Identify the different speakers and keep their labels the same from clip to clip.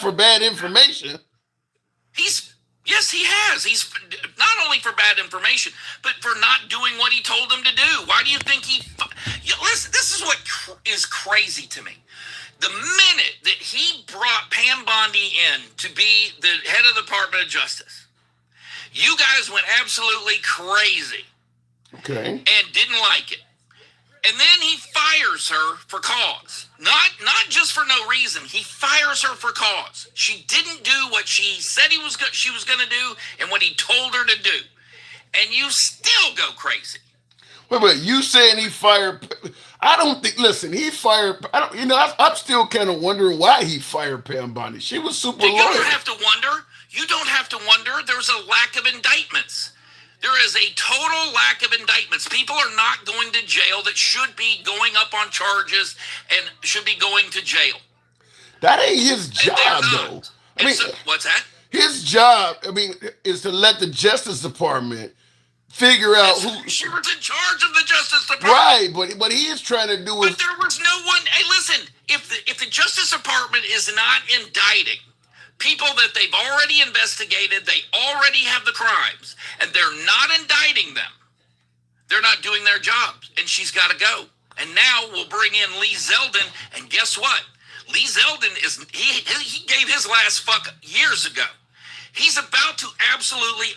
Speaker 1: not for bad information.
Speaker 2: Yes, he has. He's not only for bad information, but for not doing what he told them to do. Why do you think listen, this is what is crazy to me. The minute that he brought Pam Bondi in to be the head of the Department of Justice, you guys went absolutely crazy.
Speaker 1: Okay.
Speaker 2: And didn't like it. And then he fires her for cause. Not just for no reason. He fires her for cause. She didn't do what she said she was going to do and what he told her to do. And you still go crazy.
Speaker 1: Wait, you saying he fired? I don't think. Listen, he fired. I don't. I'm still kind of wondering why he fired Pam Bondi. She was super loyal.
Speaker 2: You don't have to wonder. You don't have to wonder. There's a lack of indictments. There is a total lack of indictments. People are not going to jail that should be going up on charges and should be going to jail.
Speaker 1: That ain't his job, though. I mean,
Speaker 2: what's that?
Speaker 1: His job, is to let the Justice Department figure out who.
Speaker 2: She was in charge of the Justice Department.
Speaker 1: Right, but he is trying to do
Speaker 2: But there was no one. Hey, listen, if the Justice Department is not indicting people that they've already investigated, they already have the crimes, and they're not indicting them, they're not doing their jobs, and she's got to go. And now we'll bring in Lee Zeldin, and guess what? Lee Zeldin he gave his last fuck years ago. He's about to absolutely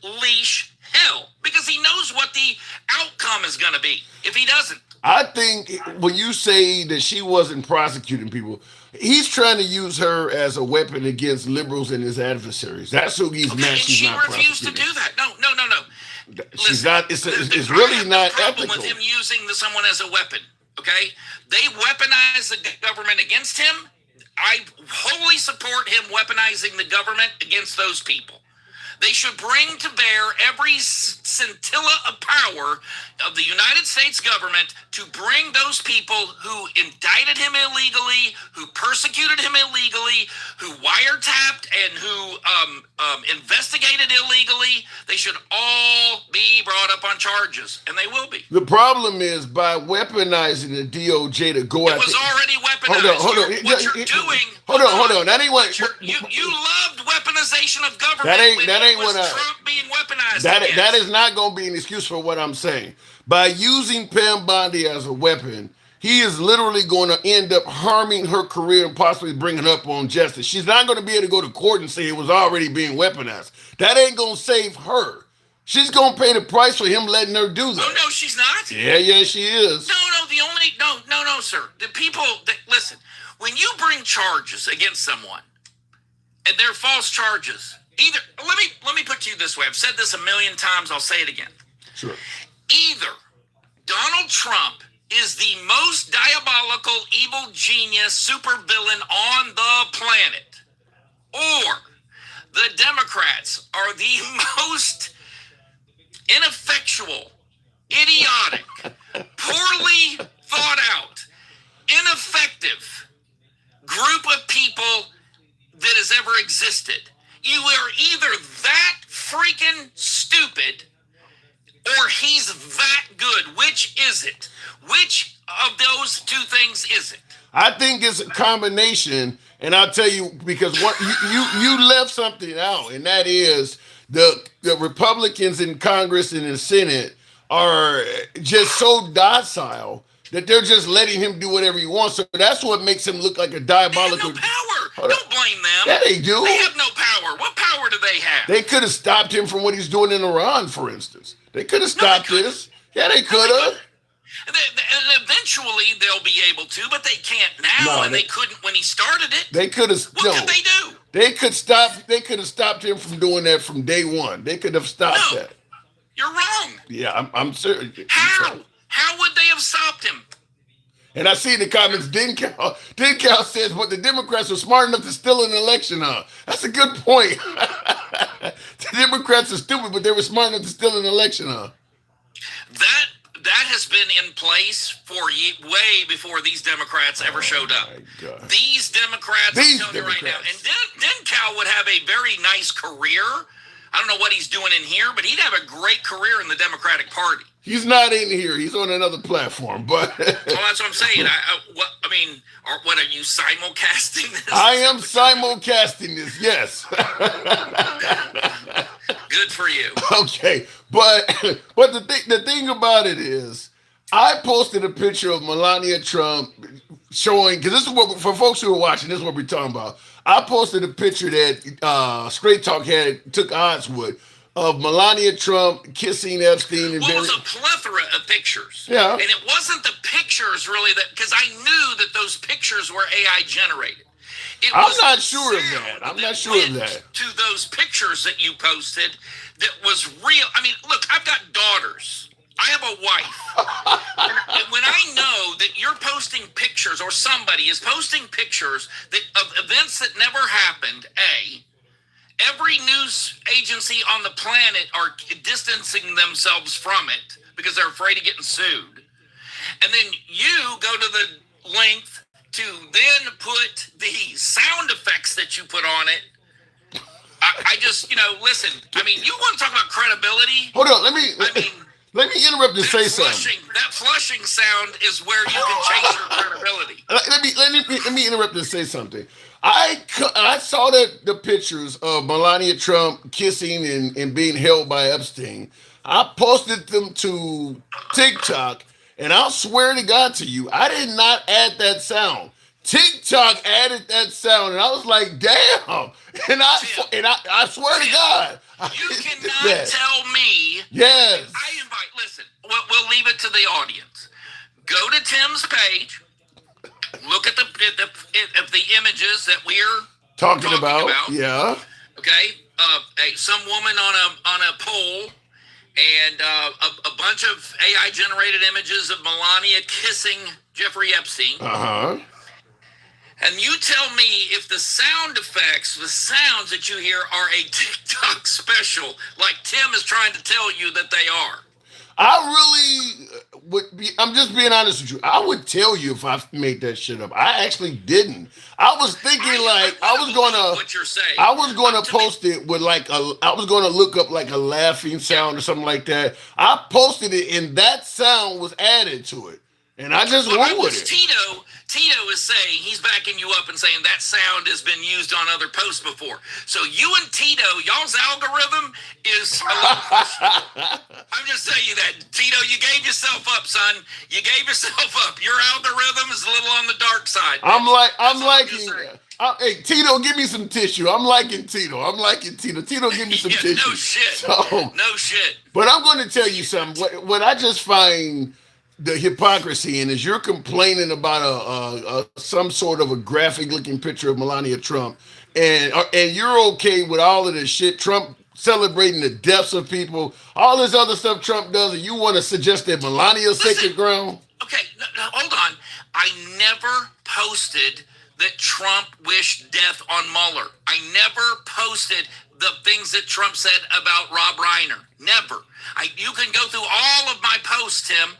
Speaker 2: unleash hell because he knows what the outcome is going to be if he doesn't.
Speaker 1: I think when you say that she wasn't prosecuting people, he's trying to use her as a weapon against liberals and his adversaries. That's who he's mad she's not prosecuting.
Speaker 2: She refused to do that. No.
Speaker 1: She's not. It's really not ethical.
Speaker 2: With him using someone as a weapon, okay? They weaponize the government against him. I wholly support him weaponizing the government against those people. They should bring to bear every scintilla of power of the United States government to bring those people who indicted him illegally, who persecuted him illegally, who wiretapped and who investigated illegally. They should all be brought up on charges, and they will be.
Speaker 1: The problem is by weaponizing the DOJ to go
Speaker 2: after. It was already weaponized.
Speaker 1: Hold on.
Speaker 2: What you're doing.
Speaker 1: Hold on. That ain't what.
Speaker 2: You loved weaponization of government.
Speaker 1: That ain't what
Speaker 2: Trump being weaponized.
Speaker 1: That is not going to be an excuse for what I'm saying. By using Pam Bondi as a weapon, he is literally going to end up harming her career and possibly bringing her up on justice. She's not going to be able to go to court and say it was already being weaponized. That ain't going to save her. She's going to pay the price for him letting her do that.
Speaker 2: Oh, no, she's not.
Speaker 1: Yeah, she is.
Speaker 2: No, sir. The people that listen, when you bring charges against someone and they're false charges, either let me put it to you this way. I've said this a million times. I'll say it again.
Speaker 1: Sure.
Speaker 2: Either Donald Trump is the most diabolical, evil genius, supervillain on the planet, or the Democrats are the most ineffectual, idiotic, poorly thought out, ineffective group of people that has ever existed. You are either that freaking stupid or he's that good. Which is it? Which of those two things is it?
Speaker 1: I think it's a combination, and I'll tell you because what you left something out, and that is the Republicans in Congress and in Senate are just so docile that they're just letting him do whatever he wants. So that's what makes him look like a diabolical.
Speaker 2: They have no power. Don't blame them.
Speaker 1: Yeah, they do.
Speaker 2: They have no power. What power do they have?
Speaker 1: They could have stopped him from what he's doing in Iran, for instance. They could have stopped this. Yeah, they could have.
Speaker 2: And eventually they'll be able to, but they can't now, they couldn't when he started it.
Speaker 1: They could have.
Speaker 2: What could they do?
Speaker 1: They could have stopped him from doing that from day one. They could have stopped that.
Speaker 2: You're wrong.
Speaker 1: Yeah, I'm serious.
Speaker 2: How? How would they have stopped him?
Speaker 1: And I see in the comments, Dencal says, but the Democrats are smart enough to steal an election, huh? That's a good point. The Democrats are stupid, but they were smart enough to steal an election, huh?
Speaker 2: That has been in place for way before these Democrats ever showed up. These Democrats, I'm telling you right now, and Dencal would have a very nice career. I don't know what he's doing in here, but he'd have a great career in the Democratic Party.
Speaker 1: He's not in here. He's on another platform. But
Speaker 2: well, that's what I'm saying. What are you simulcasting this?
Speaker 1: I am simulcasting this. Yes.
Speaker 2: Good for you.
Speaker 1: Okay, but the thing about it is, I posted a picture of Melania Trump showing, because this is what, for folks who are watching, this is what we're talking about. I posted a picture that Straight Talk took odds with, of Melania Trump kissing Epstein.
Speaker 2: Well, it was a plethora of pictures.
Speaker 1: Yeah.
Speaker 2: And it wasn't the pictures really because I knew that those pictures were AI generated.
Speaker 1: I'm not sure of that. I'm not sure of that.
Speaker 2: To those pictures that you posted that was real. I mean, look, I've got daughters. I have a wife. and when I know that you're posting pictures, or somebody is posting pictures of events that never happened, every news agency on the planet are distancing themselves from it because they're afraid of getting sued. And then you go to the length to then put the sound effects that you put on it. I just, listen, I mean, you want to talk about credibility?
Speaker 1: Hold on, let me interrupt and say something.
Speaker 2: That flushing sound is where you can change your credibility.
Speaker 1: Let me interrupt and say something. I saw the pictures of Melania Trump kissing and being held by Epstein. I posted them to TikTok, and I'll swear to God to you, I did not add that sound. TikTok added that sound, and I was like, damn. And I swear to God.
Speaker 2: You cannot tell me.
Speaker 1: Yes.
Speaker 2: Listen, we'll leave it to the audience. Go to Tim's page. Look at the images that we're
Speaker 1: talking about. Yeah.
Speaker 2: Okay. Some woman on a pole, and a bunch of AI generated images of Melania kissing Jeffrey Epstein. And you tell me if the sound effects, the sounds that you hear, are a TikTok special, like Tim is trying to tell you that they are.
Speaker 1: I really would be, I'm just being honest with you. I would tell you if I made that shit up. I actually didn't. I was thinking I was gonna post it with I was gonna look up like a laughing sound or something like that. I posted it and that sound was added to it. And I just went with it.
Speaker 2: Tito is saying, he's backing you up and saying that sound has been used on other posts before. So you and Tito, y'all's algorithm is a little questionable. I'm just saying you that. Tito, you gave yourself up, son. You gave yourself up. Your algorithm is a little on the dark side.
Speaker 1: I'm liking it. Hey, Tito, give me some tissue. I'm liking Tito. Tito, give me some tissue.
Speaker 2: No shit. No shit.
Speaker 1: But I'm going to tell you something. What I just find the hypocrisy in is you're complaining about some sort of a graphic looking picture of Melania Trump, and you're okay with all of this shit. Trump celebrating the deaths of people, all this other stuff Trump does, and you want to suggest that Melania's sacred ground?
Speaker 2: Okay, no, hold on. I never posted that Trump wished death on Mueller. I never posted the things that Trump said about Rob Reiner. Never. You can go through all of my posts, Tim.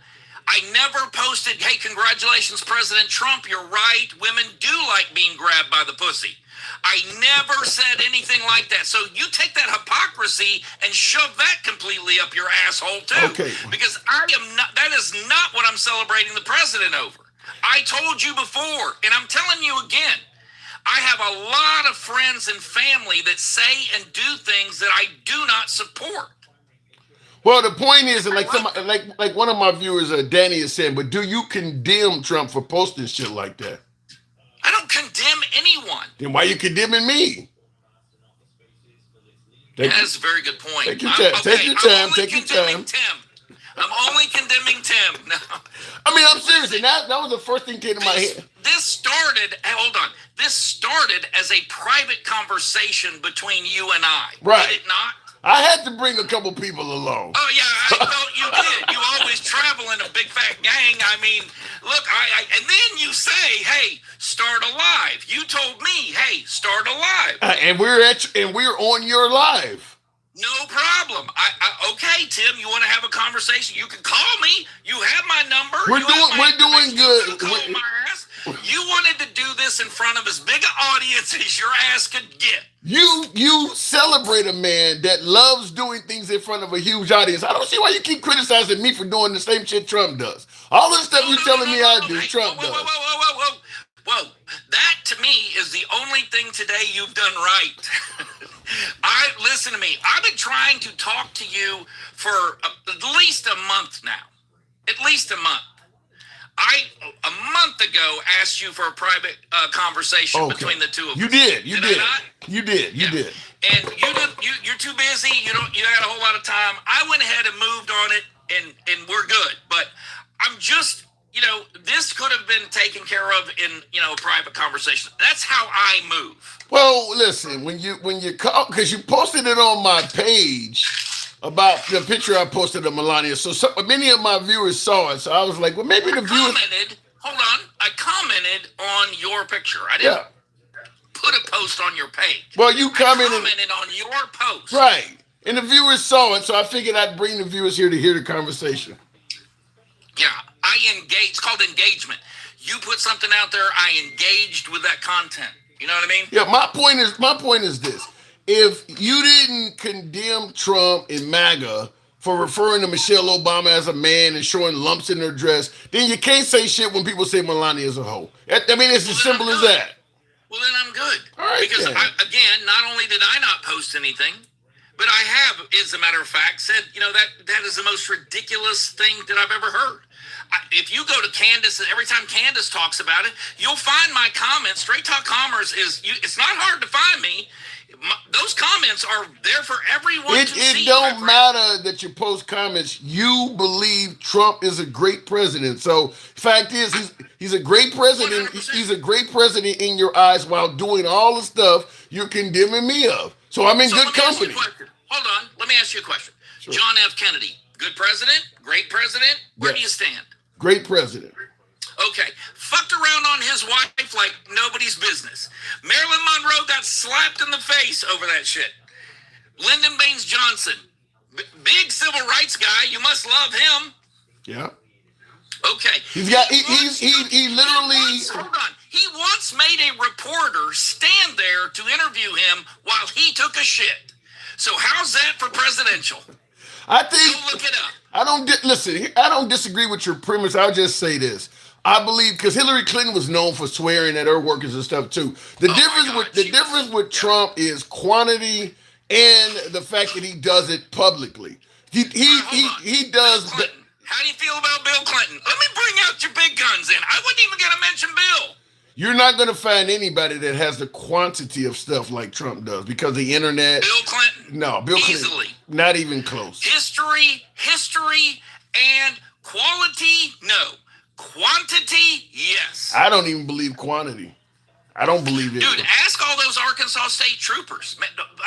Speaker 2: I never posted, hey, congratulations, President Trump, you're right. Women do like being grabbed by the pussy. I never said anything like that. So you take that hypocrisy and shove that completely up your asshole too.
Speaker 1: Okay.
Speaker 2: Because that is not what I'm celebrating the president over. I told you before, and I'm telling you again, I have a lot of friends and family that say and do things that I do not support.
Speaker 1: Well, the point is, like one of my viewers, Danny, is saying, but do you condemn Trump for posting shit like that?
Speaker 2: I don't condemn anyone.
Speaker 1: Then why are you condemning me?
Speaker 2: That's a very good point.
Speaker 1: Take your time. Take your time.
Speaker 2: I'm only condemning Tim. No.
Speaker 1: I mean, I'm serious. And that was the first thing came to my head.
Speaker 2: This started as a private conversation between you and I.
Speaker 1: Right.
Speaker 2: Did it not?
Speaker 1: I had to bring a couple people along.
Speaker 2: Oh, yeah, I thought you did. You always travel in a big fat gang. I mean, look, and then you say, hey, start a live. You told me, hey, start a live.
Speaker 1: And we're on your live.
Speaker 2: No problem. Okay, Tim, you want to have a conversation? You can call me. You have my number.
Speaker 1: We're doing good.
Speaker 2: You can call my ass. You wanted to do this in front of as big an audience as your ass could get.
Speaker 1: You celebrate a man that loves doing things in front of a huge audience. I don't see why you keep criticizing me for doing the same shit Trump does. All the stuff you're telling me I do, Trump does.
Speaker 2: Whoa. That to me is the only thing today you've done right. Listen to me. I've been trying to talk to you for at least a month now. At least a month. I a month ago asked you for a private conversation between the two of us.
Speaker 1: You did.
Speaker 2: Did I not?
Speaker 1: You did.
Speaker 2: And you're too busy. You had a whole lot of time. I went ahead and moved on it, and we're good. But I'm just, this could have been taken care of in, a private conversation. That's how I move.
Speaker 1: Well, listen, when you call, because you posted it on my page about the picture I posted of Melania, so many of my viewers saw it. So I was like, well, maybe the viewers.
Speaker 2: I commented on your picture. I didn't put a post on your page.
Speaker 1: Well, you commented
Speaker 2: on your post.
Speaker 1: Right. And the viewers saw it, so I figured I'd bring the viewers here to hear the conversation.
Speaker 2: Yeah, I engaged. It's called engagement. You put something out there, I engaged with that content. You know what I mean?
Speaker 1: Yeah, my point is this. If you didn't condemn Trump and MAGA for referring to Michelle Obama as a man and showing lumps in her dress, then you can't say shit when people say Melania is a hoe. I mean, it's as simple as that.
Speaker 2: Well, then I'm good.
Speaker 1: All right,
Speaker 2: because, again, not only did I not post anything, but I have, as a matter of fact, said, that is the most ridiculous thing that I've ever heard. If you go to Candace, every time Candace talks about it, you'll find my comments. Straight Talk Commerce it's not hard to find me. Those comments are there for everyone to see.
Speaker 1: It don't matter that you post comments. You believe Trump is a great president. So fact is, he's a great president. 100%. He's a great president in your eyes while doing all the stuff you're condemning me of. So I'm in good company.
Speaker 2: Hold on. Let me ask you a question.
Speaker 1: Sure.
Speaker 2: John F. Kennedy, good president, great president. Where do you stand?
Speaker 1: Great president.
Speaker 2: Okay. Fucked around on his wife like nobody's business. Marilyn Monroe got slapped in the face over that shit. Lyndon Baines Johnson, big civil rights guy. You must love him.
Speaker 1: Yeah.
Speaker 2: Okay.
Speaker 1: He literally.
Speaker 2: Hold on. He once made a reporter stand there to interview him while he took a shit. So how's that for presidential?
Speaker 1: I think.
Speaker 2: Go look it up.
Speaker 1: I don't disagree with your premise. I'll just say this. I believe because Hillary Clinton was known for swearing at her workers and stuff too. The difference with Trump is quantity and the fact that he does it publicly. He does.
Speaker 2: How do you feel about Bill Clinton? Let me bring out your big guns in. I wasn't even going to mention Bill.
Speaker 1: You're not going to find anybody that has the quantity of stuff like Trump does because the internet.
Speaker 2: Bill Clinton.
Speaker 1: No, Bill Clinton.
Speaker 2: Easily.
Speaker 1: Not even close.
Speaker 2: History, and quality, no. Quantity, yes.
Speaker 1: I don't even believe quantity. I don't believe it.
Speaker 2: Dude, ask all those Arkansas State troopers.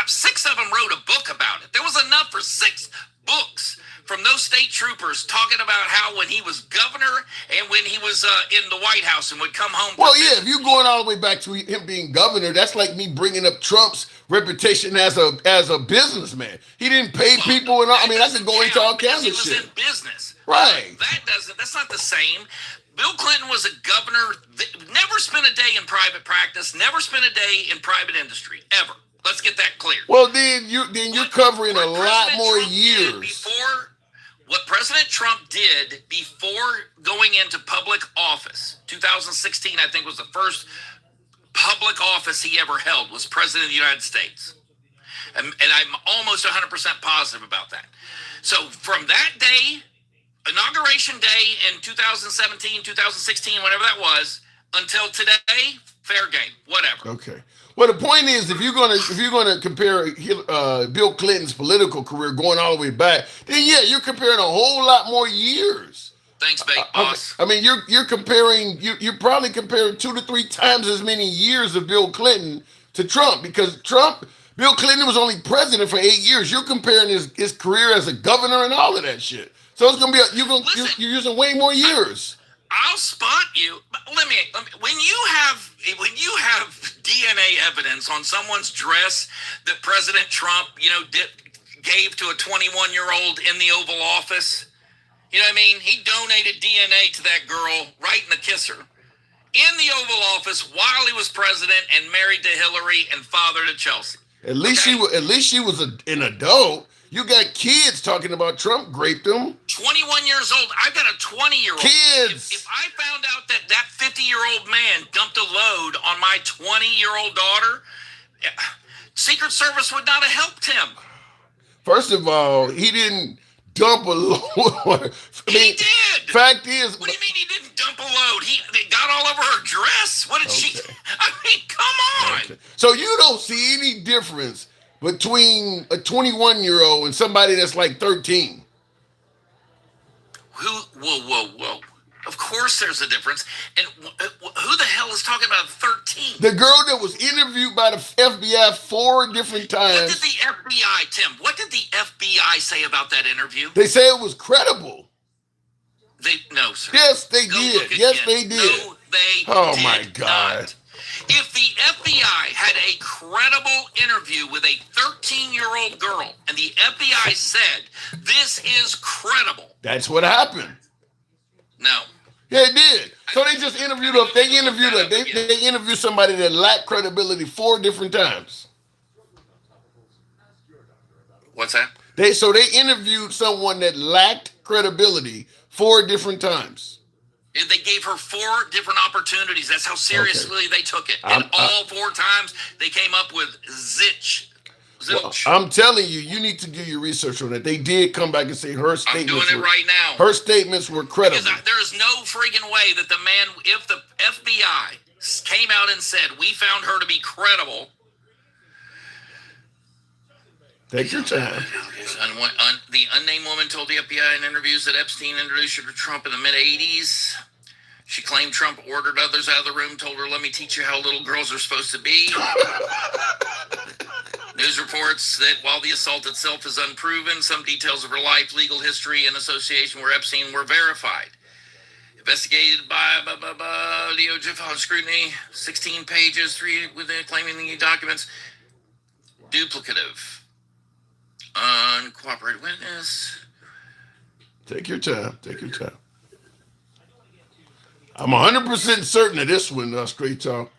Speaker 2: 6 of them wrote a book about it. There was enough for 6 books from those state troopers talking about how when he was governor and when he was in the White House and would come home.
Speaker 1: Well, yeah, if you're going all the way back to him being governor, that's like me bringing up Trump's reputation as a businessman. He didn't pay people and all. I mean, I could go into all kinds of shit.
Speaker 2: He was in business.
Speaker 1: Right.
Speaker 2: That's not the same. Bill Clinton was a governor that never spent a day in private practice, never spent a day in private industry, ever. Let's get that clear.
Speaker 1: Well, then you're covering a lot more years.
Speaker 2: What President Trump did before going into public office, 2016, I think was the first public office he ever held, was President of the United States. And I'm almost 100% positive about that. So from that day, Inauguration Day in 2017, 2016, whatever that was, until today, fair game, whatever.
Speaker 1: Okay. Well, the point is, if you're gonna compare Bill Clinton's political career going all the way back, then yeah, you're comparing a whole lot more years.
Speaker 2: Thanks, big boss.
Speaker 1: I mean, you're probably comparing 2 to 3 times as many years of Bill Clinton to Trump because Bill Clinton was only president for 8 years. You're comparing his career as a governor and all of that shit. So it's gonna be you're using way more years.
Speaker 2: I'll spot you. Let me when you have DNA evidence on someone's dress that President Trump, gave to a 21-year-old in the Oval Office. You know what I mean? He donated DNA to that girl right in the kisser. in the Oval Office while he was president and married to Hillary and father to Chelsea.
Speaker 1: At least she was an adult. You got kids talking about Trump raped them.
Speaker 2: 21 years old. I've got a 20-year-old.
Speaker 1: Kids.
Speaker 2: If I found out that 50-year-old man dumped a load on my 20-year-old daughter, Secret Service would not have helped him.
Speaker 1: First of all, he didn't dump a load.
Speaker 2: He did.
Speaker 1: Fact is,
Speaker 2: what do you mean he didn't dump a load? He got all over her dress. What did she? I mean, come on.
Speaker 1: Okay. So you don't see any difference between a 21-year-old and somebody that's like 13.
Speaker 2: Whoa. Of course there's a difference. And who the hell is talking about 13?
Speaker 1: The girl that was interviewed by the FBI 4 different times.
Speaker 2: What did the FBI, Tim, what did the FBI say about that interview?
Speaker 1: They say it was credible.
Speaker 2: No, sir.
Speaker 1: Yes, they did. Yes, they did.
Speaker 2: No, they
Speaker 1: did my God.
Speaker 2: Not. If the FBI had a credible interview with a 13-year-old girl and the FBI said, this is credible.
Speaker 1: That's what happened.
Speaker 2: No.
Speaker 1: Yeah, it did. So they just interviewed her. They interviewed somebody that lacked credibility 4 different times.
Speaker 2: What's that?
Speaker 1: They interviewed someone that lacked credibility 4 different times.
Speaker 2: They gave her 4 different opportunities. That's how seriously they took it. And all 4 times they came up with zilch.
Speaker 1: Well, I'm telling you, you need to do your research on it. They did come back and say her statements.
Speaker 2: I'm doing it right now.
Speaker 1: Her statements were credible.
Speaker 2: Because there is no freaking way that the man, if the FBI came out and said, we found her to be credible.
Speaker 1: Take your time.
Speaker 2: The unnamed woman told the FBI in interviews that Epstein introduced her to Trump in the mid-'80s. She claimed Trump ordered others out of the room, told her, let me teach you how little girls are supposed to be. News reports that while the assault itself is unproven, some details of her life, legal history, and association with Epstein were verified. Investigated by Leo Jiffon scrutiny, 16 pages, 3 within claiming the documents. Duplicative. Uncooperated witness.
Speaker 1: Take your time. I'm 100% certain of this one, Straight Talk.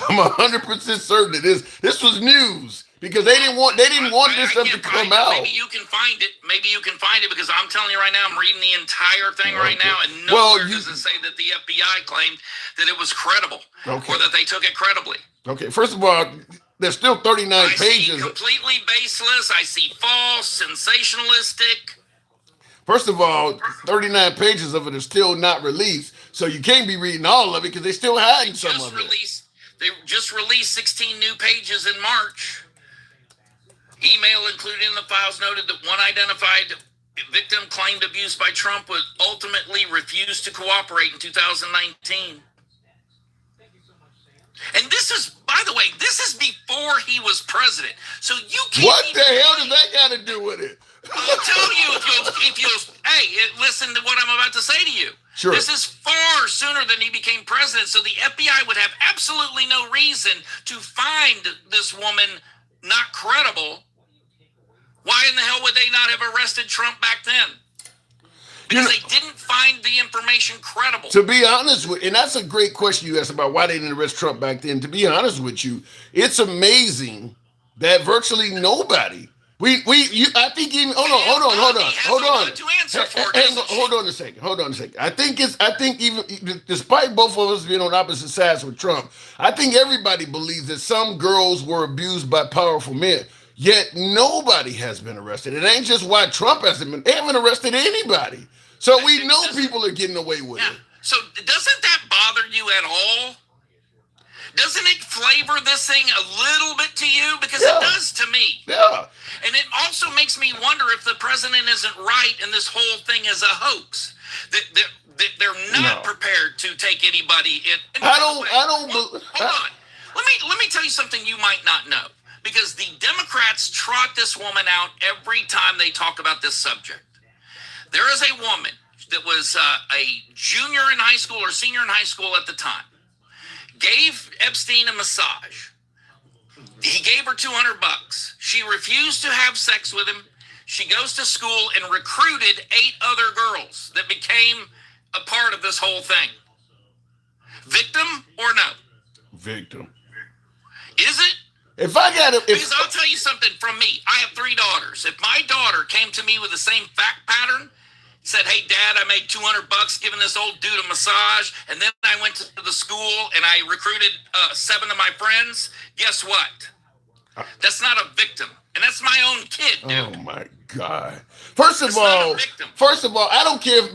Speaker 1: I'm 100% certain of this. This was news because they didn't want this stuff to come out.
Speaker 2: Maybe you can find it because I'm telling you right now, I'm reading the entire thing right now, and nowhere does it say that the FBI claimed that it was credible or that they took it credibly.
Speaker 1: Okay, first of all, there's still 39 pages.
Speaker 2: I see completely baseless. I see false, sensationalistic.
Speaker 1: First of all, 39 pages of it are still not released, so you can't be reading all of it because they still hiding some of it.
Speaker 2: They just released 16 new pages in March. Email included in the files noted that one identified victim claimed abuse by Trump would ultimately refuse to cooperate in 2019. And this is, by the way, this is before he was president. So you can't.
Speaker 1: What the hell does that got to do with it?
Speaker 2: I'll tell you if you'll listen to what I'm about to say to you.
Speaker 1: Sure.
Speaker 2: This is far sooner than he became president, so the FBI would have absolutely no reason to find this woman not credible. Why in the hell would they not have arrested Trump back then? Because they didn't find the information credible.
Speaker 1: To be honest with, and that's a great question you asked about why they didn't arrest Trump back then. To be honest with you, it's amazing that virtually nobody. I think even hold on a second. I think even despite both of us being on opposite sides with Trump, I think everybody believes that some girls were abused by powerful men. Yet nobody has been arrested. It ain't just why Trump hasn't been. They haven't arrested anybody. So we know people are getting away with it.
Speaker 2: So doesn't that bother you at all? Doesn't it flavor this thing a little bit to you? Because it does to me.
Speaker 1: Yeah.
Speaker 2: And it also makes me wonder if the president isn't right and this whole thing is a hoax. That they're not prepared to take anybody in. Hold on. Let me tell you something you might not know. Because the Democrats trot this woman out every time they talk about this subject. There is a woman that was a junior in high school or senior in high school at the time. Gave Epstein a massage. He gave her $200. She refused to have sex with him. She goes to school and recruited 8 other girls that became a part of this whole thing? Victim or no?
Speaker 1: Victim.
Speaker 2: Is it?
Speaker 1: If I got it,
Speaker 2: Because I'll tell you something from me. I have 3 daughters. If my daughter came to me with the same fact pattern, said, "Hey, Dad, I made $200 giving this old dude a massage, and then I went to the school and I recruited 7 of my friends," guess what? That's not a victim, and that's my own kid, dude.
Speaker 1: oh my God! First of all, I don't care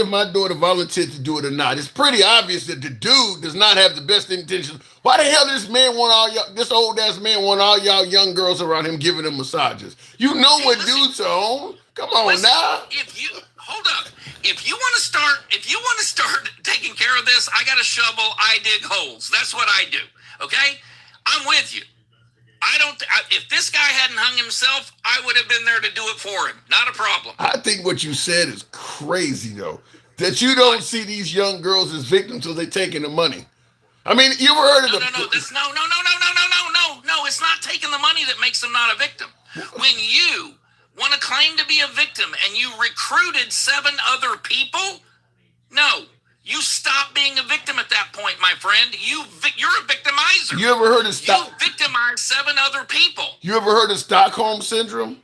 Speaker 1: if my daughter volunteered to do it or not. It's pretty obvious that the dude does not have the best intentions. Why the hell does this old ass man want all y'all young girls around him giving him massages? You know what dudes are on? Come on now.
Speaker 2: If you hold up, if you want to start taking care of this, I got a shovel. I dig holes. That's what I do. Okay, I'm with you. If this guy hadn't hung himself, I would have been there to do it for him. Not a problem.
Speaker 1: I think what you said is crazy, though. That you don't see these young girls as victims until they're taking the money. I mean, you ever heard of
Speaker 2: No. It's not taking the money that makes them not a victim. When you want to claim to be a victim and you recruited 7 other people, no. You stop being a victim at that point, my friend. You're a victimizer.
Speaker 1: You ever heard of
Speaker 2: You victimized 7 other people.
Speaker 1: You ever heard of Stockholm Syndrome?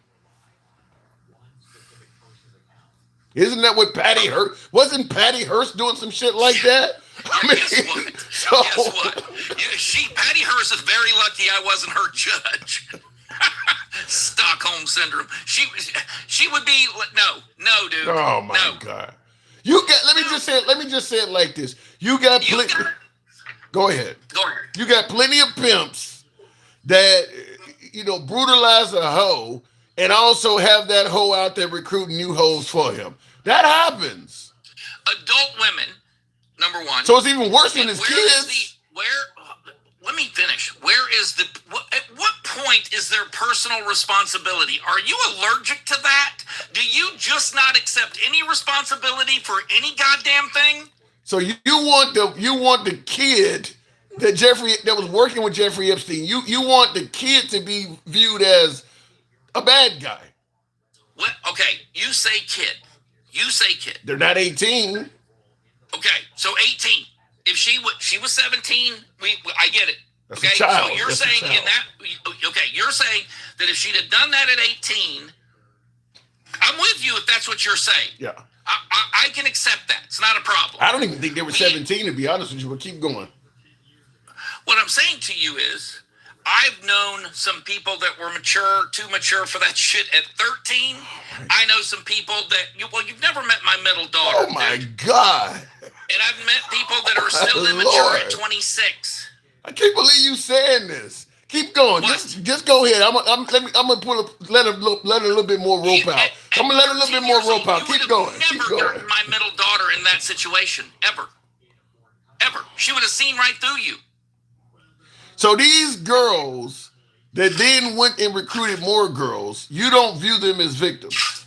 Speaker 1: Isn't that what Patty Hearst? Wasn't Patty Hearst doing some shit like that?
Speaker 2: Guess what? Patty Hearst is very lucky I wasn't her judge. Stockholm Syndrome. She would be no, dude.
Speaker 1: Oh my God. Let me just say it like this. Go ahead. You got plenty of pimps that brutalize a hoe and also have that hoe out there recruiting new hoes for him. That happens.
Speaker 2: Adult women, number one.
Speaker 1: So it's even worse than his kids.
Speaker 2: Let me finish. At what point is there personal responsibility? Are you allergic to that? Do you just not accept any responsibility for any goddamn thing?
Speaker 1: So you want the kid that was working with Jeffrey Epstein. You want the kid to be viewed as a bad guy.
Speaker 2: What? Okay, you say kid.
Speaker 1: They're not 18.
Speaker 2: Okay, so 18. If she was 17, I get it.
Speaker 1: That's a child.
Speaker 2: So you're saying you're saying that if she'd have done that at 18, I'm with you if that's what you're saying.
Speaker 1: Yeah.
Speaker 2: I can accept that. It's not a problem.
Speaker 1: I don't even think they were 17, to be honest with you, but keep going.
Speaker 2: What I'm saying to you is, I've known some people that were too mature for that shit at 13. I know some people you've never met my middle daughter.
Speaker 1: Oh my God.
Speaker 2: And I've met people that are still immature at 26.
Speaker 1: I can't believe you saying this. Keep going. Just go ahead. I'm gonna let a little bit more rope out. I'm gonna let a little bit more rope out. Keep going.
Speaker 2: Never gotten my middle daughter in that situation ever. She would have seen right through you.
Speaker 1: So these girls that then went and recruited more girls, you don't view them as victims.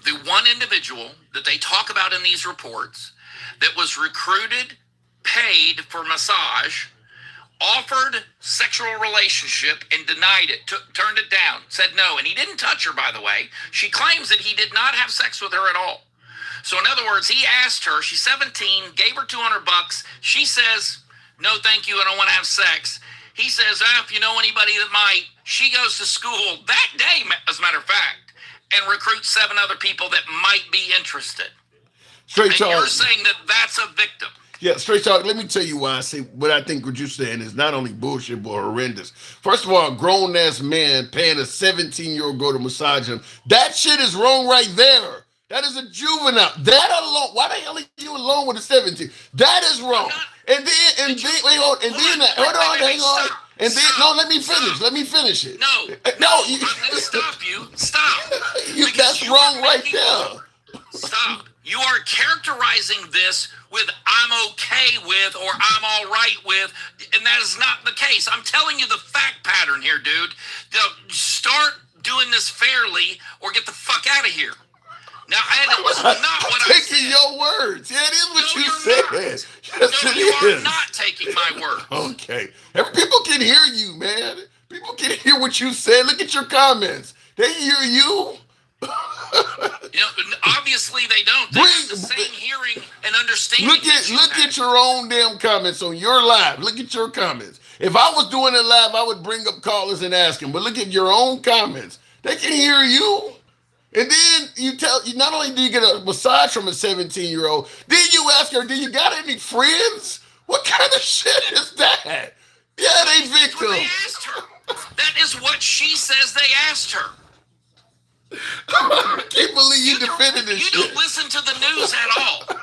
Speaker 2: The one individual that they talk about in these reports that was recruited, paid for massage, offered sexual relationship and denied it, turned it down, said no. And he didn't touch her, by the way. She claims that he did not have sex with her at all. So in other words, he asked her, she's 17, gave her $200. She says, "No, thank you. I don't want to have sex." He says, "If you know anybody that might," she goes to school that day, as a matter of fact, and recruits 7 other people that might be interested.
Speaker 1: Straight talk.
Speaker 2: You're saying that that's a victim.
Speaker 1: Yeah, straight talk. Let me tell you why I say what I think what you're saying is not only bullshit, but horrendous. First of all, a grown-ass man paying a 17-year-old girl to massage him. That shit is wrong right there. That is a juvenile. That alone. Why the hell are you alone with a 17? That is wrong. And then, hang on. And then, no, let me finish it.
Speaker 2: No, I'm going to stop you. Stop.
Speaker 1: That's wrong right there.
Speaker 2: Stop. You are characterizing this with "I'm okay with" or "I'm all right with," and that is not the case. I'm telling you the fact pattern here, dude. Start doing this fairly or get the fuck out of here. Now, it was not what I said.
Speaker 1: Taking your words. Yeah, it is what you said.
Speaker 2: Yes, you are not taking my words.
Speaker 1: Okay. People can hear you, man. People can hear what you said. Look at your comments. They hear you.
Speaker 2: You know, obviously they don't. They have the same hearing and understanding.
Speaker 1: Look at your own damn comments on your live. Look at your comments. If I was doing it live, I would bring up callers and ask them. But look at your own comments. They can hear you. And then you not only do you get a massage from a 17-year-old, then you ask her, do you got any friends? What kind of shit is that? Yeah, they victim.
Speaker 2: They asked her. That is what she says they asked her.
Speaker 1: I can't believe you defended this shit.
Speaker 2: You don't listen to the news at all.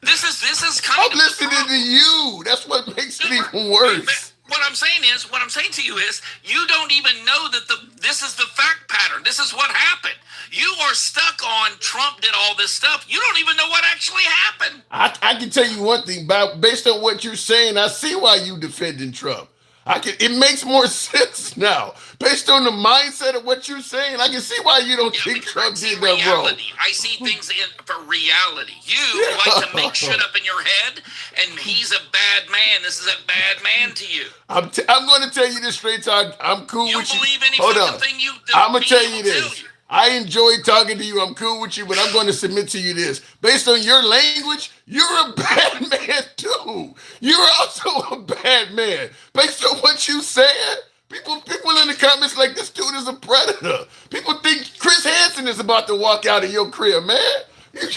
Speaker 2: This is kind
Speaker 1: I'm
Speaker 2: of
Speaker 1: listening to you. That's what makes it even worse.
Speaker 2: What I'm saying to you is, you don't even know that this is the fact pattern. This is what happened. You are stuck on Trump did all this stuff. You don't even know what actually happened.
Speaker 1: I can tell you one thing, based on what you're saying, I see why you defending Trump. It makes more sense now. Based on the mindset of what you're saying, I can see why you don't think Trump did that wrong.
Speaker 2: I see things for reality. You like to make shit up in your head, and he's a bad man. This is a bad man to you.
Speaker 1: I'm going to tell you this straight talk. I'm cool with you.
Speaker 2: You believe any fucking thing you
Speaker 1: I'm going to tell you this. I enjoy talking to you. I'm cool with you, but I'm going to submit to you this. Based on your language, you're a bad man too. You're also a bad man. Based on what you said, people in the comments like this dude is a predator. People think Chris Hansen is about to walk out of your crib, man. You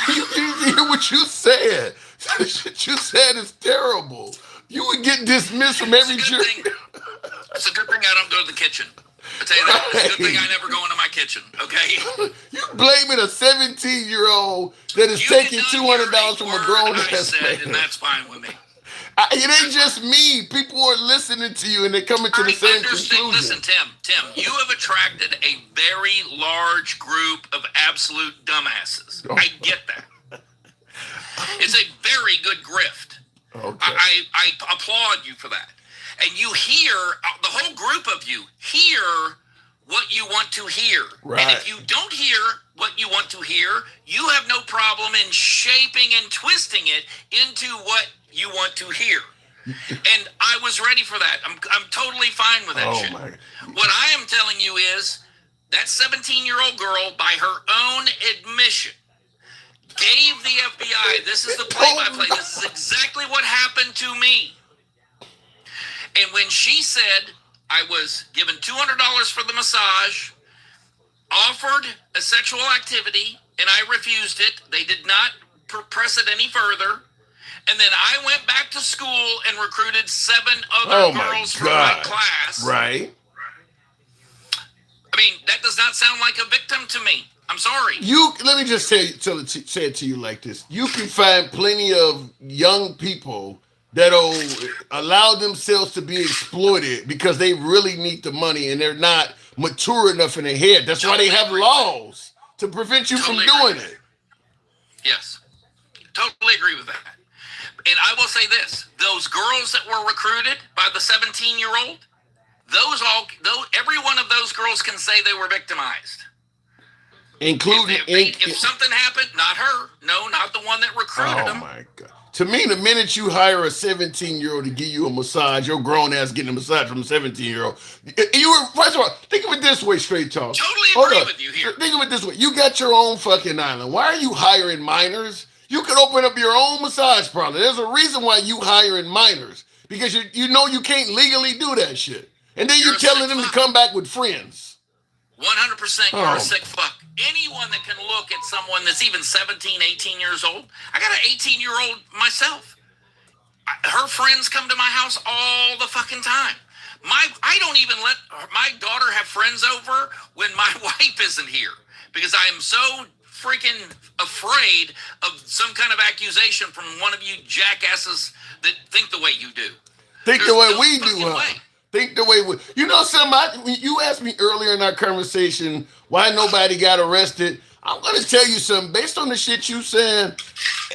Speaker 1: hear what you said. The shit you said is terrible. You would get dismissed from every jury.
Speaker 2: It's a good thing I don't go to the kitchen. I tell you that. It's a good thing I never go into my kitchen, okay?
Speaker 1: You blaming a 17-year-old that is taking $200 from a grown-ass man.
Speaker 2: And that's fine with me.
Speaker 1: It ain't just me. People are listening to you and they're coming to the same conclusion.
Speaker 2: Listen, Tim, you have attracted a very large group of absolute dumbasses. I get that. It's a very good grift.
Speaker 1: Okay.
Speaker 2: I applaud you for that. And you hear, the whole group of you hear what you want to hear.
Speaker 1: Right.
Speaker 2: And if you don't hear what you want to hear, you have no problem in shaping and twisting it into what you want to hear. And I was ready for that. I'm totally fine with that shit. What I am telling you is that 17-year-old girl, by her own admission, gave the FBI, this is the play-by-play, this is exactly what happened to me. And when she said, I was given $200 for the massage, offered a sexual activity, and I refused it. They did not press it any further. And then I went back to school and recruited 7 other girls from my class.
Speaker 1: Right.
Speaker 2: I mean, that does not sound like a victim to me. I'm sorry.
Speaker 1: Let me just say it to you like this. You can find plenty of young people that'll allow themselves to be exploited because they really need the money and they're not mature enough in their head. That's why they have laws to prevent you from doing it.
Speaker 2: Yes. Totally agree with that. And I will say this, those girls that were recruited by the 17-year-old, every one of those girls can say they were victimized.
Speaker 1: Including
Speaker 2: if something happened, not her. No, not the one that recruited them.
Speaker 1: Oh my God. To me, the minute you hire a 17-year-old to give you a massage, your grown ass getting a massage from a 17-year-old. First of all, think of it this way, straight talk.
Speaker 2: Totally agree with you here.
Speaker 1: Think of it this way. You got your own fucking island. Why are you hiring minors? You could open up your own massage parlor. There's a reason why you hiring minors. Because you know you can't legally do that shit. And then you're telling them to come back with friends.
Speaker 2: 100% you're a sick fuck. Anyone that can look at someone that's even 17, 18 years old. I got an 18-year-old myself. Her friends come to my house all the fucking time. I don't even let my daughter have friends over when my wife isn't here because I am so freaking afraid of some kind of accusation from one of you jackasses that think the way you do.
Speaker 1: Think the way we do, huh? Think the way we... You know something? You asked me earlier in our conversation why nobody got arrested. I'm going to tell you something. Based on the shit you saying,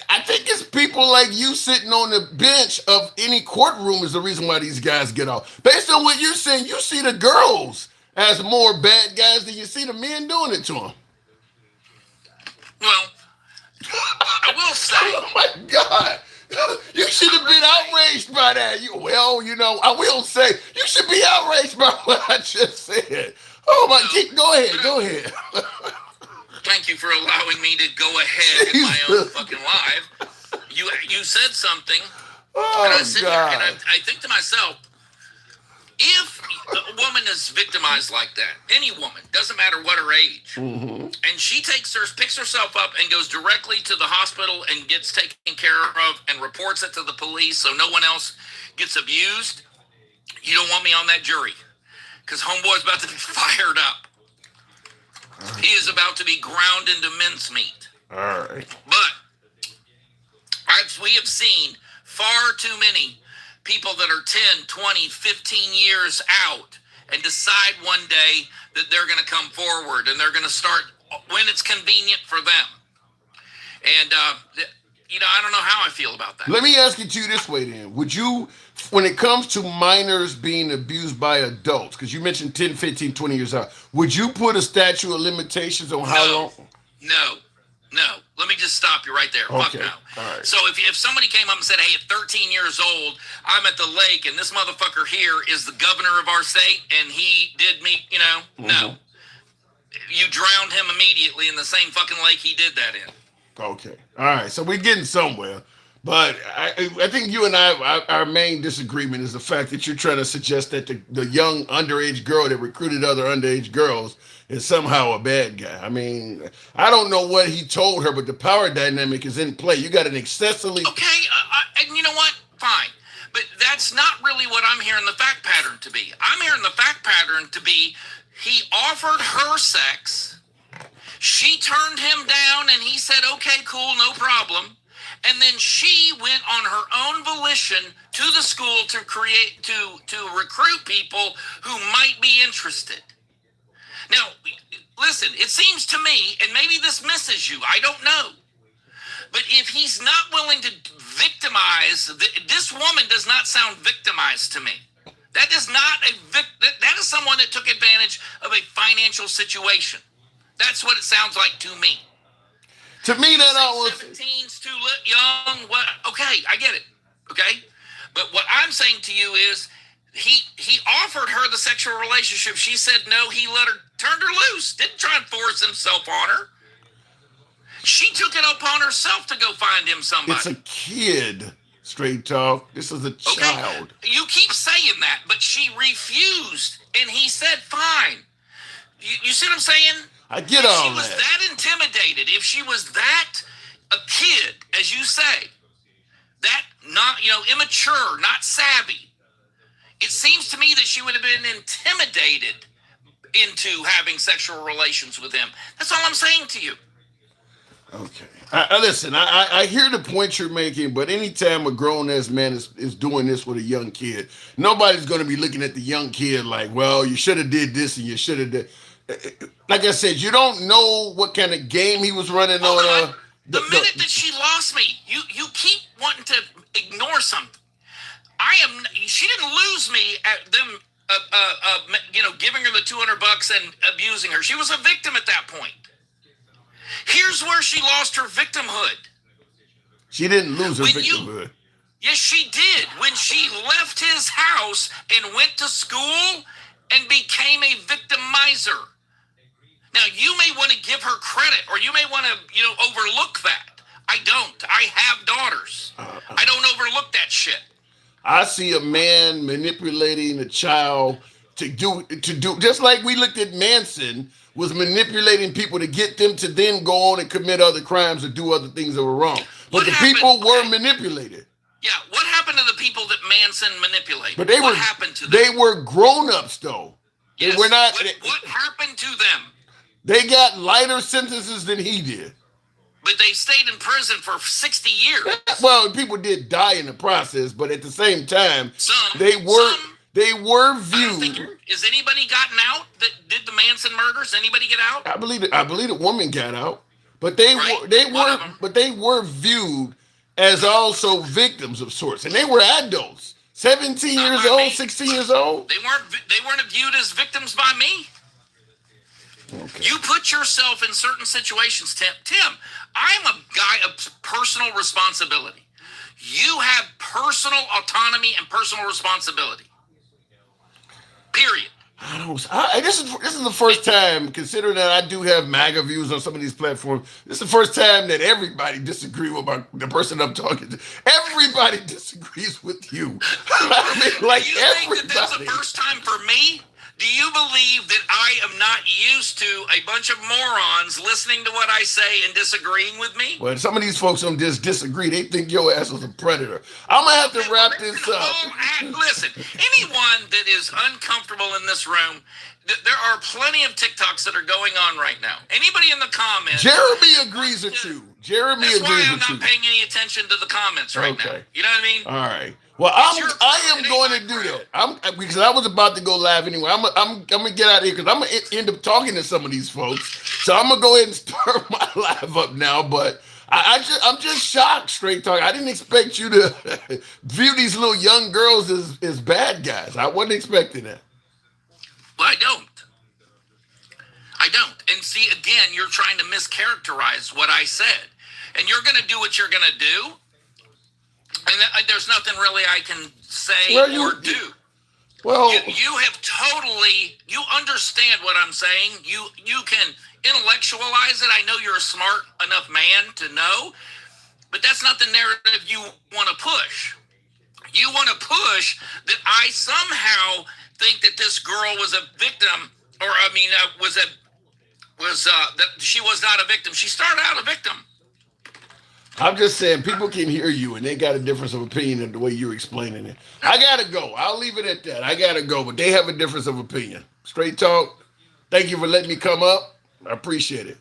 Speaker 1: I think it's people like you sitting on the bench of any courtroom is the reason why these guys get off. Based on what you're saying, you see the girls as more bad guys than you see the men doing it to them.
Speaker 2: Well, I will say...
Speaker 1: Oh, my God. You should have been outraged by that. I will say, you should be outraged by what I just said. Oh, my... Go ahead.
Speaker 2: thank you for allowing me to go ahead in my own fucking live. You said something, and I sit here and I think to myself, if a woman is victimized like that, any woman, doesn't matter what her age, and she picks herself up and goes directly to the hospital and gets taken care of and reports it to the police so no one else gets abused, you don't want me on that jury because homeboy's about to be fired up. He is about to be ground into mincemeat.
Speaker 1: All right.
Speaker 2: But we have seen far too many people that are 10, 20, 15 years out and decide one day that they're going to come forward and they're going to start when it's convenient for them. And, I don't know how I feel about that.
Speaker 1: Let me ask it to you this way then. Would you, when it comes to minors being abused by adults, because you mentioned 10, 15, 20 years out, would you put a statute of limitations on how long?
Speaker 2: No. Let me just stop you right there.
Speaker 1: Okay.
Speaker 2: Fuck no.
Speaker 1: All right.
Speaker 2: So if somebody came up and said, hey, at 13 years old, I'm at the lake and this motherfucker here is the governor of our state and he did me, no. You drowned him immediately in the same fucking lake he did that in.
Speaker 1: Okay. All right. So we're getting somewhere. But I think you and our main disagreement is the fact that you're trying to suggest that the young underage girl that recruited other underage girls is somehow a bad guy. I mean, I don't know what he told her, but the power dynamic is in play. You got an excessively...
Speaker 2: Okay, and you know what? Fine. But that's not really what I'm hearing the fact pattern to be. I'm hearing the fact pattern to be he offered her sex, she turned him down, and he said, okay, cool, no problem. And then she went on her own volition to the school to recruit people who might be interested. Now, listen, it seems to me, and maybe this misses you, I don't know. But if he's not willing to victimize, this woman does not sound victimized to me. That is not that is someone that took advantage of a financial situation. That's what it sounds like to me.
Speaker 1: To me, that always...
Speaker 2: 17's too young. What? Okay, I get it. Okay? But what I'm saying to you is he offered her the sexual relationship. She said no. He turned her loose. Didn't try and force himself on her. She took it upon herself to go find him somebody.
Speaker 1: It's a kid, straight talk. This is a child.
Speaker 2: You keep saying that, but she refused. And he said, fine. You see what I'm saying?
Speaker 1: I get all that.
Speaker 2: If she was that intimidated, if she was that a kid, as you say, that not, immature, not savvy, it seems to me that she would have been intimidated into having sexual relations with him. That's all I'm saying to you.
Speaker 1: Okay. Listen, I hear the point you're making, but anytime a grown-ass man is doing this with a young kid, nobody's going to be looking at the young kid like, well, you should have did this and you should have did... Like I said, you don't know what kind of game he was running on.
Speaker 2: The minute that she lost me, you keep wanting to ignore something. She didn't lose me at them, giving her the $200 and abusing her. She was a victim at that point. Here's where she lost her victimhood.
Speaker 1: She didn't lose her victimhood.
Speaker 2: Yes, she did. When she left his house and went to school and became a victimizer. Now, you may want to give her credit, or you may want to, overlook that. I don't. I have daughters. I don't overlook that shit.
Speaker 1: I see a man manipulating a child to do, just like we looked at Manson was manipulating people to get them to then go on and commit other crimes or do other things that were wrong. But the people were manipulated.
Speaker 2: Yeah, what happened to the people that Manson manipulated?
Speaker 1: But
Speaker 2: what happened to them?
Speaker 1: They were grown-ups, though.
Speaker 2: Yes.
Speaker 1: They were not.
Speaker 2: What happened to them?
Speaker 1: They got lighter sentences than he did.
Speaker 2: But they stayed in prison for 60 years.
Speaker 1: Well, people did die in the process, but at the same time, they were viewed.
Speaker 2: Has anybody gotten out that did the Manson murders? Anybody get out?
Speaker 1: I believe the woman got out, but they were viewed as also victims of sorts, and they were adults, 17 years old, 16 years old.
Speaker 2: They weren't viewed as victims by me. Okay. You put yourself in certain situations, Tim. I'm a guy of personal responsibility. You have personal autonomy and personal responsibility. Period.
Speaker 1: I don't. This is the first time, considering that I do have MAGA views on some of these platforms. This is the first time that everybody disagree with the person I'm talking to. Everybody disagrees with you. I mean, like
Speaker 2: Do you think that that's the
Speaker 1: everybody.
Speaker 2: first time for me? Do you believe that I am not used to a bunch of morons listening to what I say and disagreeing with me?
Speaker 1: Well, some of these folks don't just disagree. They think your ass was a predator. I'm gonna have
Speaker 2: Okay,
Speaker 1: to
Speaker 2: well,
Speaker 1: wrap
Speaker 2: listen,
Speaker 1: this up.
Speaker 2: listen, anyone that is uncomfortable in this room, there are plenty of TikToks that are going on right now. Anybody in the comments?
Speaker 1: Jeremy agrees with you. Jeremy
Speaker 2: That's why
Speaker 1: agrees
Speaker 2: I'm
Speaker 1: with
Speaker 2: not
Speaker 1: you.
Speaker 2: paying any attention to the comments right now.
Speaker 1: Okay.
Speaker 2: You know what I mean?
Speaker 1: All right. Well,
Speaker 2: It's your
Speaker 1: I
Speaker 2: crowd.
Speaker 1: am
Speaker 2: It ain't
Speaker 1: going
Speaker 2: my
Speaker 1: to do
Speaker 2: crowd.
Speaker 1: that. Because I was about to go live anyway. I'm gonna get out of here because I'm gonna end up talking to some of these folks. So I'm gonna go ahead and start my live up now. But I'm just shocked, straight talk. I didn't expect you to view these little young girls as bad guys. I wasn't expecting that.
Speaker 2: Well, I don't. I don't. And see, again, you're trying to mischaracterize what I said. And you're going to do what you're going to do. And there's nothing really I can say or do.
Speaker 1: Well,
Speaker 2: You have totally, you understand what I'm saying. You can intellectualize it. I know you're a smart enough man to know, but that's not the narrative you want to push. You want to push that I somehow think that this girl was a victim, or I mean, that she was not a victim. She started out a victim.
Speaker 1: I'm just saying, people can hear you and they got a difference of opinion in the way you're explaining it. I gotta go. I'll leave it at that. I gotta go, but they have a difference of opinion. Straight talk. Thank you for letting me come up. I appreciate it.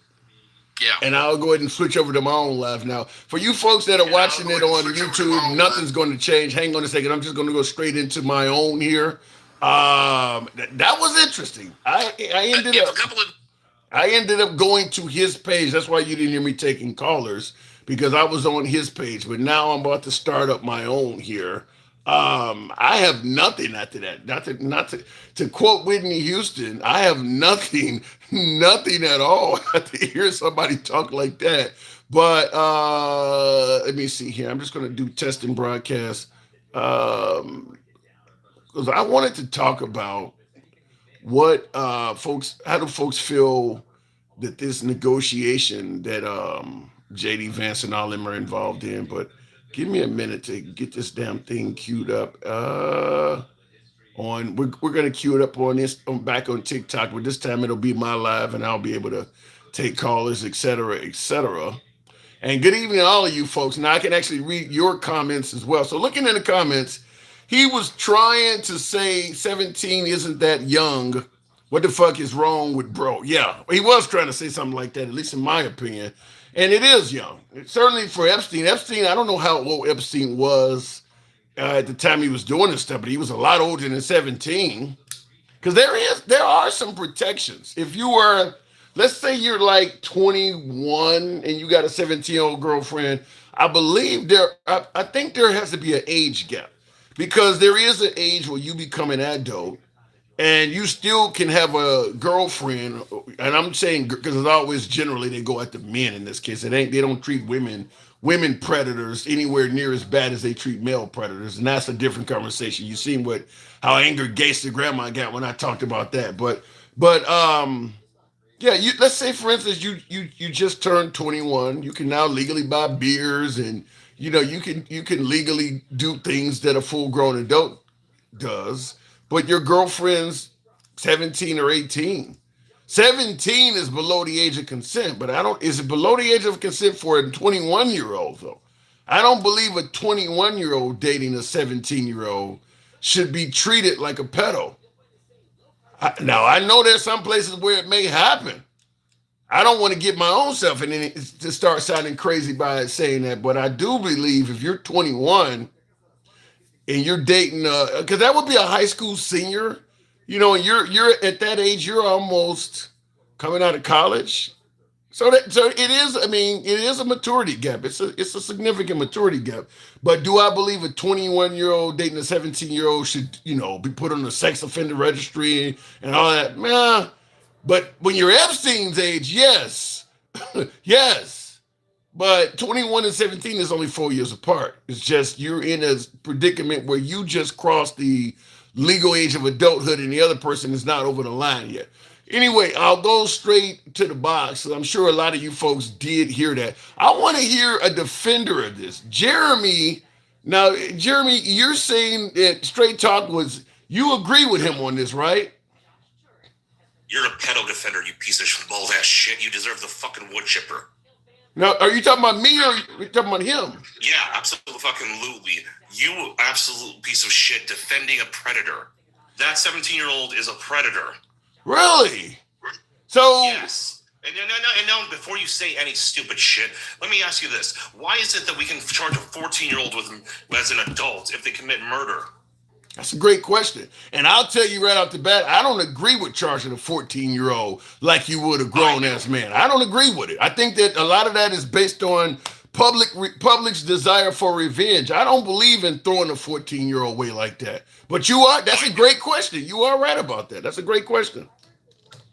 Speaker 2: Yeah.
Speaker 1: And I'll go ahead and switch over to my own live now. For you folks that are watching it on YouTube, nothing's going to change. Hang on a second. I'm just going to go straight into my own here. That was interesting. I ended up going to his page. That's why you didn't hear me taking callers, because I was on his page. But now I'm about to start up my own here. I have nothing after that. To quote Whitney Houston, I have nothing, nothing at all to hear somebody talk like that. But let me see here. I'm just going to do test and broadcast because I wanted to talk about what how do folks feel that this negotiation that JD Vance and all them are involved in. But give me a minute to get this damn thing queued up. We're gonna queue it up on this back on TikTok, but this time it'll be my live and I'll be able to take callers, etc., etc. And good evening, all of you folks. Now I can actually read your comments as well. So looking in the comments, he was trying to say 17 isn't that young. What the fuck is wrong with bro? Yeah, he was trying to say something like that, at least in my opinion. And it is young. Certainly for Epstein. Epstein, I don't know how old Epstein was at the time he was doing this stuff, but he was a lot older than 17. Because there are some protections. If you were, let's say you're like 21 and you got a 17-year-old girlfriend, I think there has to be an age gap. Because there is an age where you become an adult and you still can have a girlfriend, and I'm saying because it's always generally they go at the men in this case. They don't treat women predators anywhere near as bad as they treat male predators, and that's a different conversation. You seen how angry Gangsta Grandma got when I talked about that, but yeah, let's say for instance you just turned 21, you can now legally buy beers, and you can legally do things that a full grown adult does, but your girlfriend's 17 or 18. 17 is below the age of consent, but is it below the age of consent for a 21-year-old though? I don't believe a 21-year-old dating a 17-year-old should be treated like a pedo. Now, I know there's some places where it may happen. I don't want to get my own self and then to start sounding crazy by saying that, but I do believe if you're 21 and you're dating because that would be a high school senior, and you're at that age, you're almost coming out of college. So it is, I mean, it is a maturity gap. It's a significant maturity gap. But do I believe a 21-year-old dating a 17-year-old should, be put on the sex offender registry and all that? Nah. But when you're Epstein's age, yes. Yes. But 21 and 17 is only 4 years apart. It's just you're in a predicament where you just crossed the legal age of adulthood and the other person is not over the line yet. Anyway, I'll go straight to the box. I'm sure a lot of you folks did hear that. I want to hear a defender of this. Jeremy, now, Jeremy, you're saying that Straight Talk was, you agree with him on this, right?
Speaker 3: You're a pedo defender, you piece of bald ass shit. You deserve the fucking wood chipper.
Speaker 1: Now, are you talking about me or are you talking about him?
Speaker 3: Yeah, absolutely fucking lutely. You absolute piece of shit defending a predator. That 17-year-old is a predator.
Speaker 1: Really? So
Speaker 3: yes. And no, before you say any stupid shit, let me ask you this. Why is it that we can charge a 14-year-old as an adult if they commit murder?
Speaker 1: that's a great question. And I'll tell you right off the bat, I don't agree with charging a 14-year-old like you would a grown-ass man. I don't agree with it. I think that a lot of that is based on public's desire for revenge. I don't believe in throwing a 14-year-old away like that. But that's a great question. You are right about that. That's a great question.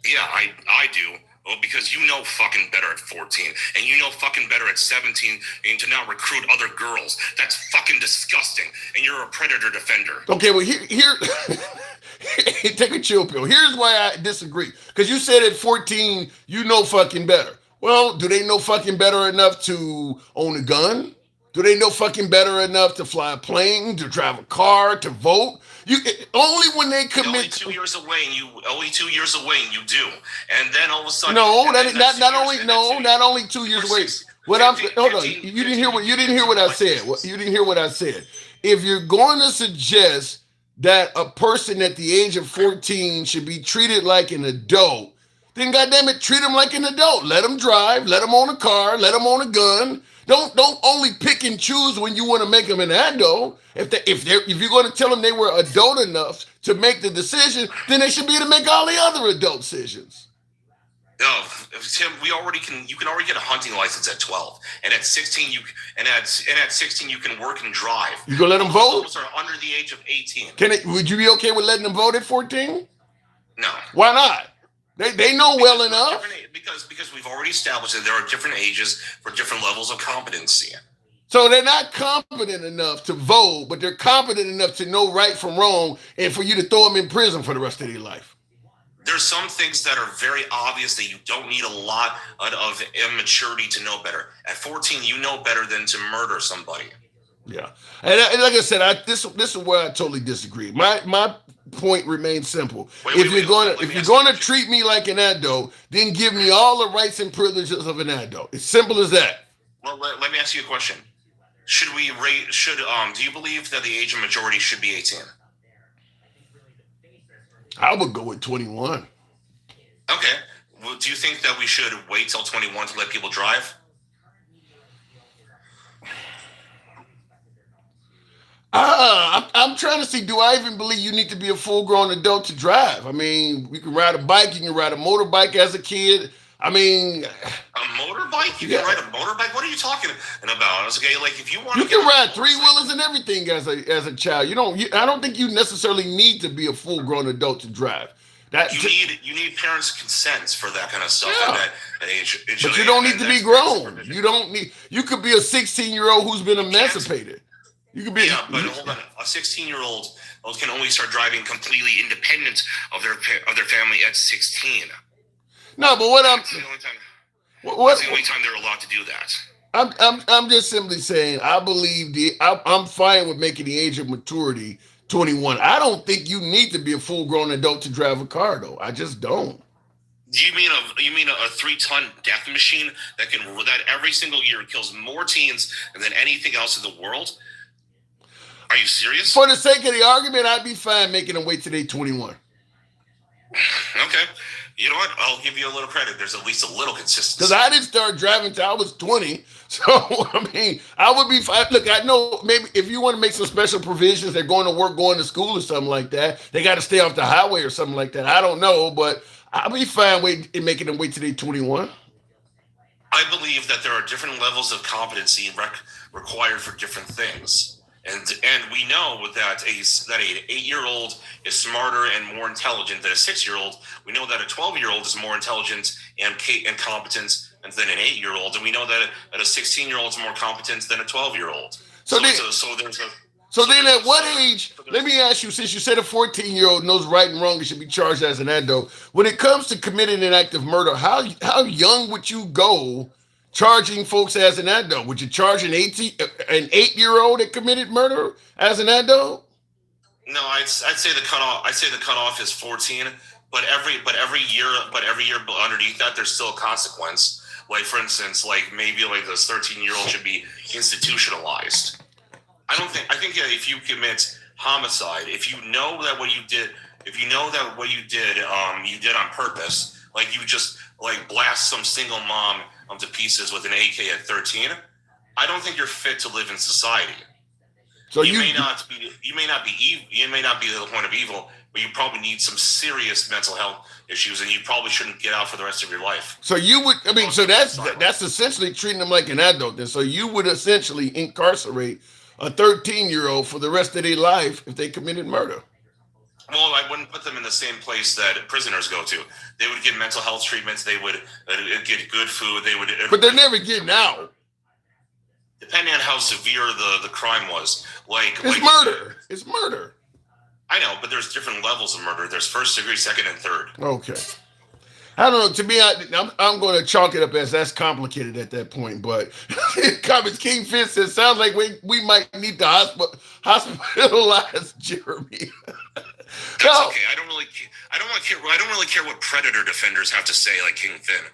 Speaker 3: Yeah, I do. Well, because you know fucking better at 14, and you know fucking better at 17, and to now recruit other girls. That's fucking disgusting, and you're a predator defender.
Speaker 1: Okay, well, here take a chill pill. Here's why I disagree. Because you said at 14, you know fucking better. Well, do they know fucking better enough to own a gun? Do they know fucking better enough to fly a plane, to drive a car, to vote? Only when they commit.
Speaker 3: Only 2 years away, and you do. And then all of a sudden,
Speaker 1: not only 2 years away. Hold on. You didn't hear what I said. You didn't hear what I said. If you're going to suggest that a person at the age of 14 should be treated like an adult, then goddamn it, treat them like an adult. Let them drive. Let them own a car. Let them own a gun. Don't only pick and choose when you want to make them an adult. If you're going to tell them they were adult enough to make the decision, then they should be able to make all the other adult decisions.
Speaker 3: No, Tim, you can already get a hunting license at 12, and at 16 you can work and drive.
Speaker 1: You gonna let them vote?
Speaker 3: Those are under the age of 18.
Speaker 1: Would you be okay with letting them vote at 14?
Speaker 3: No.
Speaker 1: Why not? They know well enough.
Speaker 3: Because we've already established that there are different ages for different levels of competency.
Speaker 1: So they're not competent enough to vote, but they're competent enough to know right from wrong and for you to throw them in prison for the rest of their life.
Speaker 3: There's some things that are very obvious that you don't need a lot of immaturity to know better. At 14, you know better than to murder somebody.
Speaker 1: Yeah. And like I said, this is where I totally disagree. My point remains simple. If you're going to treat me like an adult, then give me all the rights and privileges of an adult. It's simple as that.
Speaker 3: Well, let me ask you a question. Do you believe that the age of majority should be 18?
Speaker 1: I would go with 21.
Speaker 3: Okay. Well, do you think that we should wait till 21 to let people drive?
Speaker 1: I'm trying to see, do I even believe you need to be a full-grown adult to drive? I mean, you can ride a bike, you can ride a motorbike as a kid. I mean...
Speaker 3: A motorbike? You can ride a motorbike? What are you talking about? Okay, like if you want
Speaker 1: to... You can ride three-wheelers and everything as a child. I don't think you necessarily need to be a full-grown adult to drive.
Speaker 3: You need parents' consents for that kind of stuff at that age.
Speaker 1: But you don't need to be grown. You could be a 16-year-old who's been emancipated. You could be.
Speaker 3: Yeah, but hold on. A 16-year-old can only start driving completely independent of their family at 16.
Speaker 1: No, but that's the
Speaker 3: only time they're allowed to do that.
Speaker 1: I'm just simply saying I believe I'm fine with making the age of maturity 21. I don't think you need to be a full-grown adult to drive a car, though. I just don't.
Speaker 3: You mean a 3-ton death machine that every single year kills more teens than anything else in the world? Are you serious?
Speaker 1: For the sake of the argument, I'd be fine making them wait till they're 21.
Speaker 3: Okay. You know what? I'll give you a little credit. There's at least a little consistency.
Speaker 1: Because I didn't start driving until I was 20. So, I mean, I would be fine. Look, I know maybe if you want to make some special provisions, they're going to work, going to school or something like that. They got to stay off the highway or something like that. I don't know, but I'll be fine making them wait till they're 21.
Speaker 3: I believe that there are different levels of competency required for different things. And we know that an 8-year-old is smarter and more intelligent than a 6-year-old. We know that a 12-year-old is more intelligent and competent than an 8-year-old. And we know that a 16-year-old is more competent than a 12-year-old. So there's
Speaker 1: So then at what age, let me ask you, since you said a 14-year-old knows right and wrong and should be charged as an adult, when it comes to committing an act of murder, how young would you go charging folks as an adult? Would you charge an 8-year-old that committed murder as an adult?
Speaker 3: No, I'd say the cutoff. I'd say the cutoff is 14. But every year underneath that, there's still a consequence. Like for instance, like maybe like this 13-year-old should be institutionalized. I think that if you commit homicide, if you know that what you did, you did on purpose, like you just like blast some single mom to pieces with an AK at 13, I don't think you're fit to live in society. So you may not be the point of evil, but you probably need some serious mental health issues, and you probably shouldn't get out for the rest of your life.
Speaker 1: So you would, I mean, so that's essentially treating them like an adult. Then, so you would essentially incarcerate a 13-year-old for the rest of their life if they committed murder.
Speaker 3: Well, I wouldn't put them in the same place that prisoners go to. They would get mental health treatments. They would get good food.
Speaker 1: But they're never getting out.
Speaker 3: Depending on how severe the crime was.
Speaker 1: It's murder. It's murder.
Speaker 3: I know, but there's different levels of murder. There's first degree, second, and third.
Speaker 1: Okay. I don't know. To me, I'm going to chalk it up as that's complicated at that point. But Comments King Finn says, sounds like we might need to hospitalize Jeremy.
Speaker 3: That's okay. I don't really care what predator defenders have to say, like King Finn.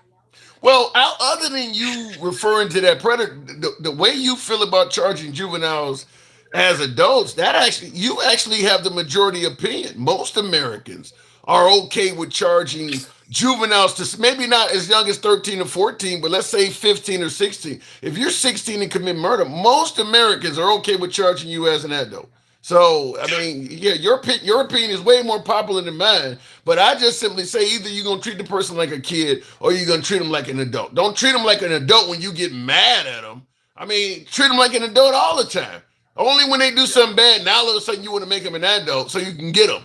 Speaker 1: Well, other than you referring to that predator, the way you feel about charging juveniles as adults, you actually have the majority opinion. Most Americans are okay with charging juveniles to maybe not as young as 13 or 14, but let's say 15 or 16. If you're 16 and commit murder, most Americans are okay with charging you as an adult. So, I mean, yeah, your opinion is way more popular than mine, but I just simply say either you're going to treat the person like a kid or you're going to treat them like an adult. Don't treat them like an adult when you get mad at them. I mean, treat them like an adult all the time. Only when they do something bad, now all of a sudden you want to make them an adult so you can get them.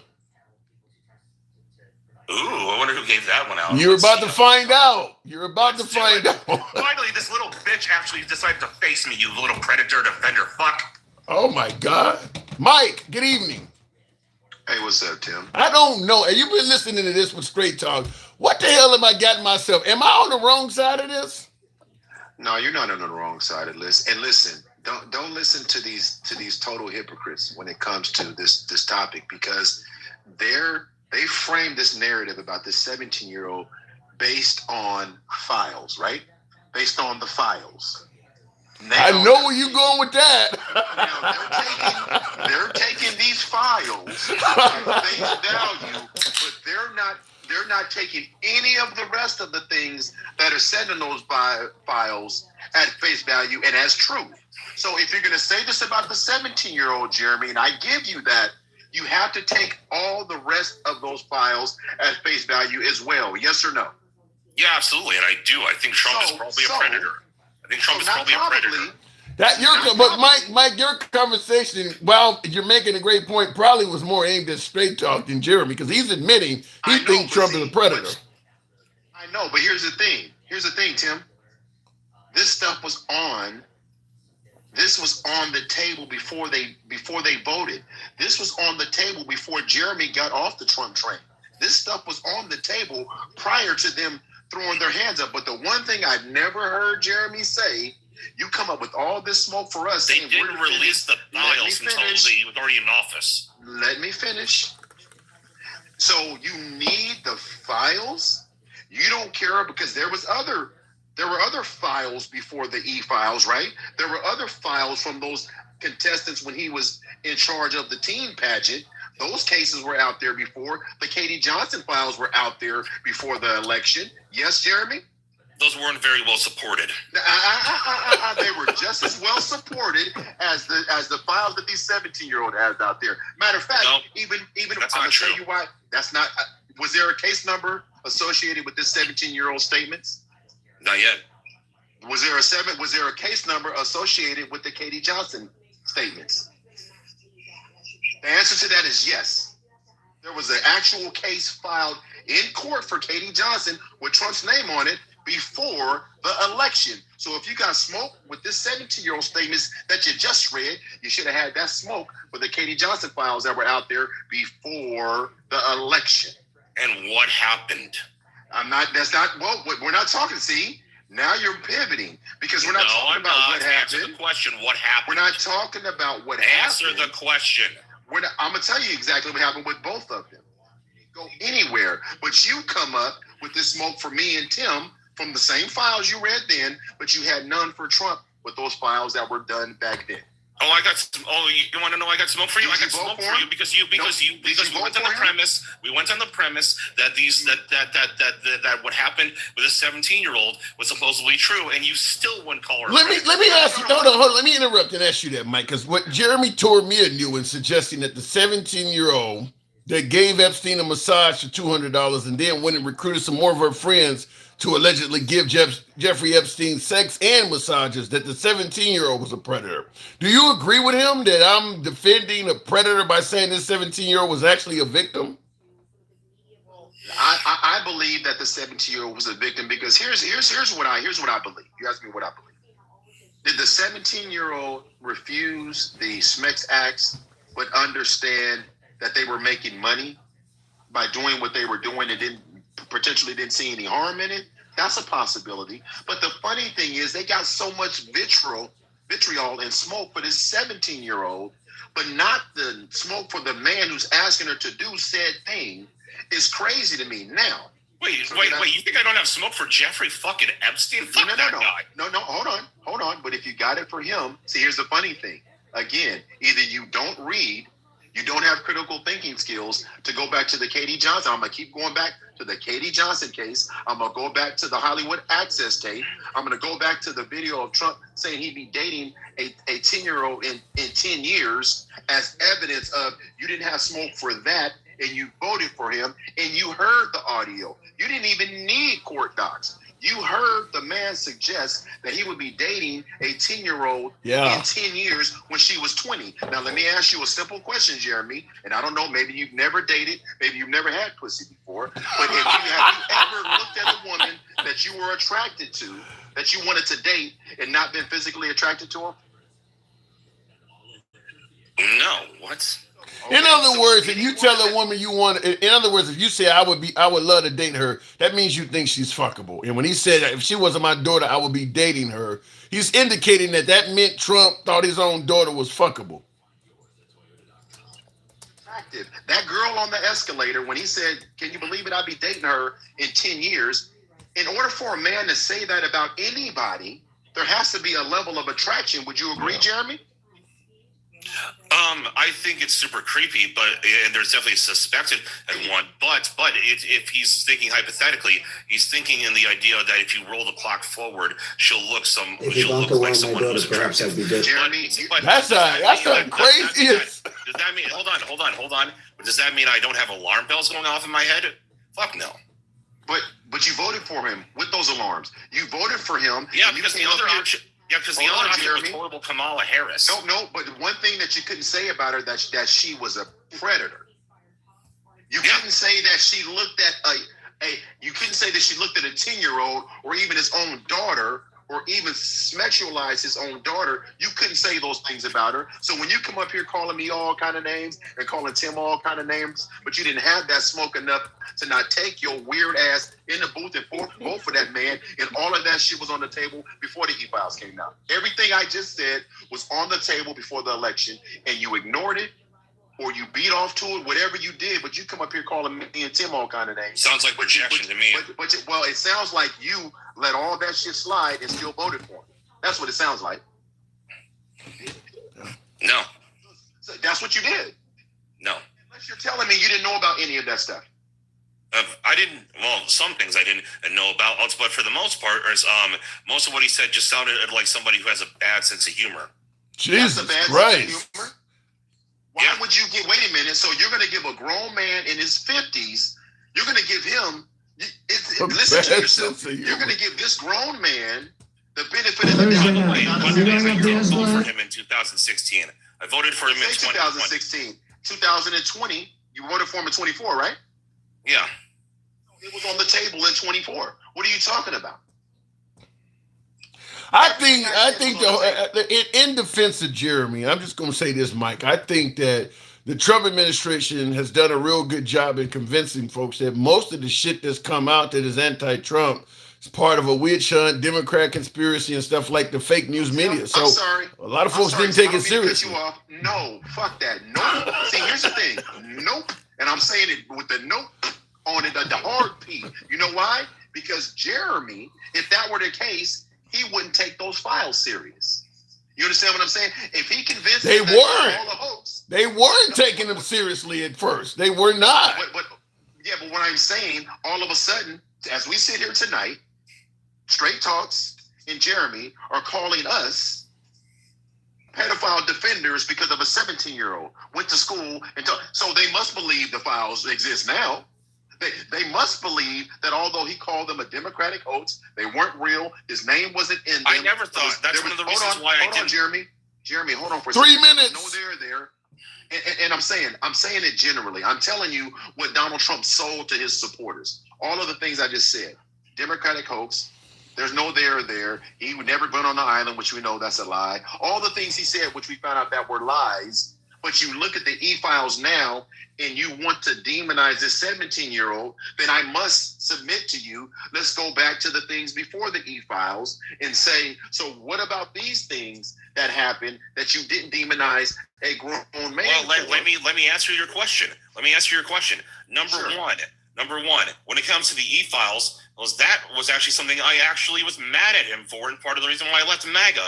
Speaker 3: Ooh, I wonder who gave that one out.
Speaker 1: You're about to find out. You're about to find out.
Speaker 3: Finally, this little bitch actually decided to face me, you little predator defender fuck.
Speaker 1: Oh my God. Mike, good evening.
Speaker 4: Hey, what's up, Tim?
Speaker 1: I don't know. And you've been listening to this with Straight Talk. What the hell have I gotten myself? Am I on the wrong side of this?
Speaker 4: No, you're not on the wrong side of this. And listen, don't listen to these total hypocrites when it comes to this topic, because they frame this narrative about this 17-year-old based on files, right? Based on the files. Now,
Speaker 1: I know where you're going with that.
Speaker 4: Now they're taking these files at face value, but they're not taking any of the rest of the things that are said in those files at face value and as truth. So if you're going to say this about the 17-year-old, Jeremy, and I give you that, you have to take all the rest of those files at face value as well. Yes or no?
Speaker 3: Yeah, absolutely. And I do. I think Trump is probably a predator. I think Trump is probably a predator.
Speaker 1: But Mike, your conversation, well, you're making a great point, probably was more aimed at Straight Talk than Jeremy, because he's admitting he thinks Trump is a predator.
Speaker 4: I know, but here's the thing. Here's the thing, Tim. This stuff was on. This was on the table before they voted. This was on the table before Jeremy got off the Trump train. This stuff was on the table prior to them throwing their hands up. But the one thing I've never heard Jeremy say, you come up with all this smoke for us.
Speaker 3: They didn't release the files until he was already in office.
Speaker 4: Let me finish. So you need the files? You don't care because there were other files before the e-files, right? There were other files from those contestants when he was in charge of the teen pageant. Those cases were out there before. The Katie Johnson files were out there before the election. Yes, Jeremy?
Speaker 3: Those weren't very well supported.
Speaker 4: They were just as well supported as the files that these 17-year-old has out there. Matter of fact, even
Speaker 3: that's
Speaker 4: I'm
Speaker 3: not
Speaker 4: gonna
Speaker 3: true.
Speaker 4: tell you why. That's not. Was there a case number associated with this 17-year-old statements?
Speaker 3: Not yet.
Speaker 4: Was there a case number associated with the Katie Johnson statements? The answer to that is yes. There was an actual case filed in court for Katie Johnson with Trump's name on it before the election. So if you got smoke with this 17-year-old statements that you just read, you should have had that smoke for the Katie Johnson files that were out there before the election.
Speaker 3: And what happened?
Speaker 4: We're not talking, see? Now you're pivoting because we're not talking about what happened.
Speaker 3: Answer the question, what happened?
Speaker 4: We're not talking about what happened.
Speaker 3: Answer the question.
Speaker 4: I'm going to tell you exactly what happened with both of them. Go anywhere, but you come up with this smoke for me and Tim from the same files you read then, but you had none for Trump with those files that were done back then.
Speaker 3: Oh, I got some. Oh, you want to know? I got smoke for you. I got smoke for you because we went on the premise. We went on the premise that that what happened with a 17-year-old was supposedly true, and you still wouldn't call her.
Speaker 1: Let me ask you. Hold on. Let me interrupt and ask you that, Mike, because what Jeremy Tormia knew in suggesting that the 17-year-old that gave Epstein a massage for $200 and then went and recruited some more of her friends to allegedly give Jeffrey Epstein sex and massages, that the 17-year-old was a predator. Do you agree with him that I'm defending a predator by saying this 17-year-old was actually a victim?
Speaker 4: I believe that the 17-year-old was a victim because here's what I believe. You asked me what I believe. Did the 17-year-old refuse the SMEX acts but understand that they were making money by doing what they were doing and potentially didn't see any harm in it? That's a possibility. But the funny thing is they got so much vitriol and smoke for this 17-year-old, but not the smoke for the man who's asking her to do said thing is crazy to me. Now,
Speaker 3: wait, you think I don't have smoke for Jeffrey fucking Epstein? Fuck that guy.
Speaker 4: No, hold on. But if you got it for him, see, here's the funny thing. Again, either you don't read, you don't have critical thinking skills to go back to the Katie Johnson. I'm going to keep going back to the Katie Johnson case. I'm going to go back to the Hollywood Access tape. I'm going to go back to the video of Trump saying he'd be dating a 10-year-old in 10 years as evidence of you didn't have smoke for that and you voted for him and you heard the audio. You didn't even need court docs. You heard the man suggest that he would be dating a 10-year-old in 10 years when she was 20. Now, let me ask you a simple question, Jeremy. And I don't know, maybe you've never dated, maybe you've never had pussy before. But have you ever looked at a woman that you were attracted to, that you wanted to date, and not been physically attracted to her?
Speaker 3: No. What?
Speaker 1: Okay, in other words, if you tell a woman you want, in other words, if you say I would love to date her, that means you think she's fuckable. And when he said if she wasn't my daughter, I would be dating her, he's indicating that meant Trump thought his own daughter was fuckable.
Speaker 4: That girl on the escalator, when he said, "Can you believe it? I'd be dating her in 10 years." In order for a man to say that about anybody, there has to be a level of attraction. Would you agree, Jeremy?
Speaker 3: I think it's super creepy, and there's definitely suspected at one. But if he's thinking hypothetically, he's thinking in the idea that if you roll the clock forward, she'll look like someone who's attractive.
Speaker 4: Jeremy,
Speaker 1: that's crazy.
Speaker 3: Does that mean? Hold on. Does that mean I don't have alarm bells going off in my head? Fuck no.
Speaker 4: But you voted for him with those alarms. You voted for him.
Speaker 3: Yeah, because the other option. Yeah, because the other option was horrible Kamala Harris.
Speaker 4: No, but one thing that you couldn't say about her that she was a predator. You couldn't say that she looked at you couldn't say that she looked at a 10-year-old or even his own daughter or even sexualized his own daughter. You couldn't say those things about her. So when you come up here calling me all kind of names and calling Tim all kind of names, but you didn't have that smoke enough to not take your weird ass in the booth and vote for that man, and all of that shit was on the table before the e-files came out. Everything I just said was on the table before the election, and you ignored it, or you beat off to it, whatever you did, but you come up here calling me and Tim all kind of names.
Speaker 3: Sounds like projection to me.
Speaker 4: Well, it sounds like you let all that shit slide and still voted for him. That's what it sounds like.
Speaker 3: No.
Speaker 4: So that's what you did.
Speaker 3: No.
Speaker 4: Unless you're telling me you didn't know about any of that stuff.
Speaker 3: Some things I didn't know about, but for the most part, most of what he said just sounded like somebody who has a bad sense of humor.
Speaker 1: Jesus Christ.
Speaker 4: Why would you wait a minute, so you're going to give a grown man in his 50s, you're going to give him, listen to yourself, you're going to give this grown man the benefit of the doubt.
Speaker 3: I voted for him in 2016. I voted for him in
Speaker 4: 2016. 2020, you voted for him in 24, right?
Speaker 3: Yeah.
Speaker 4: It was on the table in 24. What are you talking about?
Speaker 1: I think in defense of Jeremy, I'm just going to say this, Mike. I think that the Trump administration has done a real good job in convincing folks that most of the shit that's come out that is anti-Trump is part of a witch hunt, Democrat conspiracy, and stuff like the fake news media. So
Speaker 4: I'm sorry.
Speaker 1: a lot of folks didn't take it seriously.
Speaker 4: No, fuck that. Nope. See, here's the thing. Nope. And I'm saying it with the nope on it, the hard P. You know why? Because Jeremy, if that were the case, he wouldn't take those files serious. You understand what I'm saying? If he convinced
Speaker 1: they
Speaker 4: them
Speaker 1: weren't.
Speaker 4: all the hoax,
Speaker 1: they weren't taking them seriously at first. They were not.
Speaker 4: But what I'm saying, all of a sudden, as we sit here tonight, Straight Talks and Jeremy are calling us pedophile defenders because of a 17-year-old went to school so they must believe the files exist now. They must believe that although he called them a Democratic hoax, they weren't real. His name wasn't in them.
Speaker 3: I never thought. That's one of the reasons why I didn't.
Speaker 4: Hold on, Jeremy, hold on for a
Speaker 1: 3
Speaker 4: second.
Speaker 1: minutes.
Speaker 4: No, there. And I'm saying it generally. I'm telling you what Donald Trump sold to his supporters. All of the things I just said. Democratic hoax. There's no there. He would never been on the island, which we know that's a lie. All the things he said, which we found out that were lies. But you look at the e-files now and you want to demonize this 17-year-old, then I must submit to you, let's go back to the things before the e-files and say, so what about these things that happened that you didn't demonize a grown man?
Speaker 3: Well, let me answer your question. Number one, when it comes to the e-files, that was actually something I actually was mad at him for, and part of the reason why I left MAGA.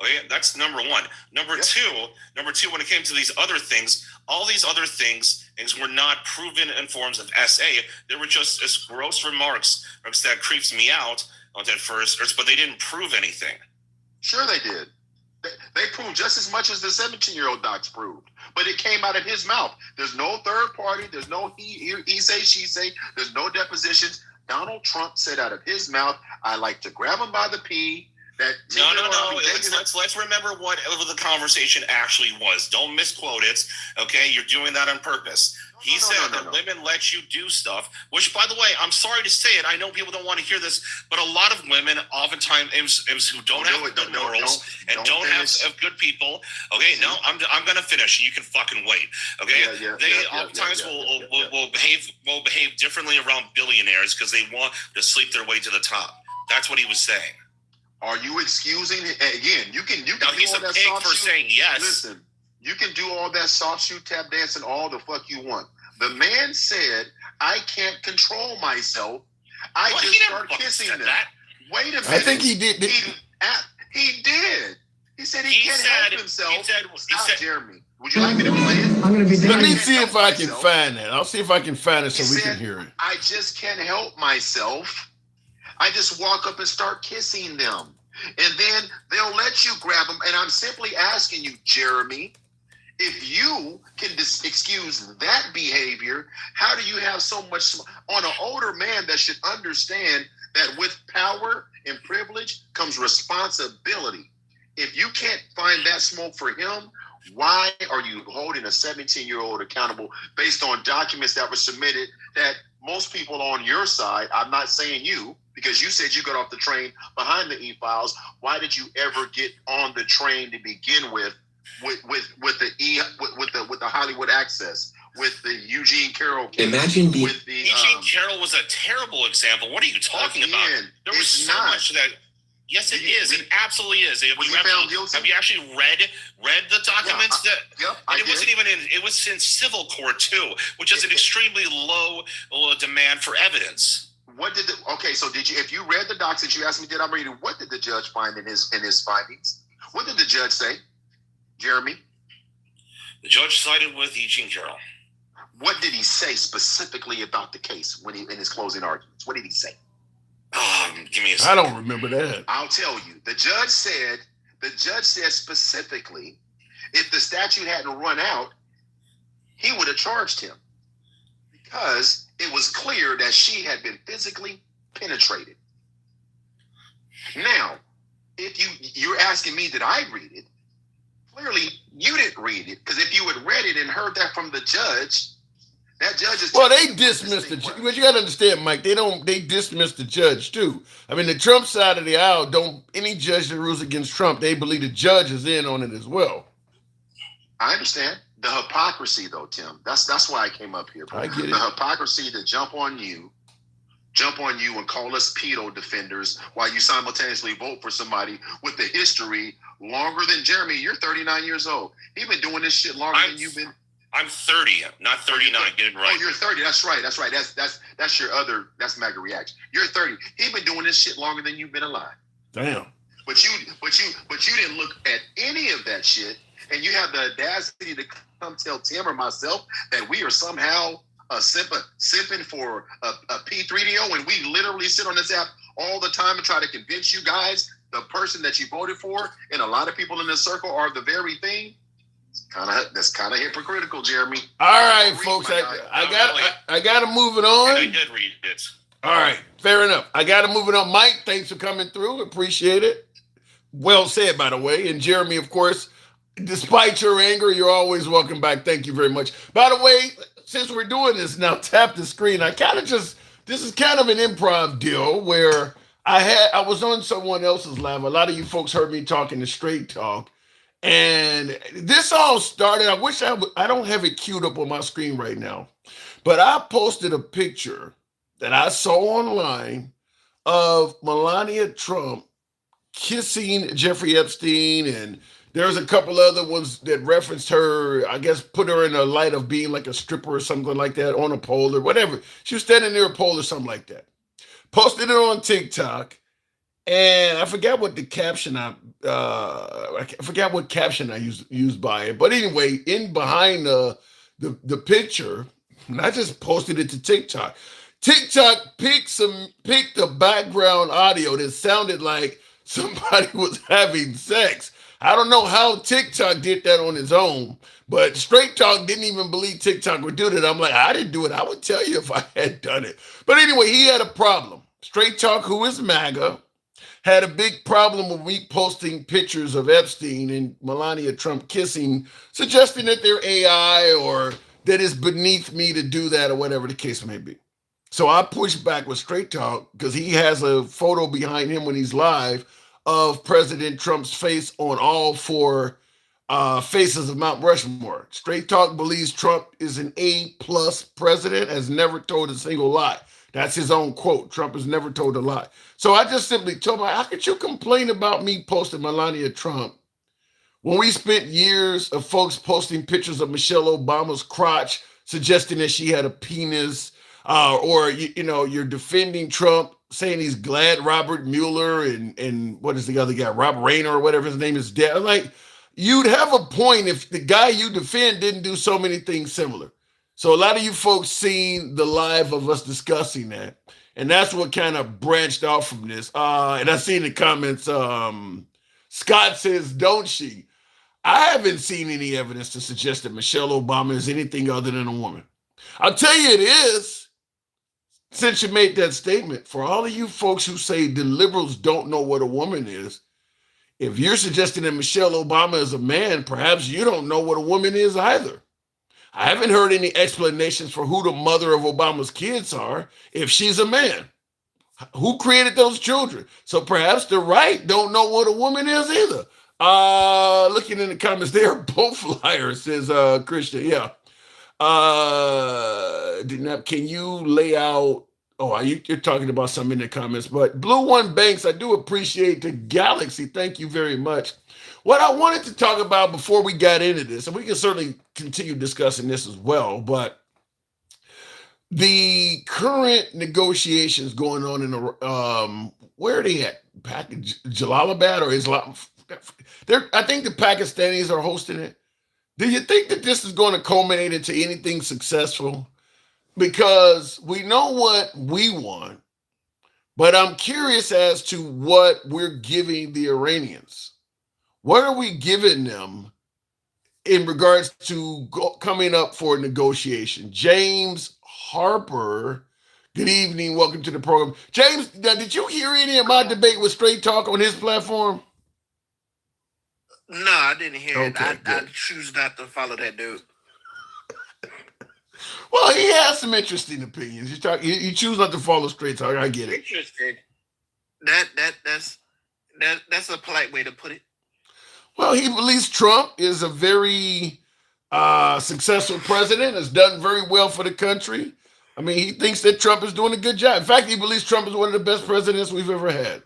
Speaker 3: Okay, that's number one. Number two, when it came to these other things, all these other things were not proven in forms of essay. They were just as gross remarks that creeps me out at first, but they didn't prove anything.
Speaker 4: Sure they did. They proved just as much as the 17-year-old docs proved. But it came out of his mouth. There's no third party. There's no he say, she say. There's no depositions. Donald Trump said out of his mouth, I like to grab him by the pee.
Speaker 3: No. Let's remember what the conversation actually was. Don't misquote it. Okay, you're doing that on purpose. He said that women let you do stuff, which, by the way, I'm sorry to say it. I know people don't want to hear this, but a lot of women, oftentimes, who don't have good morals and don't have good people. Okay, no, I'm gonna finish, and you can fucking wait. Okay, they oftentimes will behave differently around billionaires because they want to sleep their way to the top. That's what he was saying.
Speaker 4: Are you excusing again? You can
Speaker 3: no,
Speaker 4: do
Speaker 3: he's
Speaker 4: all
Speaker 3: a
Speaker 4: that
Speaker 3: pig
Speaker 4: soft
Speaker 3: for
Speaker 4: shoe.
Speaker 3: saying yes.
Speaker 4: Listen, you can do all that soft shoe tap dance and all the fuck you want. The man said, "I can't control myself. I just start kissing them."
Speaker 3: That.
Speaker 4: Wait a minute.
Speaker 1: I think he did.
Speaker 4: He did. He said he can't help himself.
Speaker 3: He said,
Speaker 4: Jeremy, would you like me to play it?
Speaker 5: I'm going to be
Speaker 1: Let me see if I can find that. I'll see if I can find it so we can hear it.
Speaker 4: I just can't help myself. I just walk up and start kissing them. And then they'll let you grab them. And I'm simply asking you, Jeremy, if you can excuse that behavior, how do you have so much on an older man that should understand that with power and privilege comes responsibility? If you can't find that smoke for him, why are you holding a 17-year-old accountable based on documents that were submitted that most people on your side, I'm not saying you, because you said you got off the train behind the e-files. Why did you ever get on the train to begin with the Hollywood access, with the Eugene Carroll case?
Speaker 5: Imagine being
Speaker 3: Eugene Carroll was a terrible example. What are you talking about? There was so much that. Yes, it is. It absolutely is. Have you actually read the documents? It wasn't even in. It was in civil court too, which is an extremely low demand for evidence.
Speaker 4: So did you? If you read the docs that you asked me, did I read it? What did the judge find in his findings? What did the judge say, Jeremy?
Speaker 3: The judge sided with Eugene Carroll.
Speaker 4: What did he say specifically about the case when in his closing arguments? What did he say?
Speaker 3: Give me a second.
Speaker 1: I don't remember that.
Speaker 4: I'll tell you. The judge said specifically, if the statute hadn't run out, he would have charged him because it was clear that she had been physically penetrated. Now, if you're asking me, did I read it? Clearly, you didn't read it, because if you had read it and heard that from the judge, That judge is
Speaker 1: Well,
Speaker 4: telling
Speaker 1: they
Speaker 4: you what
Speaker 1: dismissed
Speaker 4: this
Speaker 1: the.
Speaker 4: thing was.
Speaker 1: But you got to understand, Mike. They dismissed the judge too. I mean, the Trump side of the aisle don't. Any judge that rules against Trump, they believe the judge is in on it as well.
Speaker 4: I understand the hypocrisy, though, Tim. That's why I came up here. Bro.
Speaker 1: I get it.
Speaker 4: The hypocrisy to jump on you and call us pedo defenders while you simultaneously vote for somebody with a history longer than Jeremy. You're 39 years old. He's been doing this shit longer than you've been.
Speaker 3: I'm 30, not 39. Get it right.
Speaker 4: Oh, you're 30. That's right. That's your other. That's MAGA reaction. You're 30. He's been doing this shit longer than you've been alive.
Speaker 1: Damn.
Speaker 4: But you didn't look at any of that shit, and you have the audacity to come tell Tim or myself that we are somehow simping for a P3DO, when we literally sit on this app all the time and try to convince you guys the person that you voted for and a lot of people in this circle are the very thing. That's kind of hypocritical, Jeremy.
Speaker 1: All right, folks. I got to move it on.
Speaker 3: And I did read it.
Speaker 1: All right, fair enough. I got to move it on. Mike, thanks for coming through. Appreciate it. Well said, by the way. And Jeremy, of course, despite your anger, you're always welcome back. Thank you very much. By the way, since we're doing this now, tap the screen. This is kind of an improv deal where I was on someone else's live. A lot of you folks heard me talking to Straight Talk. And this all started, I wish I don't have it queued up on my screen right now, but I posted a picture that I saw online of Melania Trump kissing Jeffrey Epstein, and there's a couple other ones that referenced her, I guess put her in a light of being like a stripper or something like that on a pole or whatever. She was standing near a pole or something like that. Posted it on TikTok. And I forgot what the caption I forgot what caption I used by it. But anyway, in behind the picture, and I just posted it to TikTok. TikTok picked the background audio that sounded like somebody was having sex. I don't know how TikTok did that on its own, but Straight Talk didn't even believe TikTok would do that. I'm like, I didn't do it. I would tell you if I had done it. But anyway, he had a problem. Straight Talk, who is MAGA, had a big problem with me posting pictures of Epstein and Melania Trump kissing, suggesting that they're AI or that it's beneath me to do that or whatever the case may be. So I pushed back with Straight Talk because he has a photo behind him when he's live of President Trump's face on all four faces of Mount Rushmore. Straight Talk believes Trump is an A+ president, has never told a single lie. That's his own quote. Trump has never told a lie. So I just simply told him, how could you complain about me posting Melania Trump when we spent years of folks posting pictures of Michelle Obama's crotch, suggesting that she had a penis, or you're defending Trump, saying he's glad Robert Mueller and what is the other guy, Rob Rayner or whatever his name is, dead. Like, you'd have a point if the guy you defend didn't do so many things similar. So a lot of you folks seen the live of us discussing that. And that's what kind of branched off from this. And I see in the comments, Scott says, don't she? I haven't seen any evidence to suggest that Michelle Obama is anything other than a woman. I'll tell you it is, since you made that statement. For all of you folks who say the liberals don't know what a woman is, if you're suggesting that Michelle Obama is a man, perhaps you don't know what a woman is either. I haven't heard any explanations for who the mother of Obama's kids are if she's a man. Who created those children? So perhaps the right don't know what a woman is either. Looking in the comments, they're both liars, says Christian. Yeah. Can you lay out? Oh, you're talking about something in the comments, but Blue One Banks, I do appreciate the Galaxy. Thank you very much. What I wanted to talk about before we got into this, and we can certainly continue discussing this as well, but the current negotiations going on in the, where are they at? Jalalabad or Islam? I think the Pakistanis are hosting it. Do you think that this is going to culminate into anything successful? Because we know what we want, but I'm curious as to what we're giving the Iranians. What are we giving them in regards to coming up for negotiation? James Harper, good evening. Welcome to the program. James, did you hear any of my debate with Straight Talk on his platform?
Speaker 5: No, I didn't hear
Speaker 1: Okay,
Speaker 5: it. I choose not to follow that dude.
Speaker 1: Well, Well, he has some interesting opinions. You choose not to follow straight talk. I get it.
Speaker 5: Interesting. That's a polite way to put it.
Speaker 1: Well, he believes Trump is a very successful president, has done very well for the country. I mean, he thinks that Trump is doing a good job. In fact, he believes Trump is one of the best presidents we've ever had.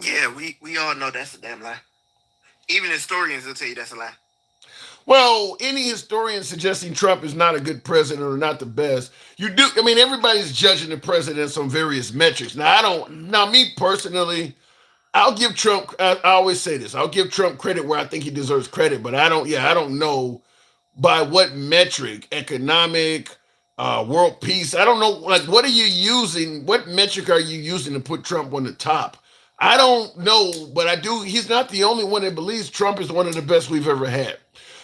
Speaker 5: Yeah, we all know that's a damn lie. Even historians will tell you that's a lie.
Speaker 1: Well, any historian suggesting Trump is not a good president or not the best, I mean, everybody's judging the presidents on various metrics. Now, me personally, I'll give Trump, I always say this, I'll give Trump credit where I think he deserves credit, but I don't know by what metric, economic, world peace. I don't know, like, what are you using? What metric are you using to put Trump on the top? I don't know, but he's not the only one that believes Trump is one of the best we've ever had.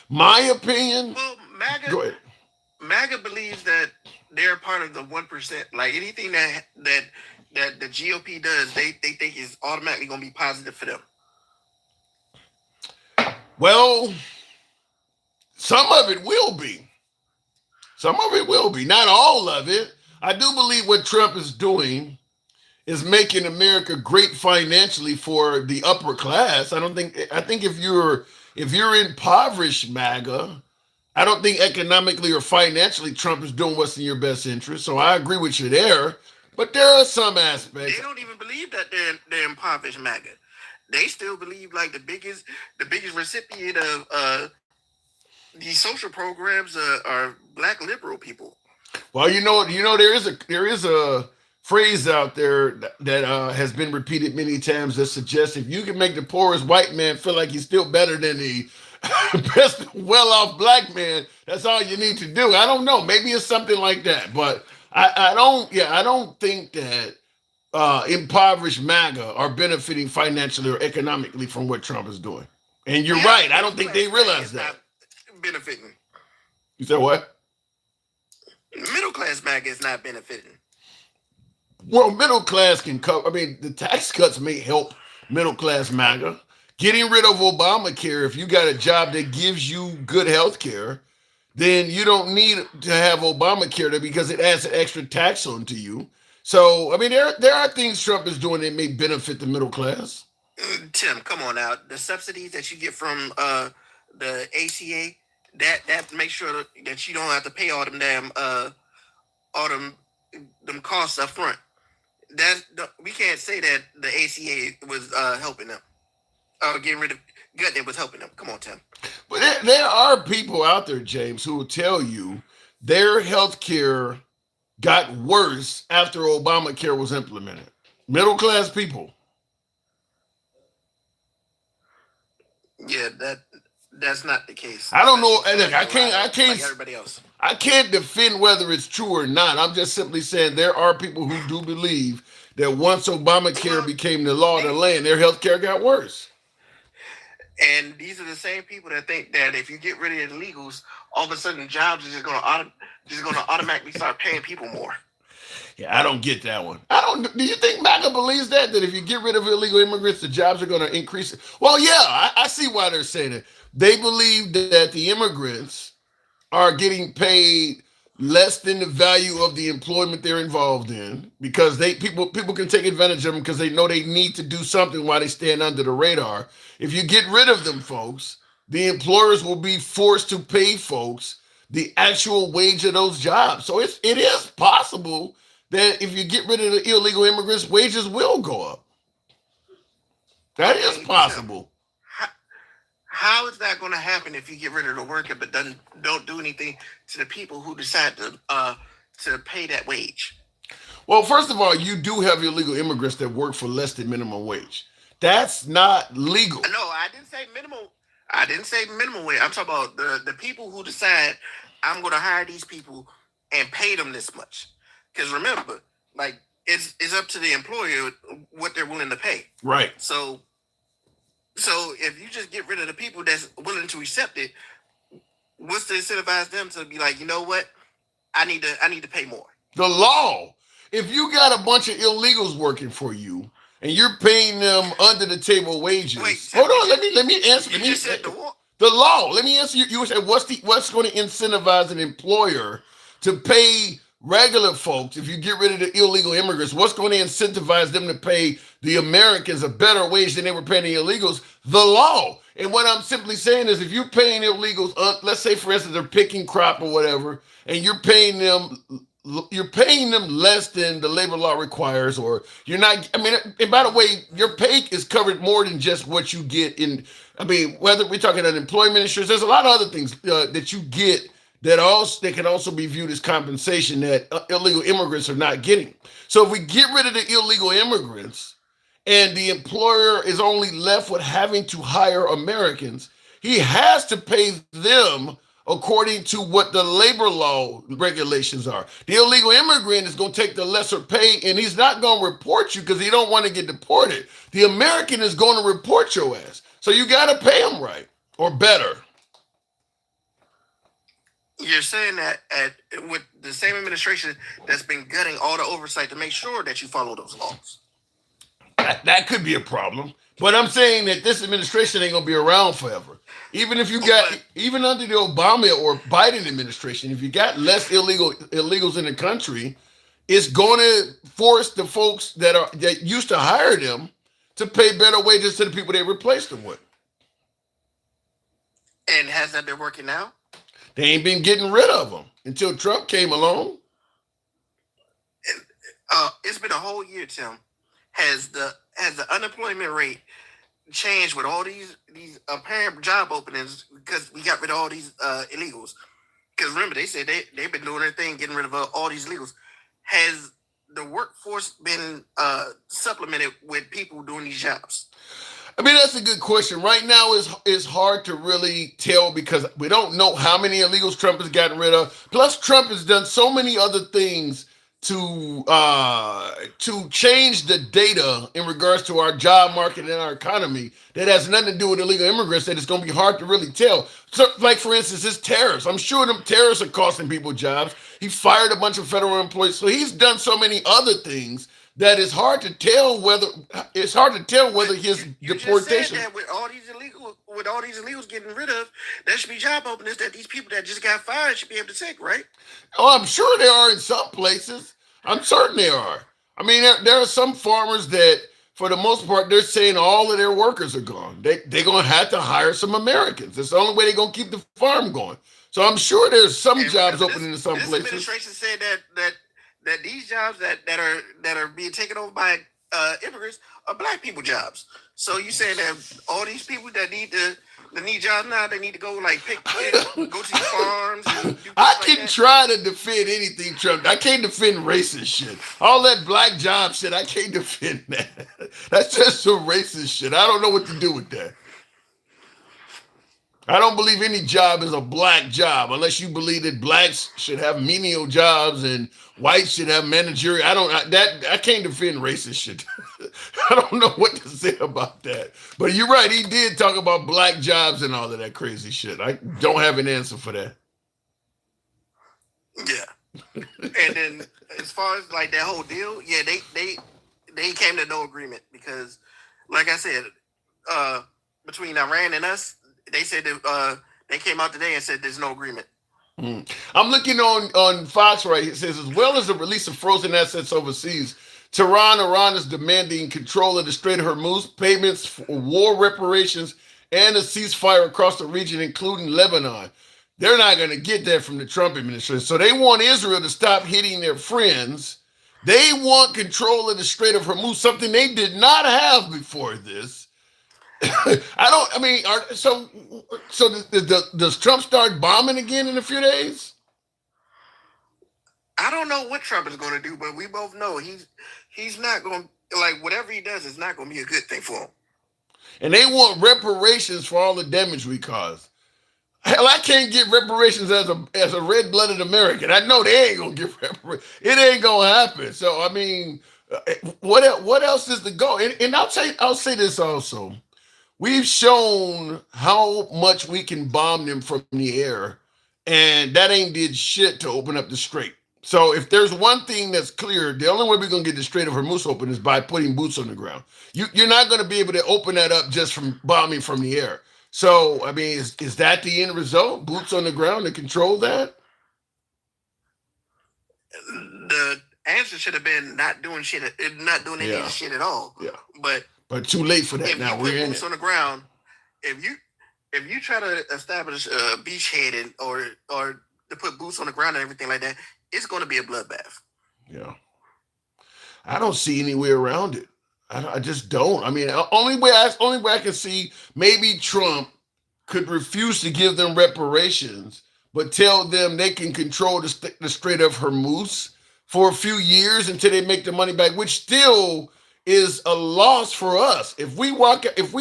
Speaker 1: My opinion.
Speaker 5: Well,
Speaker 1: Go ahead.
Speaker 5: MAGA believes that they're part of the 1%. Like anything that the GOP does, they think is automatically going to be positive for them.
Speaker 1: Well, some of it will be. Some of it will be. Not all of it. I do believe what Trump is doing is making America great financially for the upper class. I think if you're impoverished, MAGA, I don't think economically or financially Trump is doing what's in your best interest. So I agree with you there. But there are some aspects.
Speaker 5: They don't even believe that they're impoverished, MAGA. They still believe like the biggest recipient of these social programs are black liberal people.
Speaker 1: Well, there is a phrase out there that has been repeated many times that suggests if you can make the poorest white man feel like he's still better than the best well-off black man, that's all you need to do. I don't know. Maybe it's something like that, but I don't think that impoverished MAGA are benefiting financially or economically from what Trump is doing. And you're right. I don't think they realize that.
Speaker 5: Benefiting.
Speaker 1: You said what?
Speaker 5: Middle class MAGA is not benefiting.
Speaker 1: Well, middle class can cover. I mean, the tax cuts may help middle class MAGA. Getting rid of Obamacare, if you got a job that gives you good health care, then you don't need to have Obamacare there because it adds an extra tax onto you. So, I mean, there are things Trump is doing that may benefit the middle class.
Speaker 5: Tim, come on now. The subsidies that you get from the ACA, that makes sure that you don't have to pay all them costs up front. We can't say that the ACA was helping them. Getting rid of Gutnick was helping them. Come on, Tim.
Speaker 1: But there are people out there, James, who will tell you their health care got worse after Obamacare was implemented. Middle class people.
Speaker 5: Yeah, that's not the case.
Speaker 1: I don't know. Look, I can't.
Speaker 5: Like everybody else.
Speaker 1: I can't defend whether it's true or not. I'm just simply saying there are people who do believe that once Obamacare became the law of the land, their health care got worse.
Speaker 5: And these are the same people that think that if you get rid of the illegals, all of a sudden jobs are just going to automatically start paying people more.
Speaker 1: Yeah, I don't get that one. Do you think MAGA believes that if you get rid of illegal immigrants, the jobs are going to increase? Well, yeah, I see why they're saying it. They believe that the immigrants are getting paid less than the value of the employment they're involved in because people can take advantage of them because they know they need to do something while they stand under the radar. If you get rid of them, folks, the employers will be forced to pay folks the actual wage of those jobs. So it is possible that if you get rid of the illegal immigrants, wages will go up. That is possible.
Speaker 5: How is that going to happen if you get rid of the worker but don't do anything to the people who decide to pay that wage?
Speaker 1: Well, first of all, you do have illegal immigrants that work for less than minimum wage. That's not legal.
Speaker 5: No, I didn't say minimum. I didn't say minimum wage. I'm talking about the people who decide I'm going to hire these people and pay them this much. Because remember, like it's up to the employer what they're willing to pay.
Speaker 1: Right.
Speaker 5: So if you just get rid of the people that's willing to accept it, what's to incentivize them to be like, you know what? I need to pay more.
Speaker 1: The law. If you got a bunch of illegals working for you and you're paying them under the table wages.
Speaker 5: Wait,
Speaker 1: hold on, let me answer.
Speaker 5: You just said the
Speaker 1: The law. Let me answer you. You said what's going to incentivize an employer to pay regular folks if you get rid of the illegal immigrants? What's going to incentivize them to pay the Americans a better wage than they were paying the illegals? The law. And what I'm simply saying is, if you're paying illegals, let's say for instance they're picking crop or whatever, and you're paying them less than the labor law requires, or you're not. I mean, and by the way, your pay is covered more than just what you get in. I mean, whether we're talking unemployment insurance, there's a lot of other things that you get that can also be viewed as compensation that illegal immigrants are not getting. So if we get rid of the illegal immigrants and the employer is only left with having to hire Americans, he has to pay them according to what the labor law regulations are. The illegal immigrant is going to take the lesser pay, and he's not going to report you because he don't want to get deported. The American is going to report your ass. So you got to pay him right or better.
Speaker 5: You're saying that with the same administration that's been gutting all the oversight to make sure that you follow those laws.
Speaker 1: That could be a problem. But I'm saying that this administration ain't going to be around forever. Even if you got, even under the Obama or Biden administration, if you got less illegals in the country, it's going to force the folks that used to hire them to pay better wages to the people they replaced them with.
Speaker 5: And has that been working now?
Speaker 1: They ain't been getting rid of them until Trump came along.
Speaker 5: It's been a whole year, Tim. Has the unemployment rate changed with all these apparent job openings because we got rid of all these illegals? Because remember, they said they've been doing their thing, getting rid of all these illegals. Has the workforce been supplemented with people doing these jobs?
Speaker 1: I mean, that's a good question. Right now, it's hard to really tell because we don't know how many illegals Trump has gotten rid of. Plus, Trump has done so many other things to change the data in regards to our job market and our economy that has nothing to do with illegal immigrants, that it's going to be hard to really tell. So, like, for instance, his tariffs. I'm sure them tariffs are costing people jobs. He fired a bunch of federal employees. So he's done so many other things that it's hard to tell whether his
Speaker 5: you
Speaker 1: deportation.
Speaker 5: Just said that with all these illegals getting rid of, there should be job openings that these people that just got fired should be able to take, right?
Speaker 1: Oh, I'm sure there are in some places. I'm certain there are. I mean, there are some farmers that, for the most part, they're saying all of their workers are gone. They're going to have to hire some Americans. That's the only way they're going to keep the farm going. So I'm sure there's some jobs opening in some places.
Speaker 5: This administration said that these jobs that are being taken over by immigrants are black people jobs. So you saying that all these people that need jobs now, they need to go like go to these farms and do
Speaker 1: I
Speaker 5: like
Speaker 1: can
Speaker 5: that?
Speaker 1: try to defend anything, Trump. I can't defend racist shit. All that black job shit, I can't defend that. That's just some racist shit. I don't know what to do with that. I don't believe any job is a black job unless you believe that blacks should have menial jobs and whites should have managerial. I can't defend racist shit. I don't know what to say about that. But you're right. He did talk about black jobs and all of that crazy shit. I don't have an answer for that.
Speaker 5: Yeah. And then as far as like that whole deal, yeah, they came to no agreement because, like I said, between Iran and us, they said that they came out today and said there's no agreement.
Speaker 1: I'm looking on Fox right here. It says, as well as the release of frozen assets overseas, Iran is demanding control of the Strait of Hormuz, payments for war reparations, and a ceasefire across the region, including Lebanon. They're not going to get that from the Trump administration. So they want Israel to stop hitting their friends. They want control of the Strait of Hormuz, something they did not have before this. Does Trump start bombing again in a few days?
Speaker 5: I don't know what Trump is going to do, but we both know he's not going to, like, whatever he does is not going to be a good thing for him.
Speaker 1: And they want reparations for all the damage we caused. Hell, I can't get reparations as a red-blooded American. I know they ain't gonna get reparations. It ain't gonna happen. So I mean, what else is the goal? And I'll say this also. We've shown how much we can bomb them from the air, and that ain't did shit to open up the strait. So if there's one thing that's clear, the only way we're going to get the Strait of Hormuz open is by putting boots on the ground. You're not going to be able to open that up just from bombing from the air. So, I mean, is that the end result? Boots on the ground to control that?
Speaker 5: The answer should have been not doing shit, not doing any of
Speaker 1: Yeah.
Speaker 5: this shit at all.
Speaker 1: Yeah.
Speaker 5: But
Speaker 1: too late for that.
Speaker 5: if
Speaker 1: Now
Speaker 5: you
Speaker 1: we're
Speaker 5: put
Speaker 1: in
Speaker 5: boots
Speaker 1: it.
Speaker 5: on the ground, if you try to establish a beachhead or to put boots on the ground and everything like that, it's going to be a bloodbath.
Speaker 1: Yeah. I don't see any way around it. I just don't. I mean, only way I can see, maybe Trump could refuse to give them reparations, but tell them they can control the Strait of Hormuz for a few years until they make the money back, which still is a loss for us. If we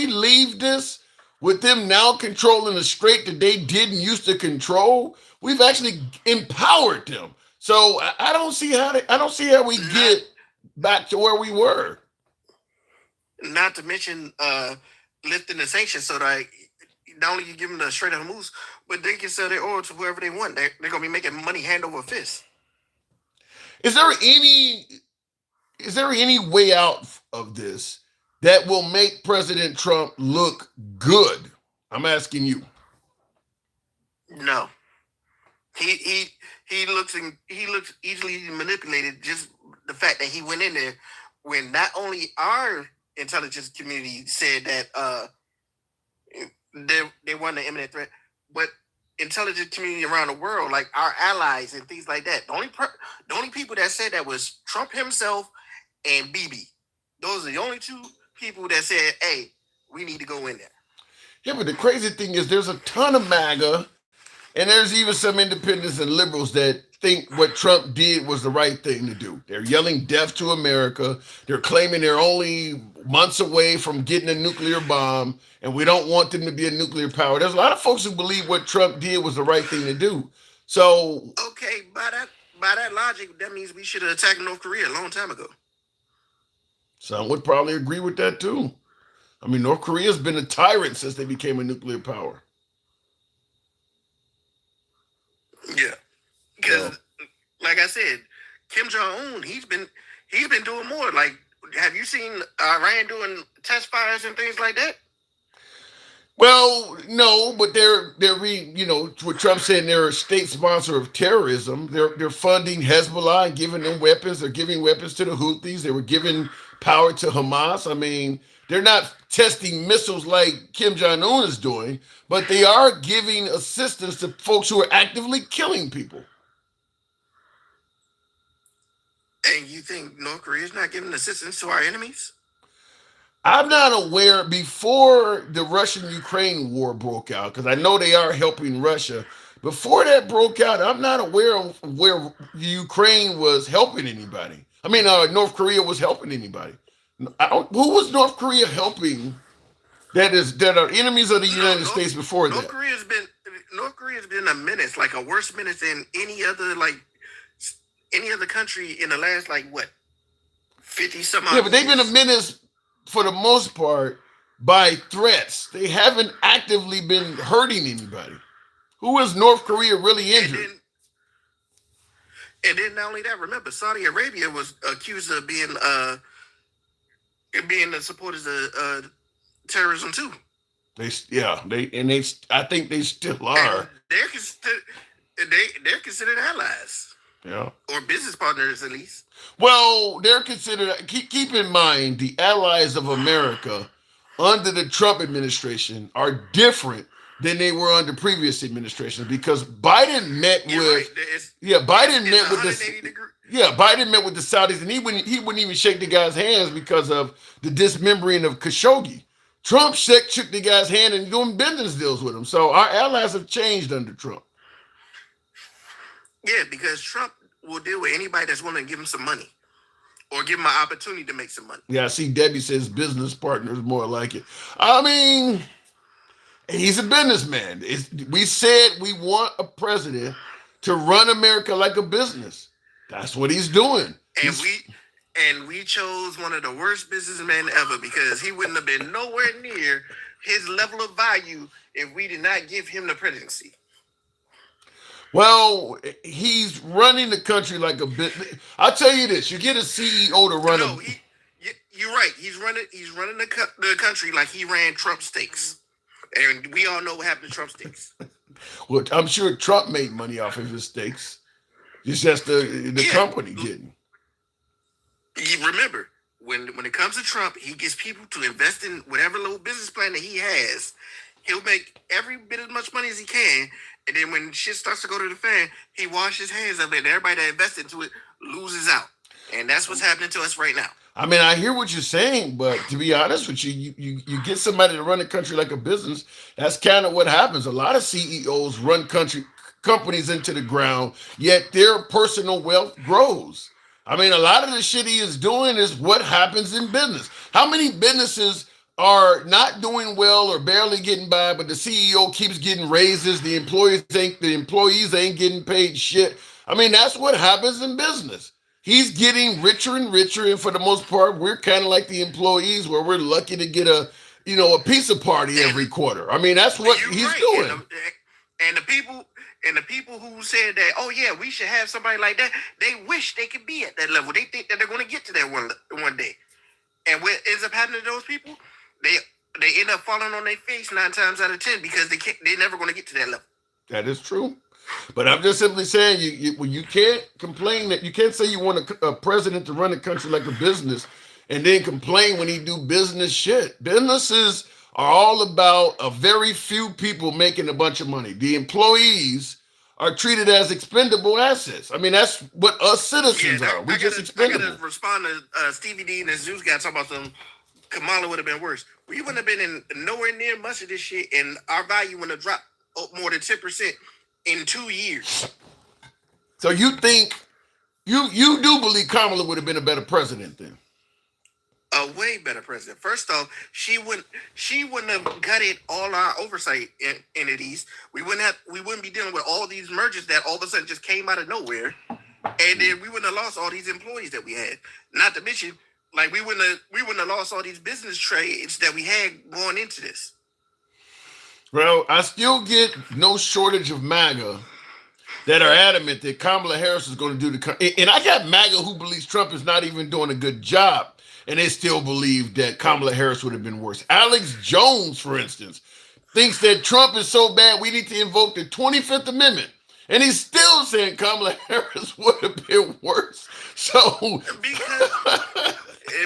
Speaker 1: leave this with them now controlling the strait that they didn't used to control, we've actually empowered them. So I don't see how we get back to where we were.
Speaker 5: Not to mention lifting the sanctions so that not only you give them the Strait of Hormuz, but they can sell their oil to whoever they want. They're going to be making money hand over fist.
Speaker 1: Is there any way out of this that will make President Trump look good? I'm asking you.
Speaker 5: No. He looks easily manipulated. Just the fact that he went in there when not only our intelligence community said that they weren't an imminent threat, but intelligence community around the world, like our allies and things like that. The only people that said that was Trump himself and Bibi. Those are the only two people that said, "Hey, we need to go in there."
Speaker 1: Yeah, but the crazy thing is there's a ton of MAGA, and there's even some independents and liberals that think what Trump did was the right thing to do. They're yelling death to America. They're claiming they're only months away from getting a nuclear bomb, and we don't want them to be a nuclear power. There's a lot of folks who believe what Trump did was the right thing to do. So,
Speaker 5: okay, by that logic, that means we should have attacked North Korea a long time ago.
Speaker 1: some would probably agree with that too. I mean, North Korea's been a tyrant since they became a nuclear power.
Speaker 5: Yeah, because like I said, Kim Jong-un, he's been doing more. Like, have you seen Iran doing test fires and things like that?
Speaker 1: Well, no, but what Trump said, they're a state sponsor of terrorism. They're funding Hezbollah and giving them weapons. They're giving weapons to the Houthis. They were giving power to Hamas. I mean, they're not testing missiles like Kim Jong-un is doing, but they are giving assistance to folks who are actively killing people.
Speaker 5: And you think North Korea is not giving assistance to our enemies?
Speaker 1: I'm not aware before the Russian-Ukraine war broke out, because I know they are helping Russia. Before that broke out, I'm not aware of where Ukraine was helping anybody. I mean, North Korea was helping anybody. Who was North Korea helping that are enemies of the United States before that?
Speaker 5: North Korea's been a menace, like a worse menace than any other country in the last 50 some odd.
Speaker 1: Yeah, but they've been a menace for the most part by threats. They haven't actively been hurting anybody. Who is North Korea really injured?
Speaker 5: And then not only that, remember Saudi Arabia was accused of being the supporters of terrorism too.
Speaker 1: I think they still are.
Speaker 5: And they're considered allies.
Speaker 1: Yeah.
Speaker 5: Or business partners, at least.
Speaker 1: Well, they're considered, keep in mind, the allies of America under the Trump administration are different than they were under previous administrations, because Biden met Biden met with the Saudis, and he wouldn't even shake the guy's hands because of the dismembering of Khashoggi. Trump shook the guy's hand and doing business deals with him. So our allies have changed under Trump.
Speaker 5: Yeah, because Trump will deal with anybody that's willing to give him some money or give him an opportunity to make some money.
Speaker 1: Yeah, I see Debbie says business partners more like it. I mean, he's a businessman. We said we want a president to run America like a business. That's what he's doing.
Speaker 5: And we chose one of the worst businessmen ever, because he wouldn't have been nowhere near his level of value if we did not give him the presidency.
Speaker 1: Well, he's running the country like a bit. I'll tell you this: you get a CEO to run
Speaker 5: you're right. He's running the country like he ran Trump steaks. And we all know what happened to Trump steaks.
Speaker 1: Well, I'm sure Trump made money off of his steaks. It's just the company didn't.
Speaker 5: You remember, when it comes to Trump, he gets people to invest in whatever little business plan that he has. He'll make every bit as much money as he can, and then when shit starts to go to the fan, he washes his hands of it, and everybody that invested into it loses out. And that's what's happening to us right now.
Speaker 1: I mean, I hear what you're saying, but to be honest with you, you get somebody to run a country like a business. That's kind of what happens. A lot of CEOs run companies into the ground, yet their personal wealth grows. I mean, a lot of the shit he is doing is what happens in business. How many businesses are not doing well or barely getting by, but the CEO keeps getting raises, the employees ain't getting paid shit. I mean, that's what happens in business. He's getting richer and richer, and for the most part, we're kind of like the employees, where we're lucky to get a pizza party every quarter. I mean, that's what he's doing.
Speaker 5: And the people who said that, oh yeah, we should have somebody like that, they wish they could be at that level. They think that they're going to get to that one day. And what ends up happening to those people, they end up falling on their face 9 times out of 10 because they're never going to get to that level.
Speaker 1: That is true. But I'm just simply saying, you can't complain that you can't say you want a president to run a country like a business and then complain when he do business shit. Businesses are all about a very few people making a bunch of money. The employees are treated as expendable assets. I mean, that's what us citizens are. We just expendable.
Speaker 5: I gotta respond to Stevie D and the Zeus guy talking about some Kamala would have been worse. We wouldn't have been in nowhere near much of this shit, and our value would have dropped more than 10% in 2 years.
Speaker 1: So you think you do believe Kamala would have been a better president then?
Speaker 5: A way better president. First off, she wouldn't have gutted all our oversight entities. We wouldn't be dealing with all these mergers that all of a sudden just came out of nowhere, and then we wouldn't have lost all these employees that we had. Not to mention, like we wouldn't have lost all these business trades that we had going into this.
Speaker 1: Well, I still get no shortage of MAGA that are adamant that Kamala Harris is going to do and I got MAGA who believes Trump is not even doing a good job, and they still believe that Kamala Harris would have been worse. Alex Jones, for instance, thinks that Trump is so bad we need to invoke the 25th Amendment, and he's still saying Kamala Harris would have been worse. So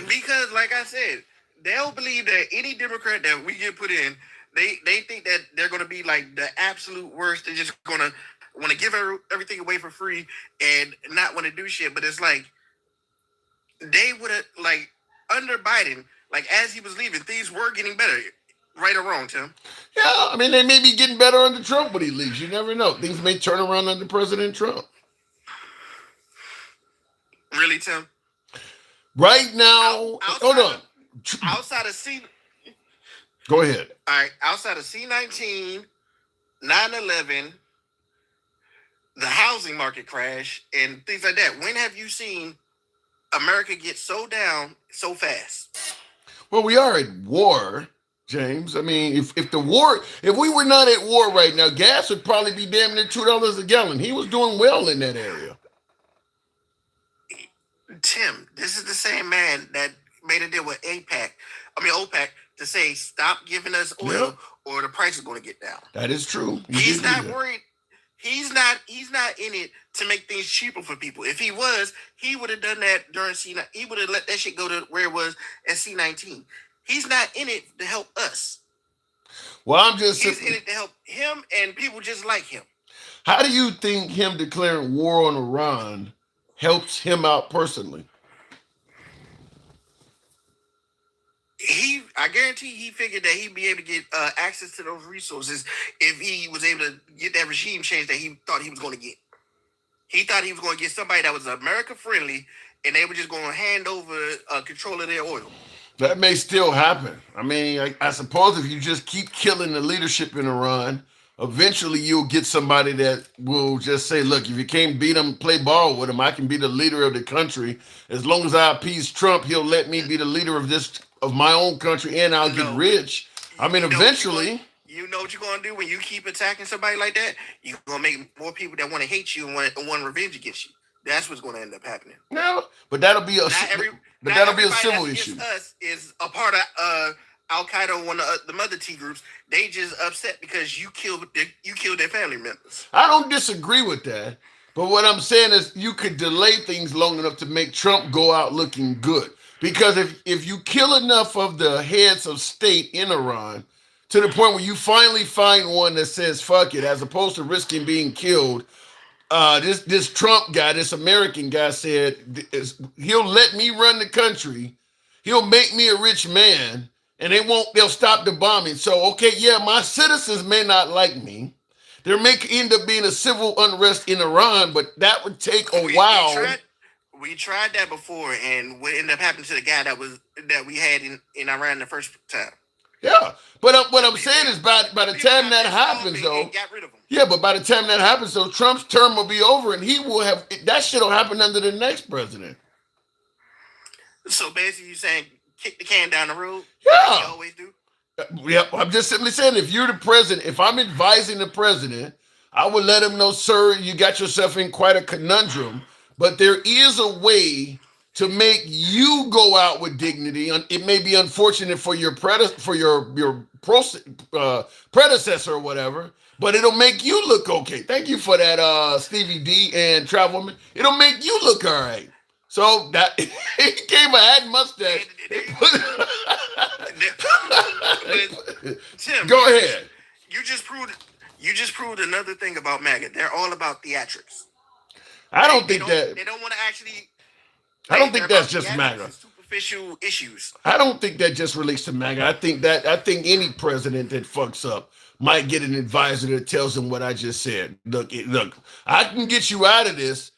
Speaker 5: because like I said, they'll believe that any Democrat that we get put in, they think that they're going to be like the absolute worst. They're just going to want to give everything away for free and not want to do shit. But it's like they would have, like, under Biden, like as he was leaving, things were getting better. Right or wrong, Tim?
Speaker 1: Yeah, I mean, they may be getting better under Trump when he leaves. You never know. Things may turn around under President Trump.
Speaker 5: Really, Tim?
Speaker 1: Right now, hold on.
Speaker 5: Outside of C...
Speaker 1: Go ahead.
Speaker 5: All right, outside of C-19, 9/11, the housing market crash, and things like that, when have you seen America get so down so fast?
Speaker 1: Well, we are at war, James. I mean, if we were not at war right now, gas would probably be damn near $2 a gallon. He was doing well in that area.
Speaker 5: Tim, this is the same man that made a deal with OPEC, to say stop giving us oil or the price is going to get down.
Speaker 1: That is true.
Speaker 5: He's not worried. He's not in it to make things cheaper for people. If he was, he would have done that during C9. He would have let that shit go to where it was at C-19. He's not in it to help us.
Speaker 1: Well,
Speaker 5: he's in it to help him and people just like him.
Speaker 1: How do you think him declaring war on Iran helps him out personally?
Speaker 5: I guarantee he figured that he'd be able to get access to those resources if he was able to get that regime change that he thought he was going to get. He thought he was going to get somebody that was America friendly, and they were just going to hand over control of their oil.
Speaker 1: That may still happen. I mean, I suppose if you just keep killing the leadership in Iran, eventually you'll get somebody that will just say, look, if you can't beat him, play ball with him, I can be the leader of the country. As long as I appease Trump, he'll let me be the leader of my own country, and I'll get rich. I mean, eventually.
Speaker 5: You know what you're going to do when you keep attacking somebody like that? You're going to make more people that want to hate you and want revenge against you. That's what's going to end up happening.
Speaker 1: No, but that'll be a civil issue.
Speaker 5: Us is a part of Al Qaeda or one of the other T groups. They just upset because you killed their family members.
Speaker 1: I don't disagree with that. But what I'm saying is you could delay things long enough to make Trump go out looking good. Because if you kill enough of the heads of state in Iran to the point where you finally find one that says fuck it, as opposed to risking being killed, this Trump guy, this American guy said he'll let me run the country, he'll make me a rich man, and they'll stop the bombing. So okay, yeah, my citizens may not like me. There may end up being a civil unrest in Iran, but that would take a while.
Speaker 5: We tried that before, and what ended up happening to the guy that we had in Iran the first time.
Speaker 1: Yeah, but what I'm saying is by the time that happens, though,
Speaker 5: got rid of him.
Speaker 1: Yeah, but by the time that happens, though, Trump's term will be over, and he will have that shit will happen under the next president.
Speaker 5: So basically, you're saying kick the can down the road?
Speaker 1: Yeah,
Speaker 5: like you always do.
Speaker 1: Yeah, I'm just simply saying, if you're the president, if I'm advising the president, I would let him know, sir, you got yourself in quite a conundrum, but there is a way to make you go out with dignity. It may be unfortunate for your predecessor or whatever, but it'll make you look okay. Thank you for that, Stevie D and Travelman. It'll make you look all right. So that he gave a hat mustache.
Speaker 5: Tim,
Speaker 1: go ahead.
Speaker 5: You just proved another thing about MAGA. They're all about theatrics.
Speaker 1: I don't think that
Speaker 5: they don't want to actually.
Speaker 1: I don't think that's just MAGA.
Speaker 5: Superficial issues.
Speaker 1: I don't think that just relates to MAGA. I think any president that fucks up might get an advisor that tells him what I just said. Look, I can get you out of this.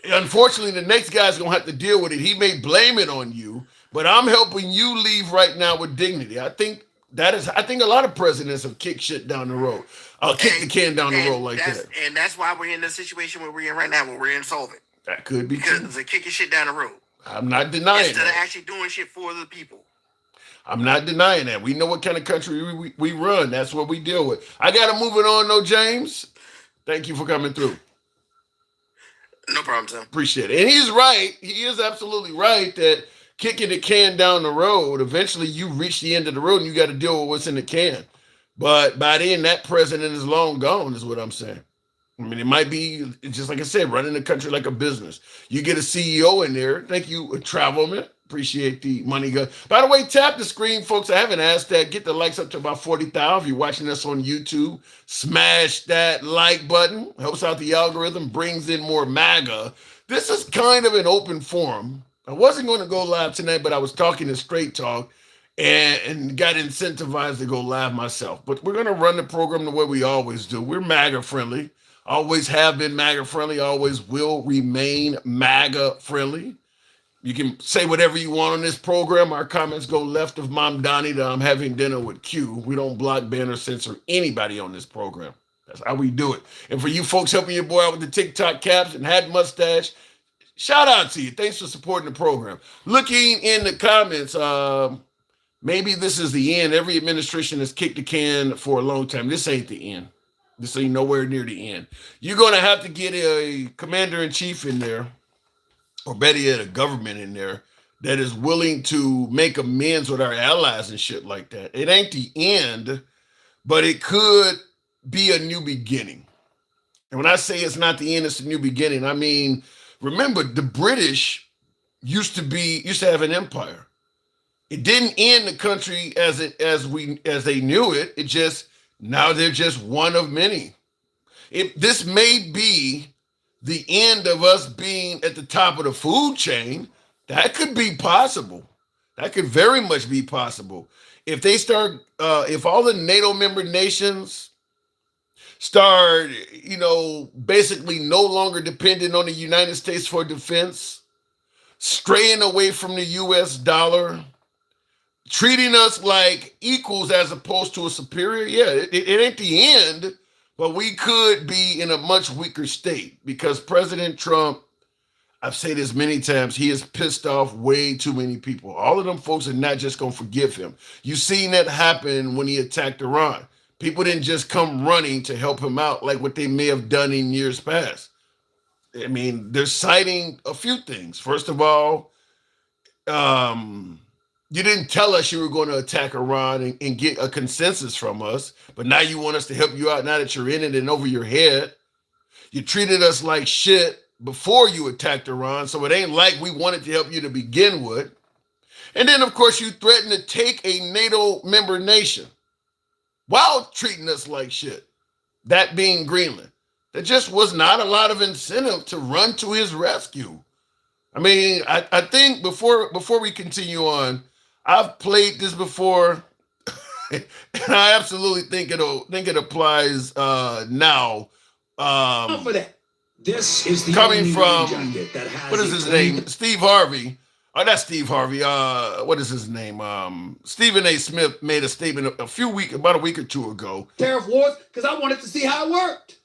Speaker 1: Unfortunately, the next guy's gonna have to deal with it. He may blame it on you, but I'm helping you leave right now with dignity. I think a lot of presidents have kicked shit down the road. Kick the can down the road like that.
Speaker 5: And that's why we're in the situation where we're in right now, where we're insolvent.
Speaker 1: That could be
Speaker 5: because they're kicking shit down the road.
Speaker 1: I'm not denying
Speaker 5: instead
Speaker 1: that.
Speaker 5: of actually doing shit for the people.
Speaker 1: I'm not denying that. We know what kind of country we run. That's what we deal with. I got to move it on, though, James. Thank you for coming through.
Speaker 5: No problem, Tim.
Speaker 1: Appreciate it. And he's right. He is absolutely right that kicking the can down the road, eventually you reach the end of the road and you got to deal with what's in the can. But by then, that president is long gone, is what I'm saying. I mean, it might be, just like I said, running the country like a business. You get a CEO in there. Thank you, Travelman. Appreciate the money. By the way, tap the screen, folks. I haven't asked that. Get the likes up to about 40,000. If you're watching us on YouTube, smash that like button. Helps out the algorithm, brings in more MAGA. This is kind of an open forum. I wasn't going to go live tonight, but I was talking to Straight Talk and got incentivized to go live myself. But we're going to run the program the way we always do. We're MAGA friendly. Always have been MAGA friendly. Always will remain MAGA friendly. You can say whatever you want on this program. Our comments go left of Mom Donnie that I'm having dinner with Q. We don't block, ban, or censor anybody on this program. That's how we do it. And for you folks helping your boy out with the TikTok caps and hat mustache, shout out to you. Thanks for supporting the program. Looking in the comments, maybe this is the end. Every administration has kicked the can for a long time. This ain't the end. This ain't nowhere near the end. You're going to have to get a commander-in-chief in there, or better yet, a government in there that is willing to make amends with our allies and shit like that. It ain't the end, but it could be a new beginning. And when I say it's not the end, it's a new beginning, I mean, remember, the British used to have an empire. It didn't end the country as they knew it. It just, now they're just one of many. This may be the end of us being at the top of the food chain. That could be possible. That could very much be possible. If they start, if all the NATO member nations start, basically no longer dependent on the United States for defense, straying away from the US dollar, treating us like equals as opposed to a superior, it ain't the end, but we could be in a much weaker state because President Trump, I've said this many times, he has pissed off way too many people. All of them folks are not just going to forgive him. You've seen that happen when he attacked Iran. People didn't just come running to help him out like what they may have done in years past. I mean, they're citing a few things. First of all, You didn't tell us you were going to attack Iran and get a consensus from us, but now you want us to help you out now that you're in it and over your head. You treated us like shit before you attacked Iran, so it ain't like we wanted to help you to begin with. And then, of course, you threatened to take a NATO member nation while treating us like shit, that being Greenland. There just was not a lot of incentive to run to his rescue. I mean, I think before we continue on, I've played this before, and I absolutely think it applies now.
Speaker 6: For that. This is the
Speaker 1: Coming
Speaker 6: only
Speaker 1: from
Speaker 6: jacket that has
Speaker 1: what is his name? Steve Harvey. Oh, that's Steve Harvey. What is his name? Stephen A. Smith made a statement about a week or two ago.
Speaker 6: Tariff wars, because I wanted to see how it worked.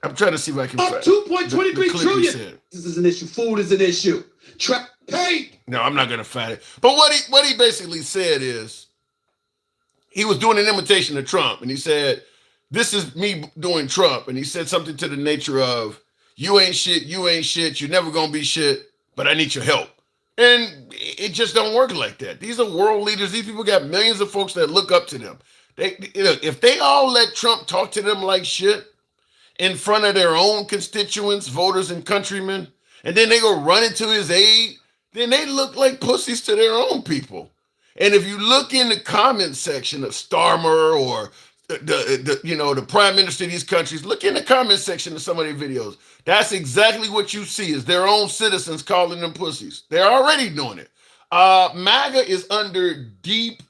Speaker 1: I'm trying to see if I can
Speaker 6: Up
Speaker 1: find
Speaker 6: 2.23 trillion. This is an issue. Food is an issue. Pay.
Speaker 1: No, I'm not gonna find it. But what he basically said is he was doing an imitation of Trump, and he said, "This is me doing Trump," and he said something to the nature of, "You ain't shit. You're never gonna be shit, but I need your help." And it just don't work like that. These are world leaders. These people got millions of folks that look up to them. If they all let Trump talk to them like shit in front of their own constituents, voters, and countrymen, and then they go run into his aid, then they look like pussies to their own people. And if you look in the comment section of Starmer or the prime minister of these countries, look in the comment section of some of their videos. That's exactly what you see is their own citizens calling them pussies. They're already doing it. MAGA is under deep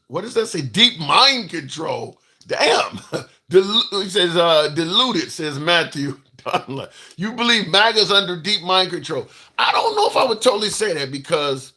Speaker 1: mind control. Damn. He says, deluded, says Matthew. You believe MAGA's under deep mind control. I don't know if I would totally say that because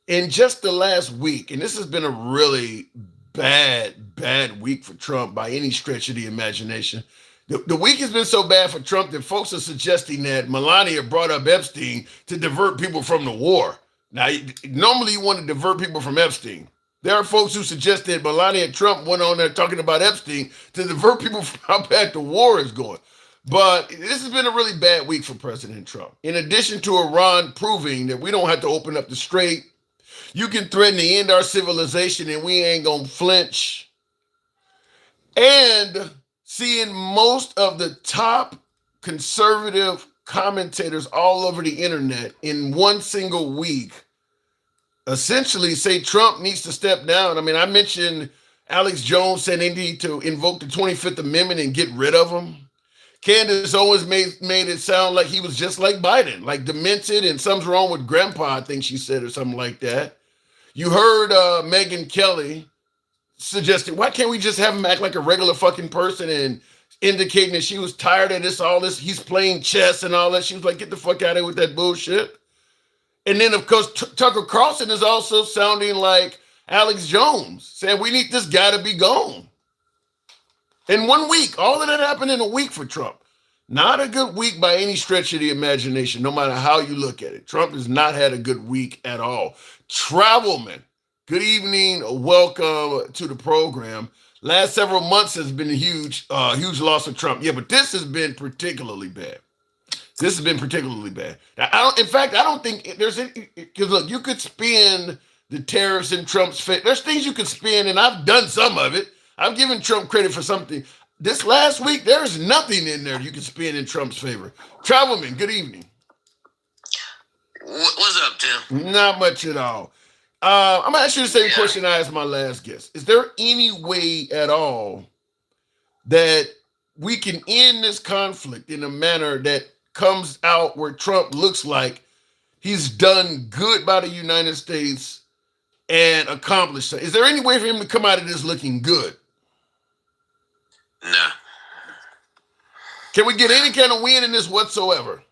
Speaker 1: in just the last week, and this has been a really bad week for Trump by any stretch of the imagination. The week has been so bad for Trump that folks are suggesting that Melania brought up Epstein to divert people from the war. Now, normally you want to divert people from Epstein. There are folks who suggest that Melania Trump went on there talking about Epstein to divert people from how bad the war is going. But this has been a really bad week for President Trump. In addition to Iran proving that we don't have to open up the strait, you can threaten to end our civilization and we ain't gonna flinch. And seeing most of the top conservative commentators all over the internet in one single week essentially say Trump needs to step down. I mean, I mentioned Alex Jones saying they need to invoke the 25th Amendment and get rid of him. Candace Owens made it sound like he was just like Biden, like demented and something's wrong with grandpa, I think she said, or something like that. You heard Megyn Kelly suggested, why can't we just have him act like a regular fucking person and indicating that she was tired of all this, he's playing chess and all that. She was like, get the fuck out of here with that bullshit. And then, of course, Tucker Carlson is also sounding like Alex Jones, saying we need this guy to be gone. In 1 week, all of that happened in a week for Trump. Not a good week by any stretch of the imagination, no matter how you look at it. Trump has not had a good week at all. Travelman, good evening. Welcome to the program. Last several months has been a huge loss of Trump. Yeah, but this has been particularly bad. This has been particularly bad. Now, I don't think there's any, because look, you could spin the tariffs in Trump's favor. There's things you could spin, and I've done some of it. I'm giving Trump credit for something. This last week, there's nothing in there you can spin in Trump's favor. Travelman, good evening.
Speaker 2: What's up, Tim?
Speaker 1: Not much at all. I'm going to ask you the same question I asked my last guest. Is there any way at all that we can end this conflict in a manner that comes out where Trump looks like he's done good by the United States and accomplished it? Is there any way for him to come out of this looking good?
Speaker 2: No.
Speaker 1: Can we get any kind of win in this whatsoever?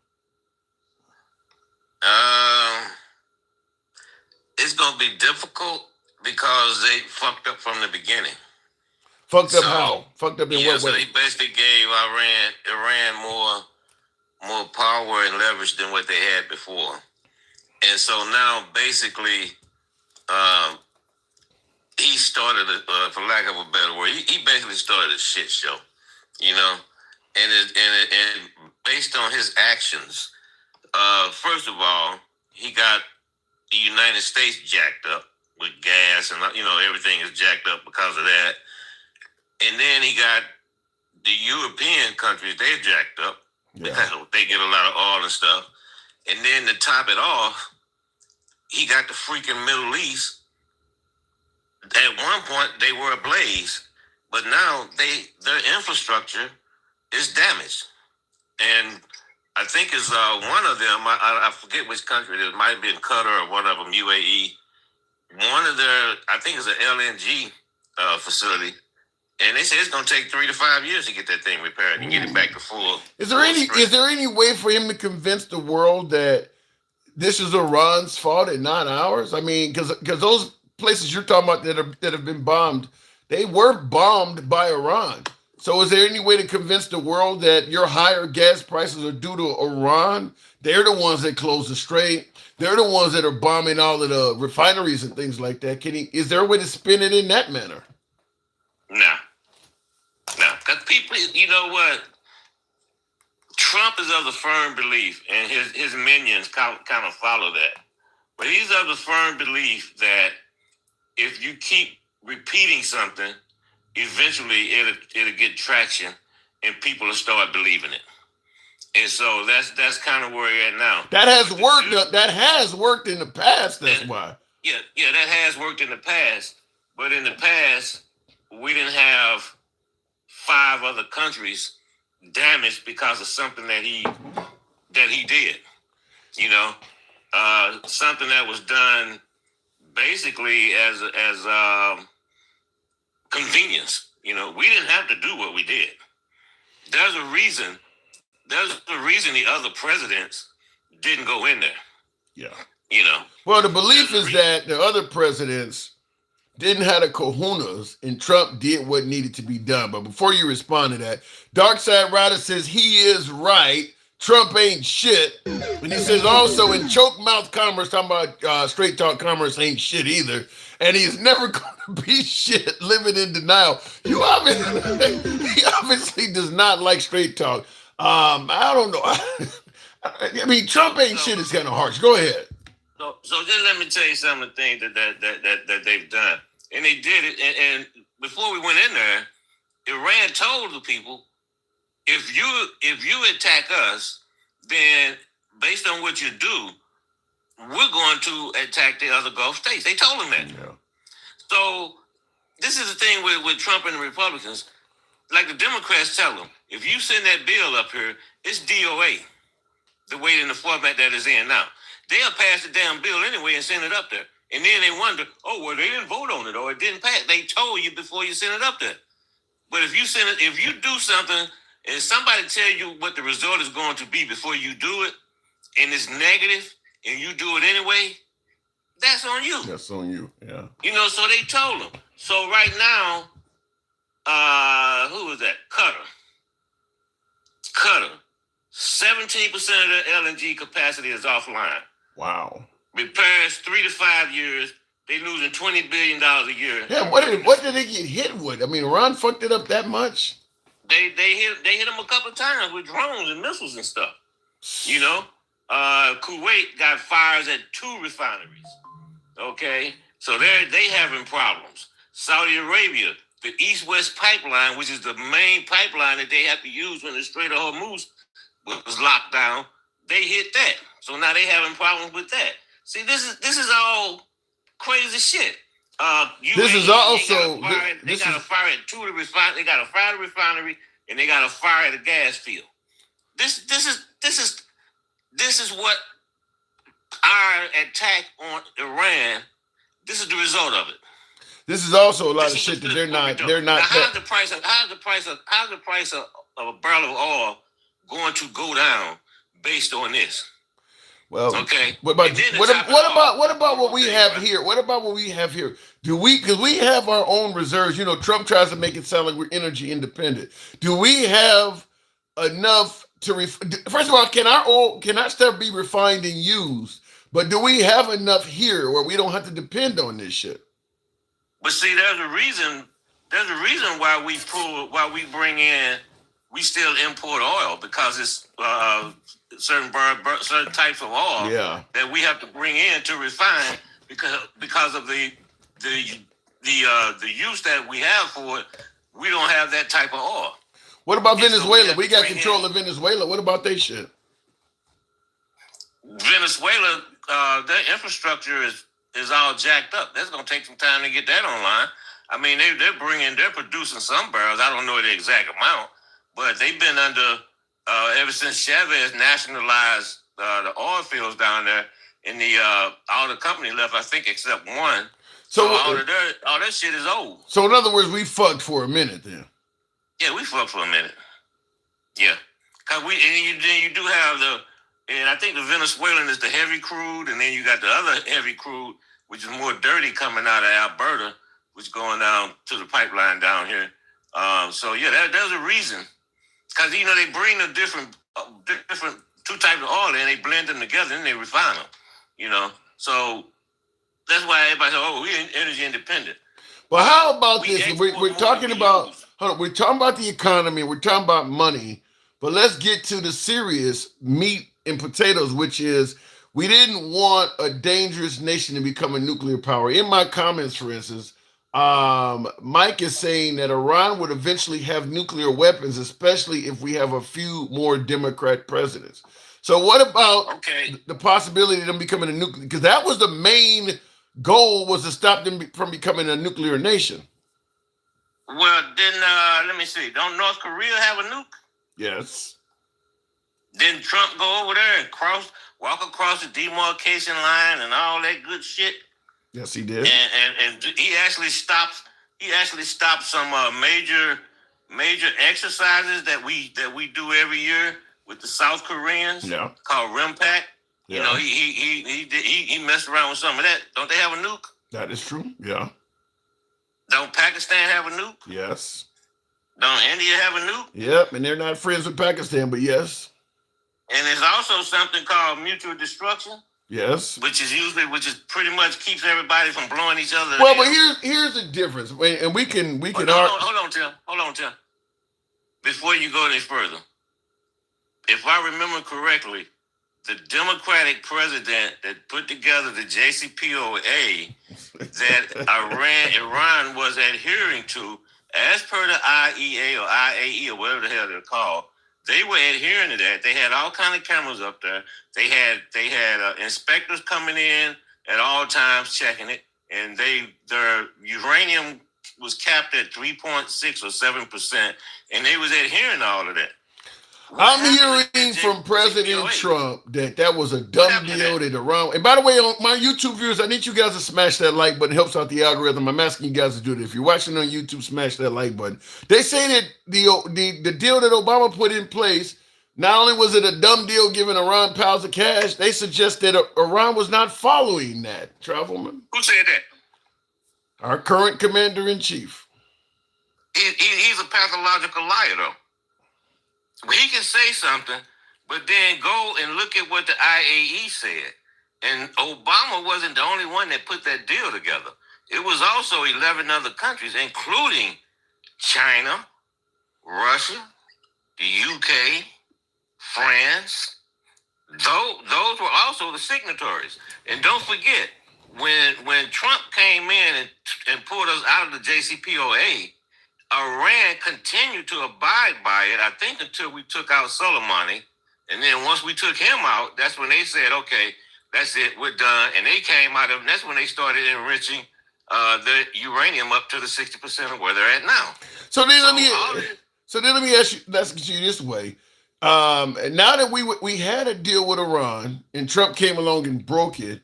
Speaker 2: It's going to be difficult because they fucked up from the beginning.
Speaker 1: Fucked up how? Fucked up in what way?
Speaker 2: So they basically gave Iran more power and leverage than what they had before. And so now basically he started, for lack of a better word, he basically started a shit show, you know? And based on his actions, first of all, he got the United States jacked up
Speaker 7: with gas and everything is jacked up because of that. And then he got the European countries, they're jacked up. Yeah. They get a lot of oil and stuff. And then to top it off, he got the freaking Middle East. At one point, they were ablaze, but now their infrastructure is damaged. And I think it's one of them, I forget which country it is, it might have been Qatar or one of them, UAE. One of their, I think it's an LNG facility. And they say it's going to take 3 to 5 years to get that thing repaired and get it back to full.
Speaker 1: Is there any way for him to convince the world that this is Iran's fault and not ours? I mean, because those places you're talking about that have been bombed, they were bombed by Iran. So is there any way to convince the world that your higher gas prices are due to Iran? They're the ones that closed the strait. They're the ones that are bombing all of the refineries and things like that. Is there a way to spin it in that manner?
Speaker 7: No. Because people, you know what? Trump is of the firm belief, and his minions kind of follow that. But he's of the firm belief that if you keep repeating something, eventually it'll get traction, and people will start believing it. And so that's kind of where we're at now.
Speaker 1: That has worked. That has worked in the past. That's why.
Speaker 7: Yeah, that has worked in the past. But in the past, we didn't have 5 other countries damaged because of something that he did. Something that was done basically as convenience. We didn't have to do what we did. There's a reason the other presidents didn't go in there.
Speaker 1: Yeah. Well, the belief is that the other presidents didn't have the kahunas, and Trump did what needed to be done. But before you respond to that, Darkside Rider says he is right. Trump ain't shit. And he says also in choke mouth commerce, talking about straight talk commerce ain't shit either. And he's never going to be shit, living in denial. He obviously does not like straight talk. I don't know. I mean, Trump ain't shit is kind of harsh. Go ahead.
Speaker 7: So just let me tell you some of the things that they've done. And they did it. And before we went in there, Iran told the people, if you attack us, then based on what you do, we're going to attack the other Gulf states. They told them that. Yeah. So this is the thing with Trump and the Republicans. Like the Democrats tell them, if you send that bill up here, it's DOA, the way in the format that is in now. They'll pass the damn bill anyway and send it up there. And then they wonder, they didn't vote on it or it didn't pass. They told you before you sent it up there. But if you do something and somebody tell you what the result is going to be before you do it, and it's negative, and you do it anyway, that's on you.
Speaker 1: That's on you, yeah.
Speaker 7: So they told them. So right now, who was that? Qatar. 17% of their LNG capacity is offline.
Speaker 1: Wow.
Speaker 7: Repairs 3 to 5 years. They losing $20 billion a year.
Speaker 1: Yeah, what did they get hit with? I mean, Iran fucked it up that much?
Speaker 7: They hit them a couple of times with drones and missiles and stuff. Kuwait got fires at 2 refineries. Okay, so they having problems. Saudi Arabia, the East-West pipeline, which is the main pipeline that they have to use when the Strait of Hormuz was locked down, they hit that. So now they having problems with that. See, this is all crazy shit.
Speaker 1: This is also
Speaker 7: they got a fire at 2 of the refineries. They got a fire at the refinery, and they got a fire at the gas field. This is what our attack on Iran. This is the result of it.
Speaker 1: This is also a lot of shit that they're not. Now,
Speaker 7: how's the price of a barrel of oil going to go down based on this?
Speaker 1: Well,
Speaker 7: okay.
Speaker 1: What about what we have here? What about what we have here? Because we have our own reserves. Trump tries to make it sound like we're energy independent. Do we have enough to first of all, can our stuff be refined and used? But do we have enough here where we don't have to depend on this shit?
Speaker 7: But see, there's a reason why we still import oil, because it's certain types of oil that we have to bring in to refine because of the the use that we have for it, we don't have that type of oil.
Speaker 1: What about
Speaker 7: And so
Speaker 1: Venezuela?
Speaker 7: we
Speaker 1: We got
Speaker 7: bring
Speaker 1: control
Speaker 7: in-
Speaker 1: of Venezuela. What about they shit?
Speaker 7: Venezuela, their infrastructure is all jacked up. That's gonna take some time to get that online. I mean, they're producing some barrels. I don't know the exact amount, but they've been under ever since Chavez nationalized the oil fields down there. And all the company left, I think, except one. So all that shit is old.
Speaker 1: So in other words, we fucked for a minute then.
Speaker 7: Yeah, we fucked for a minute. Yeah, cause then you do have and I think the Venezuelan is the heavy crude, and then you got the other heavy crude, which is more dirty, coming out of Alberta, which going down to the pipeline down here. So yeah, there's a reason, cause they bring the different two types of oil and they blend them together and they refine them. So that's why everybody says, "Oh, we're energy independent."
Speaker 1: Well, how about this?
Speaker 7: export
Speaker 1: We're
Speaker 7: more
Speaker 1: talking
Speaker 7: than we
Speaker 1: about
Speaker 7: use.
Speaker 1: we're talking about the economy, we're talking about money, but let's get to the serious meat and potatoes, which is we didn't want a dangerous nation to become a nuclear power. In my comments, for instance, Mike is saying that Iran would eventually have nuclear weapons, especially if we have a few more Democrat presidents. So what about the possibility of them becoming a nuclear? Because that was the main goal, was to stop them from becoming a nuclear nation.
Speaker 7: Well, then let me see. Don't North Korea have a nuke?
Speaker 1: Yes.
Speaker 7: Didn't Trump go over there and walk across the demarcation line and all that good shit?
Speaker 1: Yes, he did.
Speaker 7: And he actually stopped some major exercises that we do every year with the South Koreans.
Speaker 1: Yeah.
Speaker 7: Called RIMPAC.
Speaker 1: Yeah.
Speaker 7: He messed around with some of that. Don't they have a nuke?
Speaker 1: That is true. Yeah.
Speaker 7: Don't Pakistan have a nuke?
Speaker 1: Yes.
Speaker 7: Don't India have a nuke?
Speaker 1: Yep, and they're not friends with Pakistan, but yes.
Speaker 7: And there's also something called mutual destruction.
Speaker 1: Yes.
Speaker 7: Which is pretty much keeps everybody from blowing each other.
Speaker 1: Well, but here's the difference, and we can
Speaker 7: hold on, Tim. Before you go any further, if I remember correctly, the Democratic president that put together the JCPOA that Iran was adhering to, as per the IEA or IAE or whatever the hell they're called, they were adhering to that. They had all kind of cameras up there. They had inspectors coming in at all times checking it, and their uranium was capped at 3.6 or 7%, and they was adhering to all of that.
Speaker 1: I'm hearing from President Trump that was a dumb deal. That Iran. And by the way, on my YouTube viewers, I need you guys to smash that like button. It helps out the algorithm. I'm asking you guys to do that. If you're watching on YouTube, smash that like button. They say that the deal that Obama put in place, not only was it a dumb deal giving Iran piles of cash, they suggest that Iran was not following that. Travelman.
Speaker 7: Who said that?
Speaker 1: Our current commander-in-chief.
Speaker 7: He's a pathological liar, though. He can say something, but then go and look at what the IAE said. And Obama wasn't the only one that put that deal together. It was also 11 other countries, including China, Russia, the UK, France. Those were also the signatories. And don't forget, when Trump came in and pulled us out of the JCPOA, Iran continued to abide by it, I think, until we took out Soleimani. And then once we took him out, that's when they said, okay, that's it, we're done. And they came out of, and that's when they started enriching the uranium up to the 60% of where they're at now.
Speaker 1: So then let me ask you this way. Now that we had a deal with Iran and Trump came along and broke it,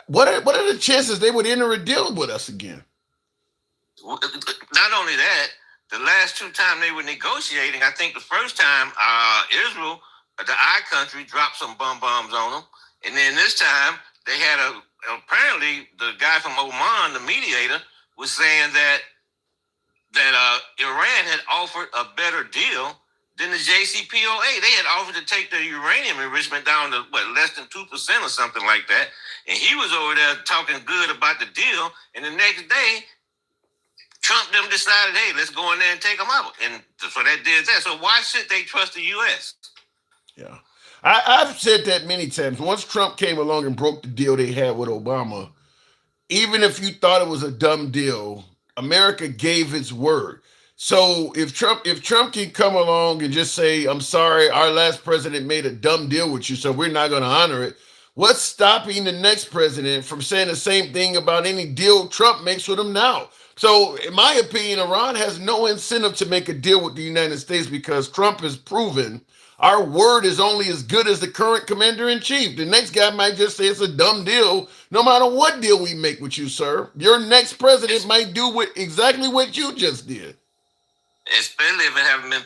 Speaker 1: what are the chances they would enter a deal with us again?
Speaker 7: Not only that, the last two times they were negotiating, I think the first time Israel, the I country, dropped some bombs on them. And then this time they had apparently the guy from Oman, the mediator, was saying that Iran had offered a better deal than the JCPOA. They had offered to take the uranium enrichment down to less than 2% or something like that. And he was over there talking good about the deal. And the next day, Trump them decided, hey, let's go in there and take them out. And so that did that. So why should they trust the U.S.?
Speaker 1: Yeah. I've said that many times. Once Trump came along and broke the deal they had with Obama, even if you thought it was a dumb deal, America gave its word. So if Trump can come along and just say, "I'm sorry, our last president made a dumb deal with you, so we're not going to honor it," what's stopping the next president from saying the same thing about any deal Trump makes with him now? So, in my opinion, Iran has no incentive to make a deal with the United States because Trump has proven our word is only as good as the current commander in chief. The next guy might just say it's a dumb deal, no matter what deal we make with you, sir. Your next president might do exactly what you just did.
Speaker 7: Especially if it hasn't been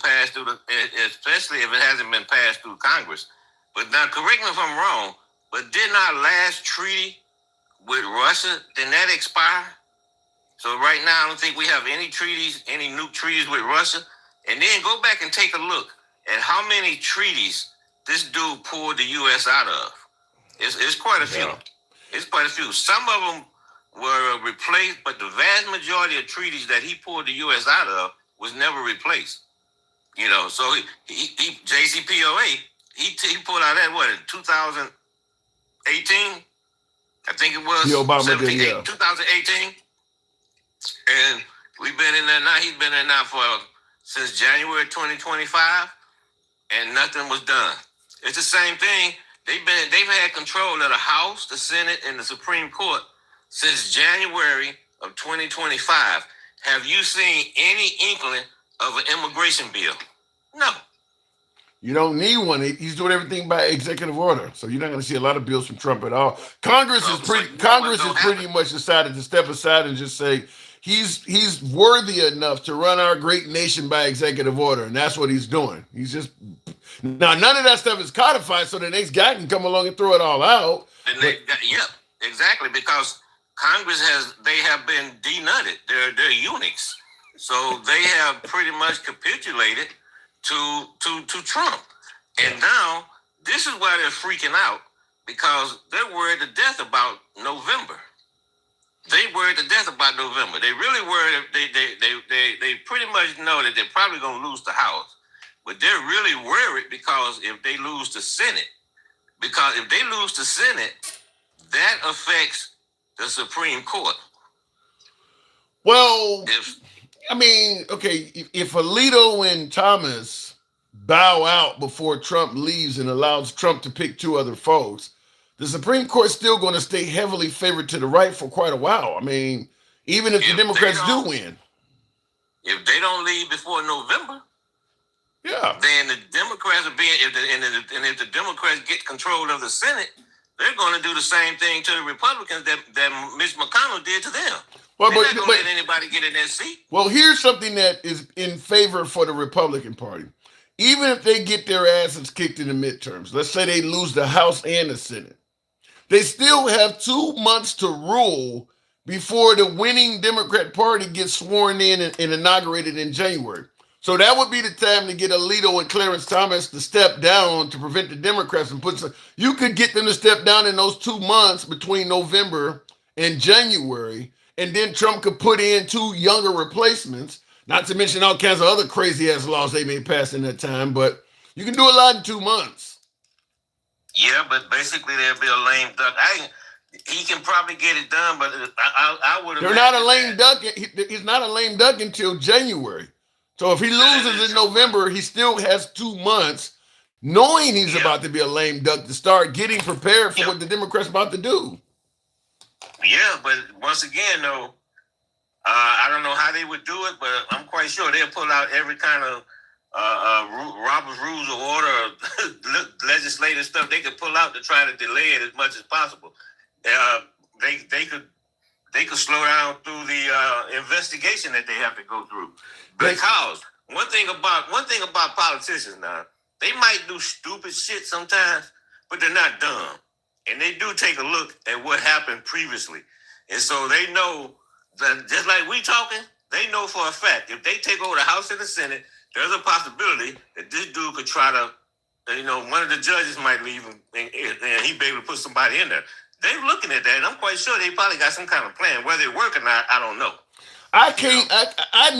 Speaker 7: passed through Congress. But now, correct me if I'm wrong, but didn't our last treaty with Russia, didn't that expire? So right now, I don't think we have any new treaties with Russia. And then go back and take a look at how many treaties this dude pulled the U.S. out of. It's quite a few.
Speaker 1: Yeah.
Speaker 7: It's quite a few. Some of them were replaced, but the vast majority of treaties that he pulled the U.S. out of was never replaced. You know, so he JCPOA, he pulled out that, what, in 2018? I think it was.
Speaker 1: The Obama did, yeah.
Speaker 7: 2018. And we've been in there now. He's been in there since January 2025, and nothing was done. It's the same thing. They've had control of the House, the Senate, and the Supreme Court since January of 2025. Have you seen any inkling of an immigration bill? No.
Speaker 1: You don't need one. He's doing everything by executive order, so you're not going to see a lot of bills from Trump at all. Congress has pretty much decided to step aside and just say he's worthy enough to run our great nation by executive order, and that's what he's doing. He's just now none of that stuff is codified, so the next guy can come along and throw it all out.
Speaker 7: Yep, exactly, because Congress have been denutted. They're eunuchs, so they have pretty much capitulated to Trump. And now this is why they're freaking out, because they're worried to death about November. They worried to death about November. They really worried. They pretty much know that they're probably going to lose the House, but they're really worried because if they lose the Senate, that affects the Supreme Court.
Speaker 1: Well, I mean, okay, if Alito and Thomas bow out before Trump leaves and allows Trump to pick two other folks, the Supreme Court's still going to stay heavily favored to the right for quite a while. I mean, even if the Democrats do win.
Speaker 7: If they don't leave before November,
Speaker 1: yeah,
Speaker 7: then the Democrats are being, if the Democrats get control of the Senate, they're going to do the same thing to the Republicans that Mitch McConnell did to them.
Speaker 1: Well,
Speaker 7: they're not going to let anybody get in that seat.
Speaker 1: Well, here's something that is in favor for the Republican Party. Even if they get their asses kicked in the midterms, let's say they lose the House and the Senate, they still have 2 months to rule before the winning Democrat Party gets sworn in and inaugurated in January. So that would be the time to get Alito and Clarence Thomas to step down to prevent the Democrats from putting some. You could get them to step down in those 2 months between November and January, and then Trump could put in 2 younger replacements, not to mention all kinds of other crazy-ass laws they may pass in that time, but you can do a lot in 2 months.
Speaker 7: Yeah, but basically there'll be a lame duck. He can probably get it done, but I would.
Speaker 1: They're not a lame duck. He's not a lame duck until January. So if he loses in November, he still has 2 months, knowing he's about to be a lame duck, to start getting prepared for what the Democrats about to do.
Speaker 7: Yeah, but once again, though, I don't know how they would do it, but I'm quite sure they'll pull out every kind of Robert's Rules of Order, legislative stuff they could pull out to try to delay it as much as possible. They could slow down through the investigation that they have to go through. Because one thing about politicians now, they might do stupid shit sometimes, but they're not dumb. And they do take a look at what happened previously. And so they know that, just like we talking, they know for a fact, if they take over the House and the Senate, there's a possibility that this dude could try to, one of the judges might leave and he'd be able to put somebody in there. They're looking at that, and I'm quite sure they probably got some kind of plan. Whether it work or not, I don't know.
Speaker 1: I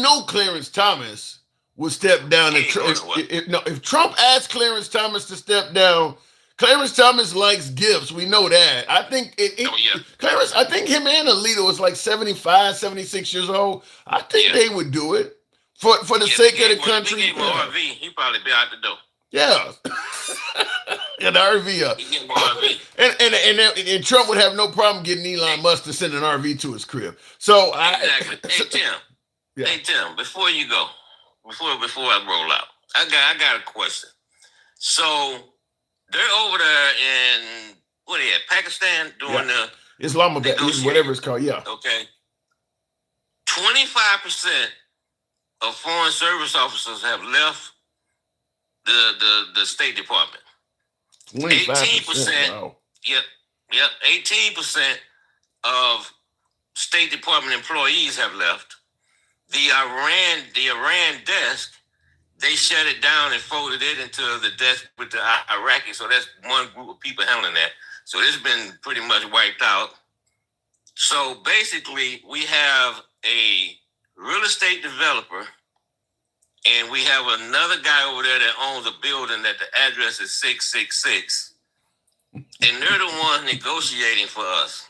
Speaker 1: know Clarence Thomas would step down. If Trump asked Clarence Thomas to step down, Clarence Thomas likes gifts. We know that. I think
Speaker 2: Oh yeah,
Speaker 1: Clarence, I think him and Alito was like 75, 76 years old. I think
Speaker 2: yeah.
Speaker 1: they would do it for the
Speaker 2: Yeah,
Speaker 1: sake of the
Speaker 2: we
Speaker 1: country.
Speaker 2: gave him an RV. He probably be out the door.
Speaker 1: Yeah. An RV up.
Speaker 2: He gave him an RV.
Speaker 1: And Trump would have no problem getting Elon Musk to send an RV to his crib. So
Speaker 2: Exactly. Hey Tim.
Speaker 1: Yeah.
Speaker 2: Hey Tim. Before you go, before I roll out, I got a question. So they're over there in what are they at? Pakistan doing the
Speaker 1: Islamabad, whatever it's called. Yeah.
Speaker 2: Okay. 25% of foreign service officers have left the State Department.
Speaker 1: 25%. Wow.
Speaker 2: Yep. 18% of State Department employees have left. The Iran desk, they shut it down and folded it into the desk with the Iraqis. So that's one group of people handling that. So it's been pretty much wiped out. So basically, we have a real estate developer, and we have another guy over there that owns a building that the address is 666. And they're the ones negotiating for us.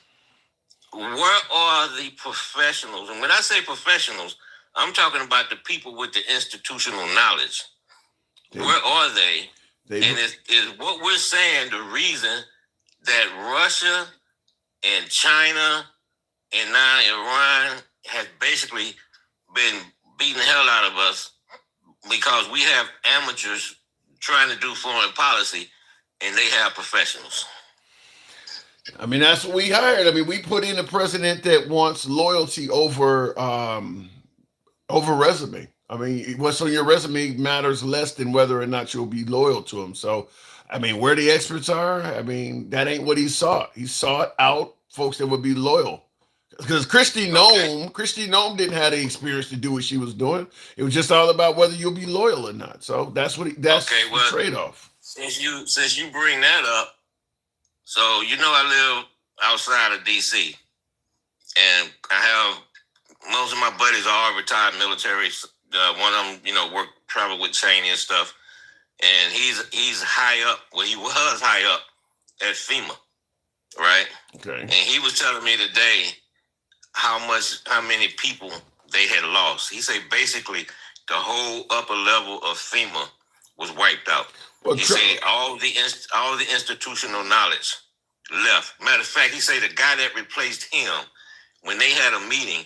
Speaker 2: Where are the professionals? And when I say professionals, I'm talking about the people with the institutional knowledge. Where are they? And is what we're saying the reason that Russia and China and now Iran has basically been beating the hell out of us because we have amateurs trying to do foreign policy and they have professionals.
Speaker 1: I mean, that's what we hired. I mean, we put in a president that wants loyalty over resume. I mean, what's on your resume matters less than whether or not you'll be loyal to him. So, I mean, where the experts are, I mean, that ain't what he sought. He sought out folks that would be loyal. Because Kristi Noem didn't have the experience to do what she was doing. It was just all about whether you'll be loyal or not. So that's the trade-off.
Speaker 2: Since you bring that up, so you know I live outside of DC, and I have most of my buddies are all retired military. One of them, travel with Cheney and stuff, and he's high up. Well, he was high up at FEMA, right?
Speaker 1: Okay.
Speaker 2: And he was telling me today how many people they had lost. He said basically the whole upper level of FEMA was wiped out. Well, he said all the institutional knowledge left. Matter of fact, he said the guy that replaced him, when they had a meeting,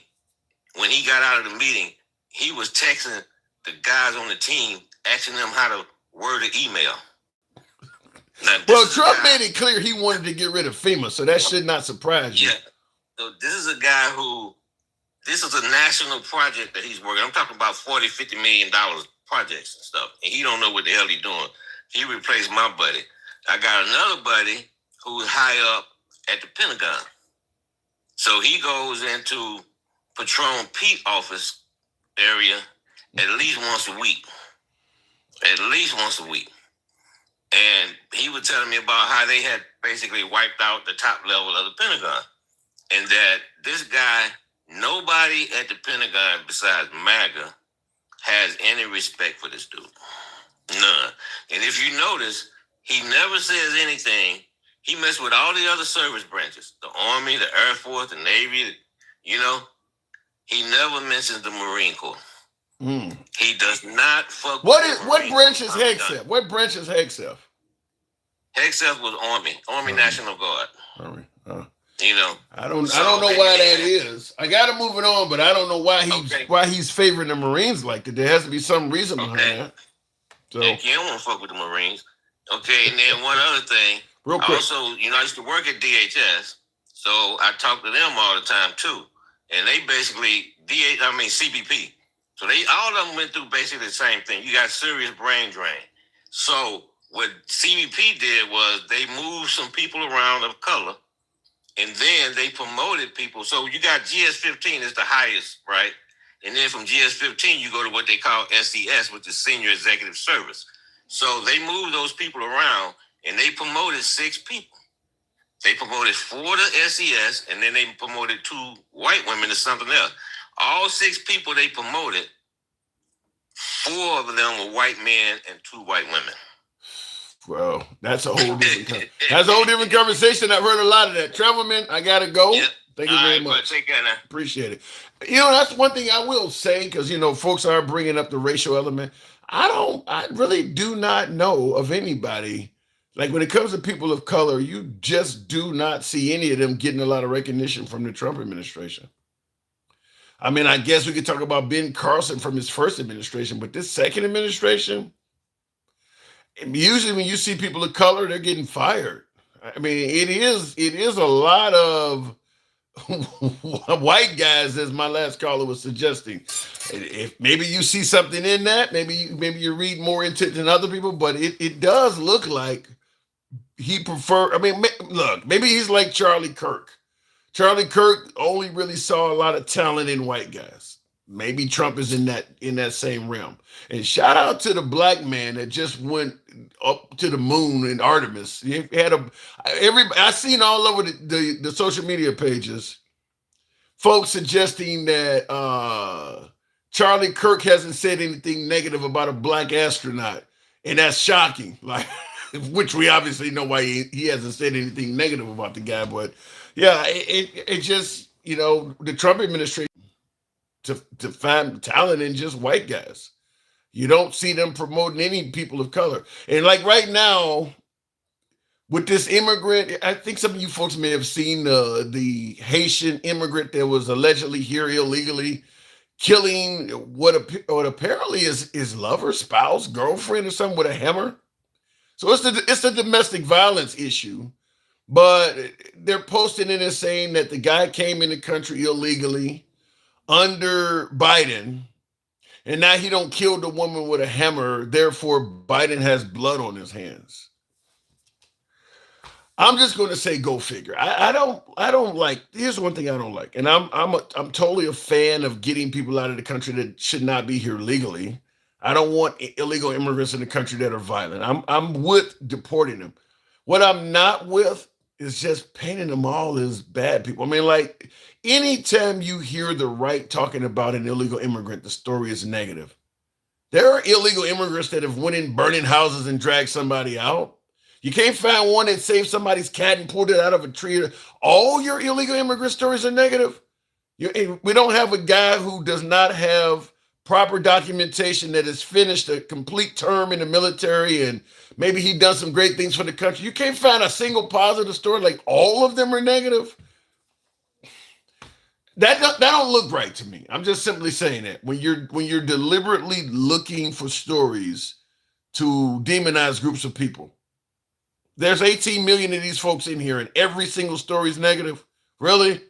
Speaker 2: when he got out of the meeting, he was texting the guys on the team, asking them how to word an email.
Speaker 1: Well, Trump made it clear he wanted to get rid of FEMA, so that should not surprise you.
Speaker 2: Yeah. So this is a guy this is a national project that he's working. I'm talking about $40-50 million projects and stuff. And he don't know what the hell he's doing. He replaced my buddy. I got another buddy who's high up at the Pentagon. So he goes into Patron Pete office area at least once a week. And he was telling me about how they had basically wiped out the top level of the Pentagon. And that this guy, nobody at the Pentagon besides MAGA has any respect for this dude. None. And if you notice, he never says anything. He messed with all the other service branches, the Army, the Air Force, the Navy, He never mentions the Marine Corps. He does not fuck
Speaker 1: what
Speaker 2: branch is
Speaker 1: HEXF? What branch is HEXF?
Speaker 2: HEXF was Army National Guard.
Speaker 1: Army. I don't know why that is. I got to move it on, but I don't know why he's favoring the Marines like that. There has to be some reason behind that. So
Speaker 2: you don't want to fuck with the Marines. Okay, and then one other thing.
Speaker 1: Real quick.
Speaker 2: Also, I used to work at DHS, so I talk to them all the time too. And they basically CBP. So all of them went through basically the same thing. You got serious brain drain. So what CBP did was they moved some people around of color, and then they promoted people. So you got GS-15 is the highest, right? And then from GS-15, you go to what they call SES, which is Senior Executive Service. So they moved those people around, and they promoted 6 people. They promoted 4 to SES, and then they promoted 2 white women to something else. All 6 people they promoted, 4 of them were white men and 2 white women.
Speaker 1: Well, that's a whole different conversation. I've heard a lot of that. Travelman, I gotta go.
Speaker 7: Yep.
Speaker 1: Thank you
Speaker 7: All
Speaker 1: very
Speaker 7: right, bud.
Speaker 1: much.
Speaker 7: Take care now.
Speaker 1: Appreciate it. That's one thing I will say, because folks are bringing up the racial element. I really do not know of anybody, like when it comes to people of color, you just do not see any of them getting a lot of recognition from the Trump administration. I mean, I guess we could talk about Ben Carson from his first administration, but this second administration, usually when you see people of color, they're getting fired. I mean, it is a lot of white guys, as my last caller was suggesting. If maybe you see something in that, maybe you read more into it than other people, but it does look like he prefer. I mean, look, maybe he's like Charlie Kirk. Charlie Kirk only really saw a lot of talent in white guys. Maybe Trump is in that same realm. And shout out to the black man that just went up to the moon in Artemis. He had I seen all over the social media pages, folks suggesting that Charlie Kirk hasn't said anything negative about a black astronaut, and that's shocking. Like, which we obviously know why he hasn't said anything negative about the guy. But yeah, it just the Trump administration to find talent in just white guys. You don't see them promoting any people of color. And like right now, with this immigrant, I think some of you folks may have seen the Haitian immigrant that was allegedly here illegally, killing what apparently is his lover, spouse, girlfriend, or something with a hammer. So it's a domestic violence issue, but they're posting it and saying that the guy came in the country illegally under Biden, and now he don't kill the woman with a hammer. Therefore, Biden has blood on his hands. I'm just going to say, go figure. I don't like. Here's one thing I don't like, and I'm totally a fan of getting people out of the country that should not be here legally. I don't want illegal immigrants in the country that are violent. I'm with deporting them. What I'm not with is just painting them all as bad people. I mean, like, anytime you hear the right talking about an illegal immigrant, the story is negative. There are illegal immigrants that have went in burning houses and dragged somebody out. You can't find one that saved somebody's cat and pulled it out of a tree. All your illegal immigrant stories are negative. We don't have a guy who does not have proper documentation that has finished a complete term in the military, and maybe he done some great things for the country. You can't find a single positive story. Like, all of them are negative. That don't look right to me. I'm just simply saying that when you're deliberately looking for stories to demonize groups of people. There's 18 million of these folks in here, and every single story is negative. Really?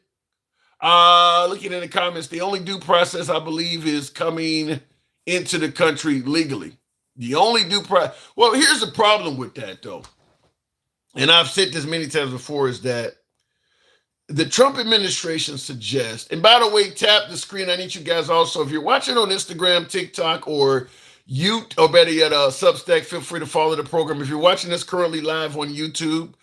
Speaker 1: Looking in the comments, the only due process I believe is coming into the country legally. The only due process. Well, here's the problem with that, though. And I've said this many times before, is that the Trump administration suggests, and by the way, tap the screen. I need you guys also, if you're watching on Instagram, TikTok, or better yet, Substack, feel free to follow the program. If you're watching this currently live on YouTube,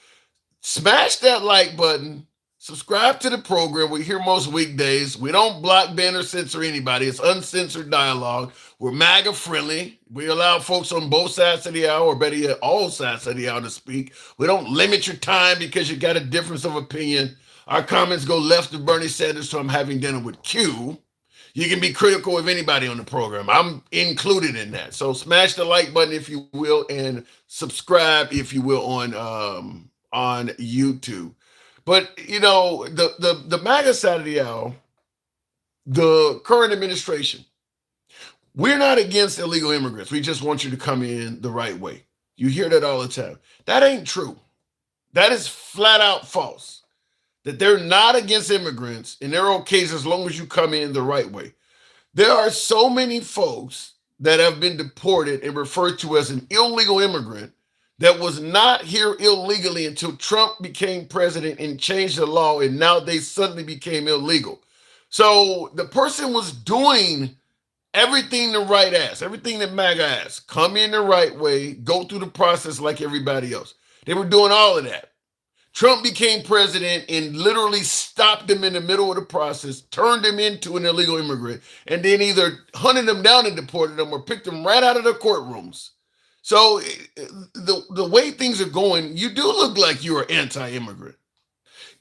Speaker 1: smash that like button. Subscribe to the program. We're here most weekdays. We don't block, ban, or censor anybody. It's uncensored dialogue. We're MAGA friendly. We allow folks on both sides of the aisle, or better yet, all sides of the aisle, to speak. We don't limit your time because you got a difference of opinion. Our comments go left of Bernie Sanders, so I'm having dinner with Q. You can be critical of anybody on the program. I'm included in that. So smash the like button, if you will, and subscribe, if you will, on YouTube. But, the MAGA side of the aisle, the current administration, we're not against illegal immigrants. We just want you to come in the right way. You hear that all the time. That ain't true. That is flat out false. That they're not against immigrants, and they're okay as long as you come in the right way. There are so many folks that have been deported and referred to as an illegal immigrant that was not here illegally until Trump became president and changed the law, and now they suddenly became illegal. So the person was doing everything the right ass, everything that MAGA asked. Come in the right way, go through the process like everybody else. They were doing all of that. Trump became president and literally stopped them in the middle of the process, turned them into an illegal immigrant, and then either hunted them down and deported them or picked them right out of their courtrooms. So the way things are going, you do look like you're anti-immigrant.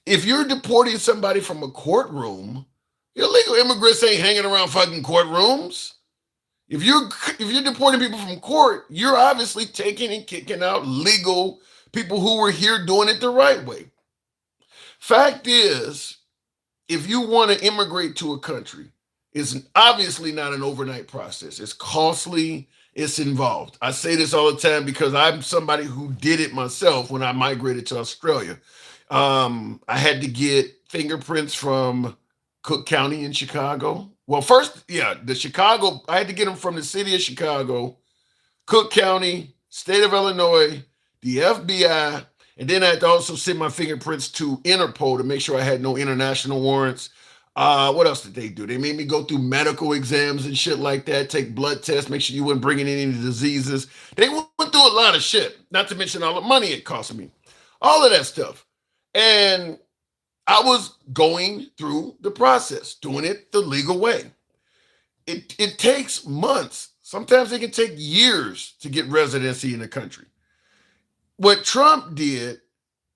Speaker 1: If you're deporting somebody from a courtroom, illegal immigrants ain't hanging around fucking courtrooms. If you're deporting people from court, you're obviously taking and kicking out legal people who were here doing it the right way. Fact is, if you want to immigrate to a country, it's obviously not an overnight process. It's costly, it's involved. I say this all the time because I'm somebody who did it myself when I migrated to Australia. I had to get fingerprints from Cook County in Chicago. Well, first, I had to get them from the city of Chicago, Cook County, state of Illinois, the FBI, and then I had to also send my fingerprints to Interpol to make sure I had no international warrants. What else did they do? They made me go through medical exams and shit like that, take blood tests, make sure you weren't bringing in any diseases. They went through a lot of shit, not to mention all the money it cost me. All of that stuff. And I was going through the process, doing it the legal way. It takes months. Sometimes it can take years to get residency in the country. What Trump did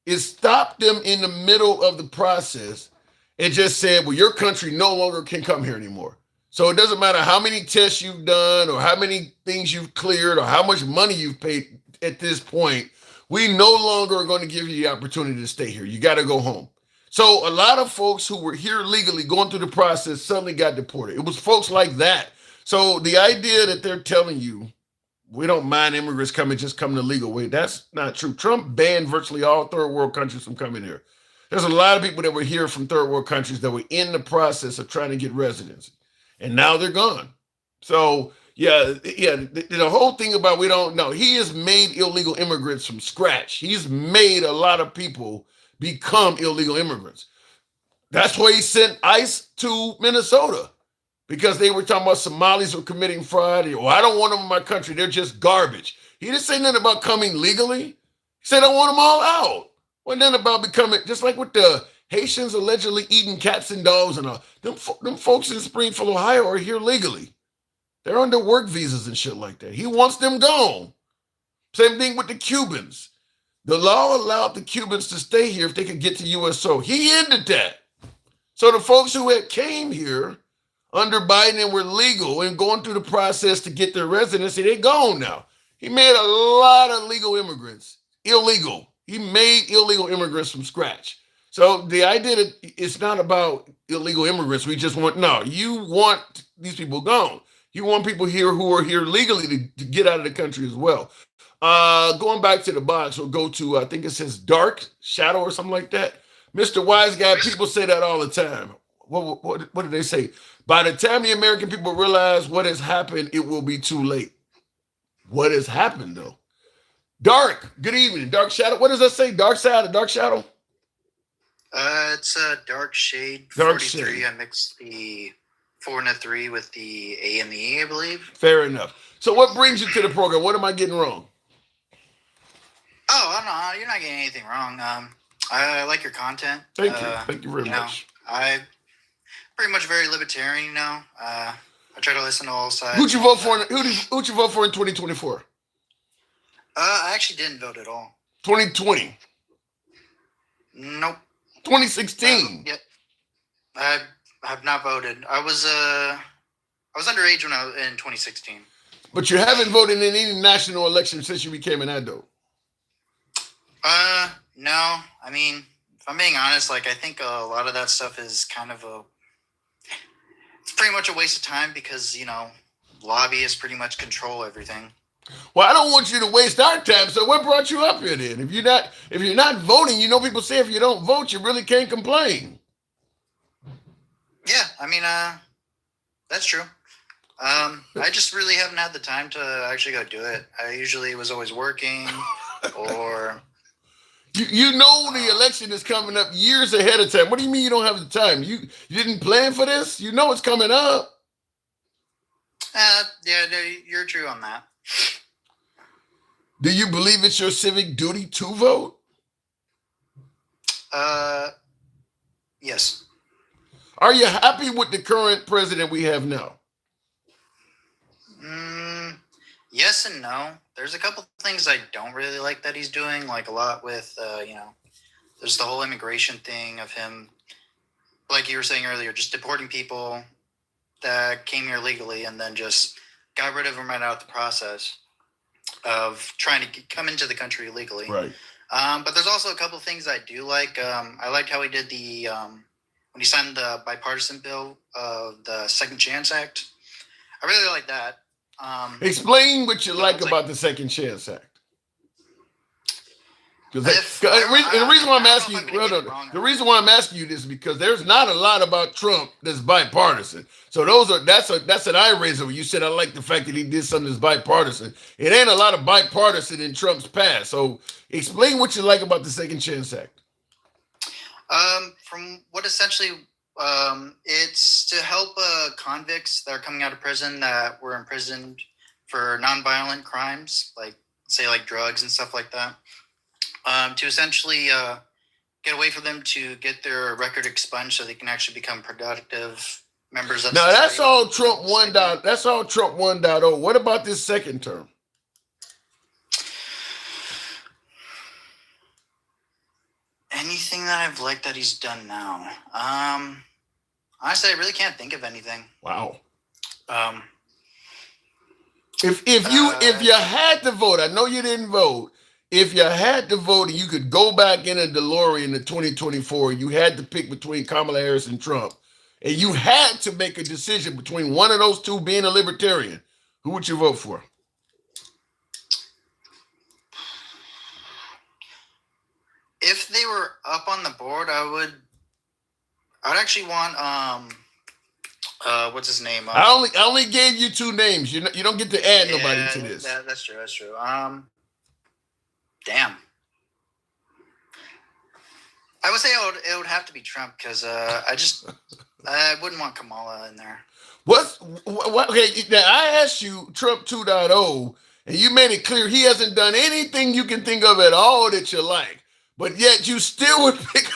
Speaker 1: is stop them in the middle of the process and just said, well, your country no longer can come here anymore. So it doesn't matter how many tests you've done or how many things you've cleared or how much money you've paid at this point. We no longer are going to give you the opportunity to stay here. You got to go home. So a lot of folks who were here legally going through the process suddenly got deported. It was folks like that. So the idea that they're telling you, we don't mind immigrants just coming the legal way, that's not true. Trump banned virtually all third world countries from coming here. There's a lot of people that were here from third world countries that were in the process of trying to get residency. And now they're gone. So the whole thing about we don't know, he has made illegal immigrants from scratch. He's made a lot of people become illegal immigrants. That's why he sent ICE to Minnesota, because they were talking about Somalis were committing fraud. I don't want them in my country. They're just garbage. He didn't say nothing about coming legally. He said, I want them all out. Wasn't nothing about becoming, just like with the Haitians allegedly eating cats and dogs and all. Them folks in Springfield, Ohio are here legally. They're under work visas and shit like that. He wants them gone. Same thing with the Cubans. The law allowed the Cubans to stay here if they could get to USO. He ended that. So the folks who had came here under Biden and were legal and going through the process to get their residency, they're gone now. He made a lot of legal immigrants illegal. He made illegal immigrants from scratch. So the idea that it's not about illegal immigrants, you want these people gone. You want people here who are here legally to get out of the country as well. Going back to the box, we'll go to, I think it says Dark Shadow or something like that. Mr. Wise Guy, people say that all the time. What do they say? By the time the American people realize what has happened, it will be too late. What has happened, though? Dark, good evening. Dark Shadow, what does that say? Dark Side or Dark Shadow?
Speaker 8: It's a Dark Shade 43.
Speaker 1: Dark Shade.
Speaker 8: I mixed the 4 and a 3 with the A and the E, I believe.
Speaker 1: Fair enough. So what brings you to the program? What am I getting wrong?
Speaker 8: Oh, no, you're not getting anything wrong. I like your content.
Speaker 1: Thank you. Thank you very much.
Speaker 8: I pretty much very libertarian, I try to listen to all sides.
Speaker 1: Who'd you vote for? Who'd you vote for in 2024?
Speaker 8: I actually didn't vote at all.
Speaker 1: 2020.
Speaker 8: Nope.
Speaker 1: 2016.
Speaker 8: Yep. I have not voted. I was underage when I was in 2016.
Speaker 1: But you haven't voted in any national election since you became an adult.
Speaker 8: No. I mean, if I'm being honest, I think a lot of that stuff is kind of it's pretty much a waste of time because, lobbyists pretty much control everything.
Speaker 1: Well, I don't want you to waste our time. So what brought you up here then? If you're not voting, people say if you don't vote, you really can't complain.
Speaker 8: Yeah, I mean, that's true. I just really haven't had the time to actually go do it. I usually was always working or...
Speaker 1: You know the election is coming up years ahead of time. What do you mean you don't have the time? You didn't plan for this? You know it's coming up.
Speaker 8: Yeah, you're true on that.
Speaker 1: Do you believe it's your civic duty to vote?
Speaker 8: Yes.
Speaker 1: Are you happy with the current president we have now?
Speaker 8: Yes and no. There's a couple things I don't really like that he's doing, like a lot with, there's the whole immigration thing of him, like you were saying earlier, just deporting people that came here legally and then just got rid of them right out of the process of trying to come into the country illegally.
Speaker 1: Right.
Speaker 8: But there's also a couple things I do like. I liked how he did when he signed the bipartisan bill of the Second Chance Act. I really like that.
Speaker 1: Explain what you like about the Second Chance Act. Because the reason why I'm asking you, the reason why I'm asking you this is because there's not a lot about Trump that's bipartisan. So that's an eye raiser. When you said I like the fact that he did something that's bipartisan. It ain't a lot of bipartisan in Trump's past. So explain what you like about the Second Chance Act.
Speaker 8: From what essentially it's to help convicts that are coming out of prison that were imprisoned for nonviolent crimes, like say like drugs and stuff like that, to essentially get a way for them to get their record expunged so they can actually become productive members of
Speaker 1: now.
Speaker 8: society.
Speaker 1: That's all Trump 1.0. That's all Trump 1.0. What about this second term?
Speaker 8: Anything that I've liked that he's done now? Honestly, I really can't think of anything.
Speaker 1: Wow. If you had to vote, I know you didn't vote. If you had to vote and you could go back in a DeLorean to 2024, you had to pick between Kamala Harris and Trump, and you had to make a decision between one of those two being a libertarian, who would you vote for?
Speaker 8: If they were up on the board, I'd actually want what's his name?
Speaker 1: I only gave you two names. You don't get to add nobody to this.
Speaker 8: That's true. Damn. I would say it would have to be Trump because I wouldn't want Kamala in there.
Speaker 1: What? Okay, now I asked you Trump 2.0, and you made it clear he hasn't done anything you can think of at all that you like. But yet you still would pick.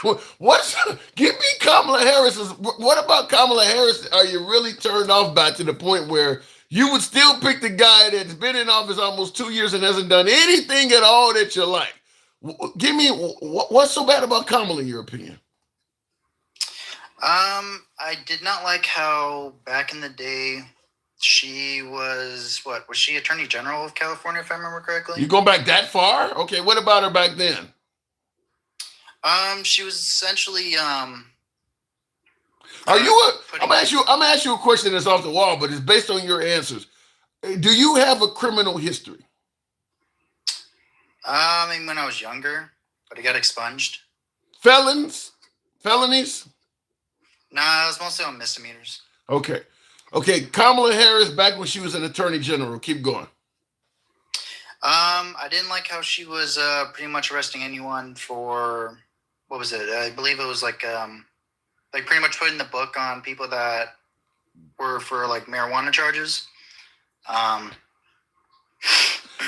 Speaker 1: Give me Kamala Harris. What about Kamala Harris? Are you really turned off by to the point where you would still pick the guy that's been in office almost 2 years and hasn't done anything at all that you like? Give me what's so bad about Kamala in your opinion?
Speaker 8: I did not like how back in the day she was was she Attorney General of California, if I remember correctly?
Speaker 1: You going back that far? Okay, what about her back then?
Speaker 8: She was essentially
Speaker 1: I'm gonna ask you a question that's off the wall, but it's based on your answers. Do you have a criminal history?
Speaker 8: I mean, when I was younger, but I got expunged.
Speaker 1: Felonies?
Speaker 8: Nah, it was mostly on misdemeanors.
Speaker 1: Okay. Kamala Harris back when she was an attorney general. Keep going.
Speaker 8: I didn't like how she was pretty much arresting anyone for what was it? I believe it was like pretty much putting the book on people that were for like marijuana charges.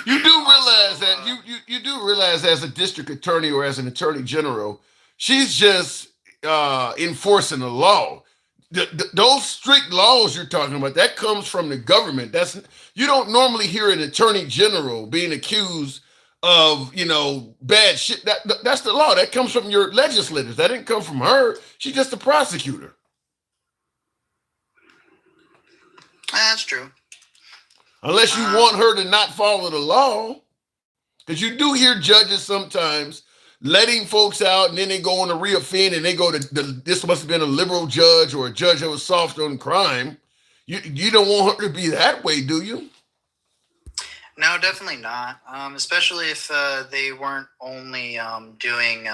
Speaker 1: You do realize that you do realize as a district attorney or as an attorney general, she's just enforcing the law. Those strict laws you're talking about, that comes from the government. You don't normally hear an attorney general being accused of, bad shit. That's the law. That comes from your legislators. That didn't come from her. She's just a prosecutor.
Speaker 8: That's true.
Speaker 1: Unless you want her to not follow the law. Because you do hear judges sometimes letting folks out and then they go on to reoffend and they go to this must have been a liberal judge or a judge that was soft on crime. You don't want her to be that way, do you?
Speaker 8: No, definitely not. Especially if they weren't only doing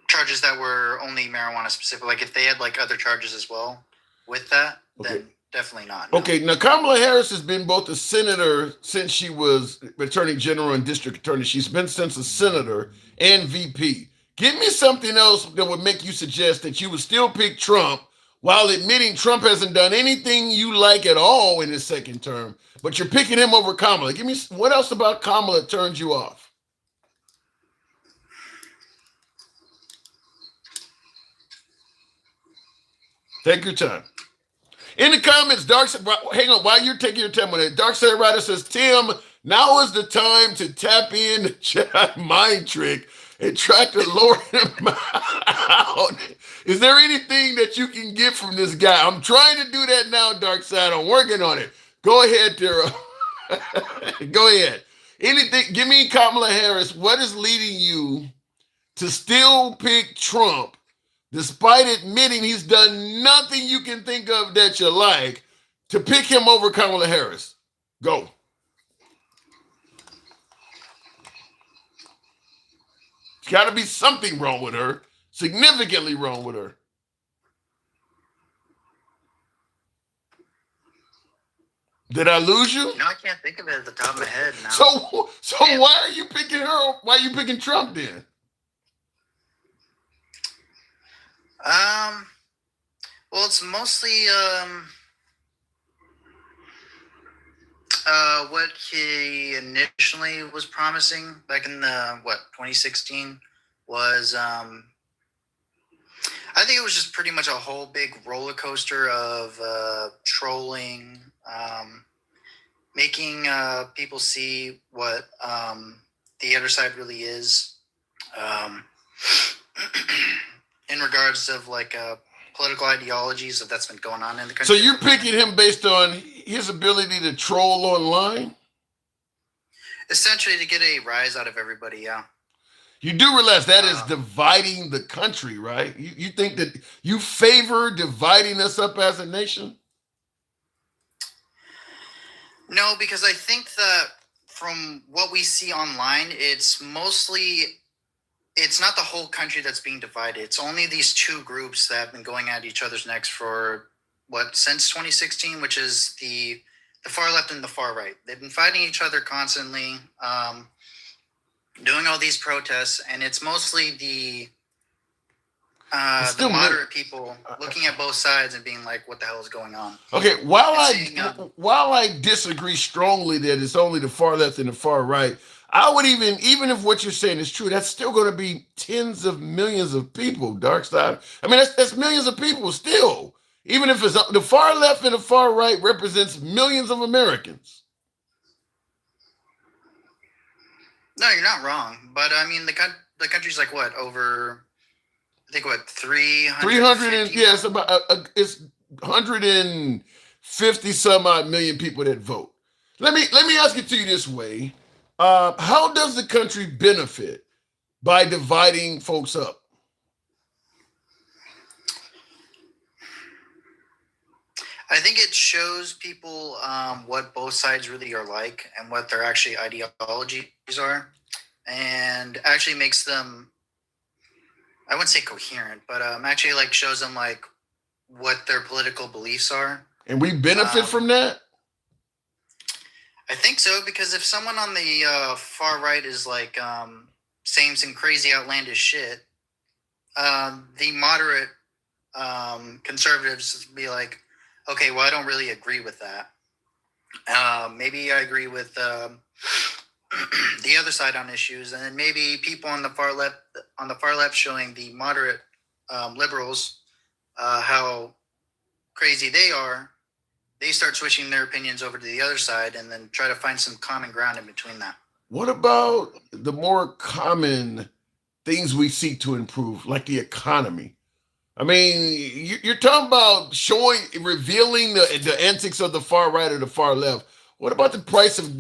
Speaker 8: charges that were only marijuana specific. Like if they had like other charges as well with that, then definitely not. No.
Speaker 1: Okay, now Kamala Harris has been both a senator since she was attorney general and district attorney. She's been since a senator and VP. Give me something else that would make you suggest that you would still pick Trump while admitting Trump hasn't done anything you like at all in his second term, but you're picking him over Kamala. Give me what else about Kamala turns you off? Take your time. In the comments, hang on, while you're taking your time on it, Dark Side Rider says, Tim, now is the time to tap in the Jedi mind trick and try to lure him out. Is there anything that you can get from this guy? I'm trying to do that now, Dark Side. I'm working on it. Go ahead, Tara. Go ahead. Anything, give me Kamala Harris. What is leading you to still pick Trump, despite admitting he's done nothing you can think of that you like, to pick him over Kamala Harris? Go. There's got to be something wrong with her, significantly wrong with her. Did I lose you?
Speaker 8: No, I can't think of it at the top of my head now.
Speaker 1: So why are you picking her? Why are you picking Trump then?
Speaker 8: Well, it's mostly what he initially was promising back in the 2016 was I think it was just pretty much a whole big roller coaster of trolling, making people see what the other side really is, in regards of like political ideologies that's been going on in the country.
Speaker 1: So you're picking him based on his ability to troll online?
Speaker 8: Essentially to get a rise out of everybody, yeah.
Speaker 1: You do realize that is dividing the country, right? You think that you favor dividing us up as a nation?
Speaker 8: No, because I think that from what we see online, it's not the whole country that's being divided. It's only these two groups that have been going at each other's necks for since 2016, which is the far left and the far right. They've been fighting each other constantly, doing all these protests, and it's mostly the moderate people looking at both sides and being like, what the hell is going on?
Speaker 1: Okay, while I disagree strongly that it's only the far left and the far right, I would even if what you're saying is true, that's still going to be tens of millions of people, Dark Side. I mean, that's millions of people still. Even if it's the far left and the far right represents millions of Americans.
Speaker 8: No, you're not wrong. But I mean, the country's like what, over, I think what, 300 and
Speaker 1: yeah, it's about it's 150 some odd million people that vote. Let me ask it to you this way. How does the country benefit by dividing folks up?
Speaker 8: I think it shows people what both sides really are like and what their actually ideologies are, and actually makes them, I wouldn't say coherent, but actually like shows them like what their political beliefs are.
Speaker 1: And we benefit from that?
Speaker 8: I think so, because if someone on the far right is like saying some crazy outlandish shit, the moderate conservatives be like, okay, well, I don't really agree with that. Maybe I agree with the other side on issues, and then maybe people on the far left showing the moderate liberals how crazy they are. They start switching their opinions over to the other side and then try to find some common ground in between that.
Speaker 1: What about the more common things we seek to improve, like the economy? I mean, you're talking about revealing the antics of the far right or the far left. What about the price of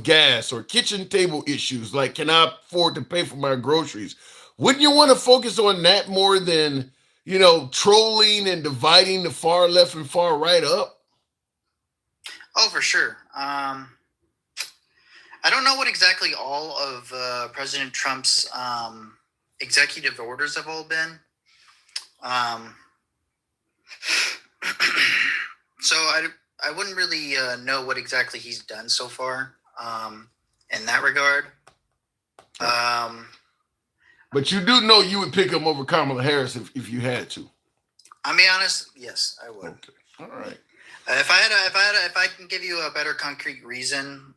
Speaker 1: gas or kitchen table issues? Like, can I afford to pay for my groceries? Wouldn't you want to focus on that more than, trolling and dividing the far left and far right up?
Speaker 8: Oh, for sure. I don't know what exactly all of President Trump's executive orders have all been. So I wouldn't really know what exactly he's done so far in that regard.
Speaker 1: But you do know you would pick him over Kamala Harris if you had to.
Speaker 8: I'll be honest, yes, I would.
Speaker 1: Okay, all right.
Speaker 8: If I can give you a better concrete reason,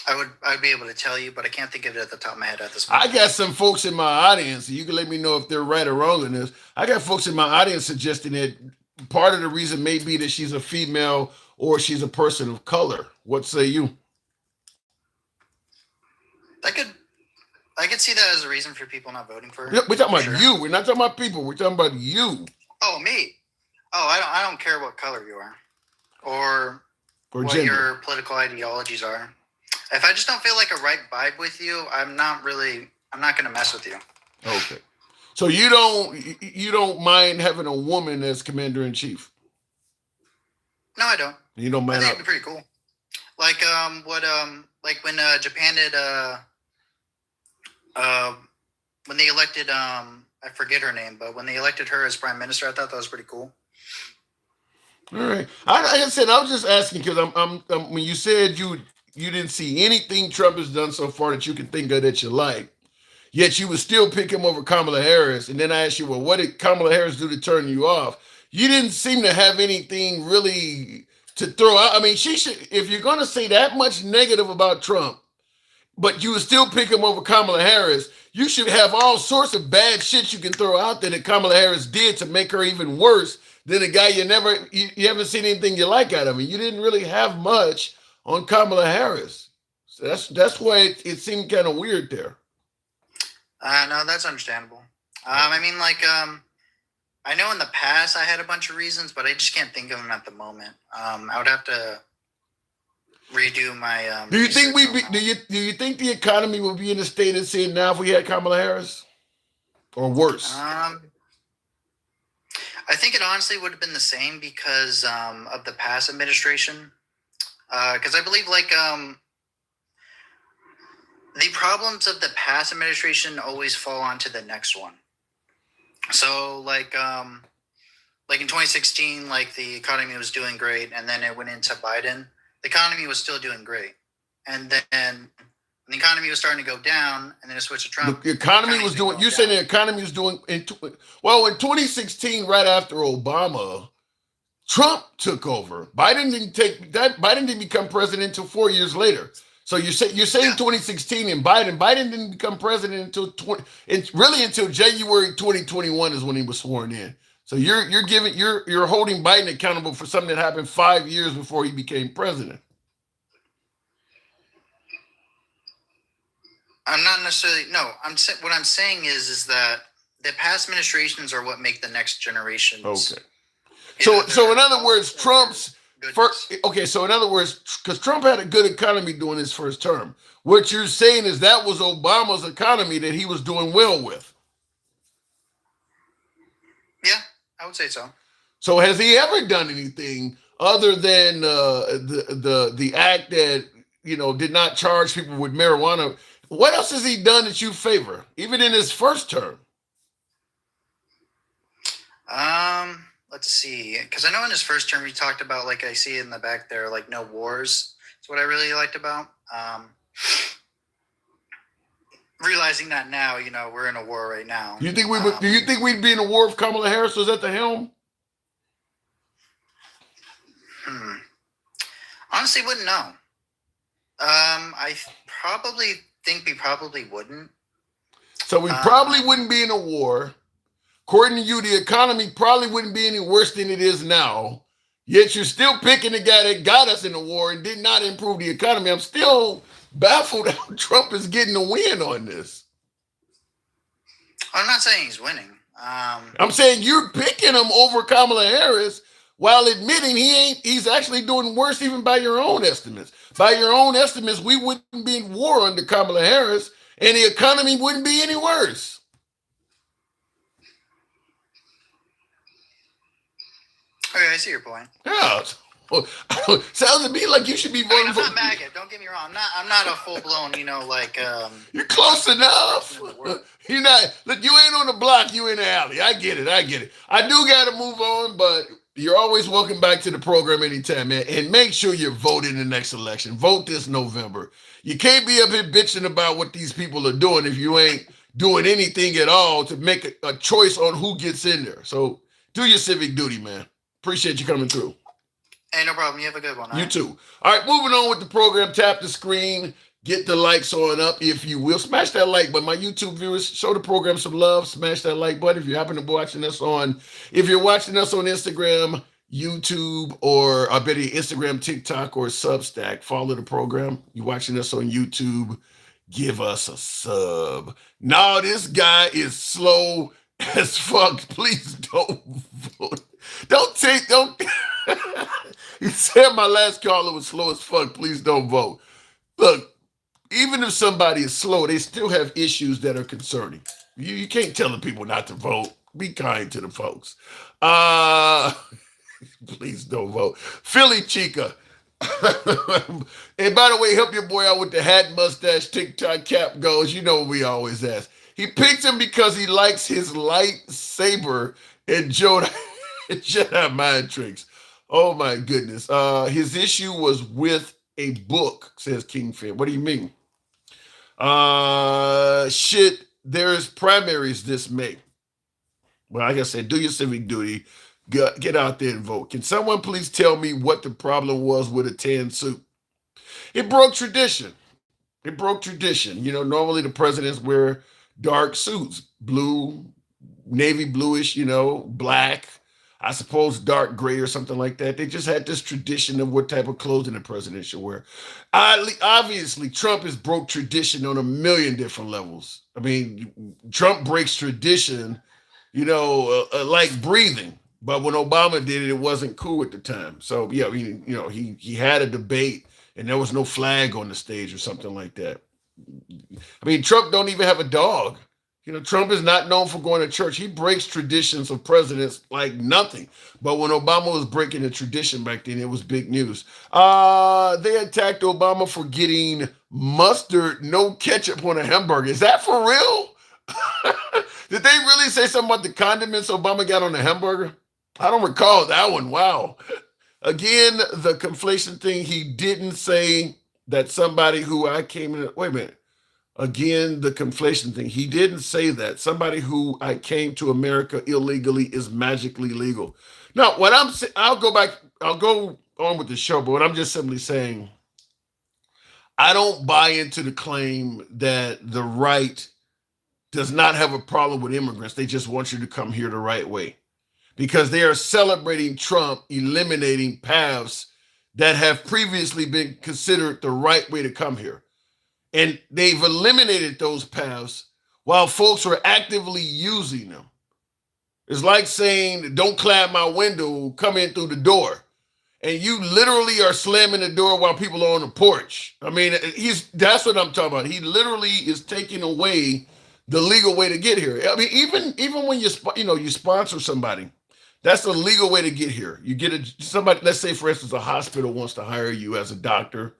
Speaker 8: I'd be able to tell you, but I can't think of it at the top of my head at this moment.
Speaker 1: I got some folks in my audience, and you can let me know if they're right or wrong in this. I got folks in my audience suggesting that part of the reason may be that she's a female or she's a person of color. What say you?
Speaker 8: I could see that as a reason for people not voting for her.
Speaker 1: Yeah, we're talking about
Speaker 8: Sure.
Speaker 1: you. We're not talking about people. We're talking about you.
Speaker 8: Oh, me. Oh, I don't care what color you are or what
Speaker 1: gender.
Speaker 8: your political ideologies are. If I just don't feel like a right vibe with you, I'm not going to mess with you.
Speaker 1: Okay. So you don't mind having a woman as commander in chief?
Speaker 8: No, I don't.
Speaker 1: You don't
Speaker 8: I
Speaker 1: mind?
Speaker 8: think it'd be pretty cool. Like like when Japan did when they elected I forget her name, but when they elected her as prime minister, I thought that was pretty cool.
Speaker 1: All right. Like I said, I was just asking because I'm when you said you didn't see anything Trump has done so far that you can think of that you like, yet you would still pick him over Kamala Harris. And then I asked you, well, what did Kamala Harris do to turn you off? You didn't seem to have anything really to throw out. I mean, she should, if you're going to say that much negative about Trump, but you would still pick him over Kamala Harris, you should have all sorts of bad shit you can throw out there that Kamala Harris did to make her even worse than a guy you haven't seen anything you like out of him. You didn't really have much on Kamala Harris. So that's why it seemed kind of weird there.
Speaker 8: No, that's understandable. I mean, like, I know in the past I had a bunch of reasons, but I just can't think of them at the moment. I would have to redo my.
Speaker 1: Do you think do you think the economy will be in the state it's in now if we had Kamala Harris, or worse?
Speaker 8: I think it honestly would have been the same because of the past administration. Because I believe like the problems of the past administration always fall onto the next one. So like in 2016, like the economy was doing great, and then it went into Biden. The economy was still doing great, and then the economy was starting to go down, and then it switched to Trump.
Speaker 1: The economy was doing. You're saying the economy was doing. In 2016, right after Obama, Trump took over. Biden didn't become president until 4 years later. So you're saying 2016 and Biden didn't become president until until January 2021 is when he was sworn in. So you're holding Biden accountable for something that happened 5 years before he became president.
Speaker 8: I'm not necessarily what I'm saying is that the past administrations are what make the next generations.
Speaker 1: Okay. So in other words, Trump's first. Okay, so in other words, because Trump had a good economy during his first term, what you're saying is that was Obama's economy that he was doing well with.
Speaker 8: Yeah, I would say so.
Speaker 1: So has he ever done anything other than the act that did not charge people with marijuana? What else has he done that you favor, even in his first term?
Speaker 8: Let's see, because I know in his first term he talked about, like I see in the back there, like no wars. That's what I really liked about. Realizing that now, we're in a war right now.
Speaker 1: Do you think we'd be in a war if Kamala Harris was at the helm?
Speaker 8: Honestly, wouldn't know. I probably think we probably wouldn't.
Speaker 1: So we probably wouldn't be in a war. According to you, the economy probably wouldn't be any worse than it is now. Yet you're still picking the guy that got us in the war and did not improve the economy. I'm still baffled how Trump is getting a win on this.
Speaker 8: I'm not saying he's winning.
Speaker 1: I'm saying you're picking him over Kamala Harris while admitting he's actually doing worse even by your own estimates. By your own estimates, we wouldn't be in war under Kamala Harris and the economy wouldn't be any worse.
Speaker 8: Okay, I see your point.
Speaker 1: Yeah. Sounds to me like you should be voting for.
Speaker 8: I'm not MAGA. Don't get me wrong. I'm not a full blown.
Speaker 1: You're close enough. You're not. Look, you ain't on the block. You in the alley. I get it. I do got to move on, but you're always welcome back to the program anytime, man. And make sure you vote in the next election. Vote this November. You can't be up here bitching about what these people are doing if you ain't doing anything at all to make a choice on who gets in there. So do your civic duty, man. Appreciate you coming through.
Speaker 8: Hey, no problem. You have a good one.
Speaker 1: You too. All right, moving on with the program. Tap the screen. Get the likes on up, if you will. Smash that like button. My YouTube viewers, show the program some love. Smash that like button. If you're watching us on Instagram, YouTube, or I bet you Instagram, TikTok, or Substack, follow the program. You watching us on YouTube, give us a sub. No, this guy is slow as fuck. Please don't vote. Don't. He said my last caller was slow as fuck. Please don't vote. Look, even if somebody is slow, they still have issues that are concerning. You can't tell the people not to vote. Be kind to the folks. Please don't vote. Philly Chica. And by the way, help your boy out with the hat, mustache, TikTok cap goes. You know what we always ask. He picked him because he likes his lightsaber and Jedi mind tricks. Oh my goodness. His issue was with a book, says King Finn. What do you mean? Shit, there's primaries this May. Well, like I said, do your civic duty. Get out there and vote. Can someone please tell me what the problem was with a tan suit? It broke tradition. It broke tradition. You know, normally the presidents wear dark suits, blue, navy bluish, you know, black, I suppose dark gray or something like that. They just had this tradition of what type of clothing the president should wear. Obviously, Trump has broke tradition on a million different levels. I mean, Trump breaks tradition, you know, like breathing. But when Obama did it, it wasn't cool at the time. So, yeah, he had a debate and there was no flag on the stage or something like that. I mean, Trump don't even have a dog. You know, Trump is not known for going to church. He breaks traditions of presidents like nothing. But when Obama was breaking the tradition back then, it was big news. They attacked Obama for getting mustard, no ketchup on a hamburger. Is that for real? Did they really say something about the condiments Obama got on the hamburger? I don't recall that one. Wow. Again, the conflation thing, he didn't say that somebody who I came in. Wait a minute. Again, the conflation thing. He didn't say that somebody who I came to America illegally is magically legal. No, what I'm saying, I'll go on with the show, but what I'm just simply saying, I don't buy into the claim that the right does not have a problem with immigrants. They just want you to come here the right way. Because they are celebrating Trump eliminating paths that have previously been considered the right way to come here. And they've eliminated those paths while folks are actively using them. It's like saying, don't climb my window, come in through the door. And you literally are slamming the door while people are on the porch. I mean, that's what I'm talking about. He literally is taking away the legal way to get here. I mean, even when you sponsor somebody, that's the legal way to get here. You get somebody, let's say, for instance, a hospital wants to hire you as a doctor,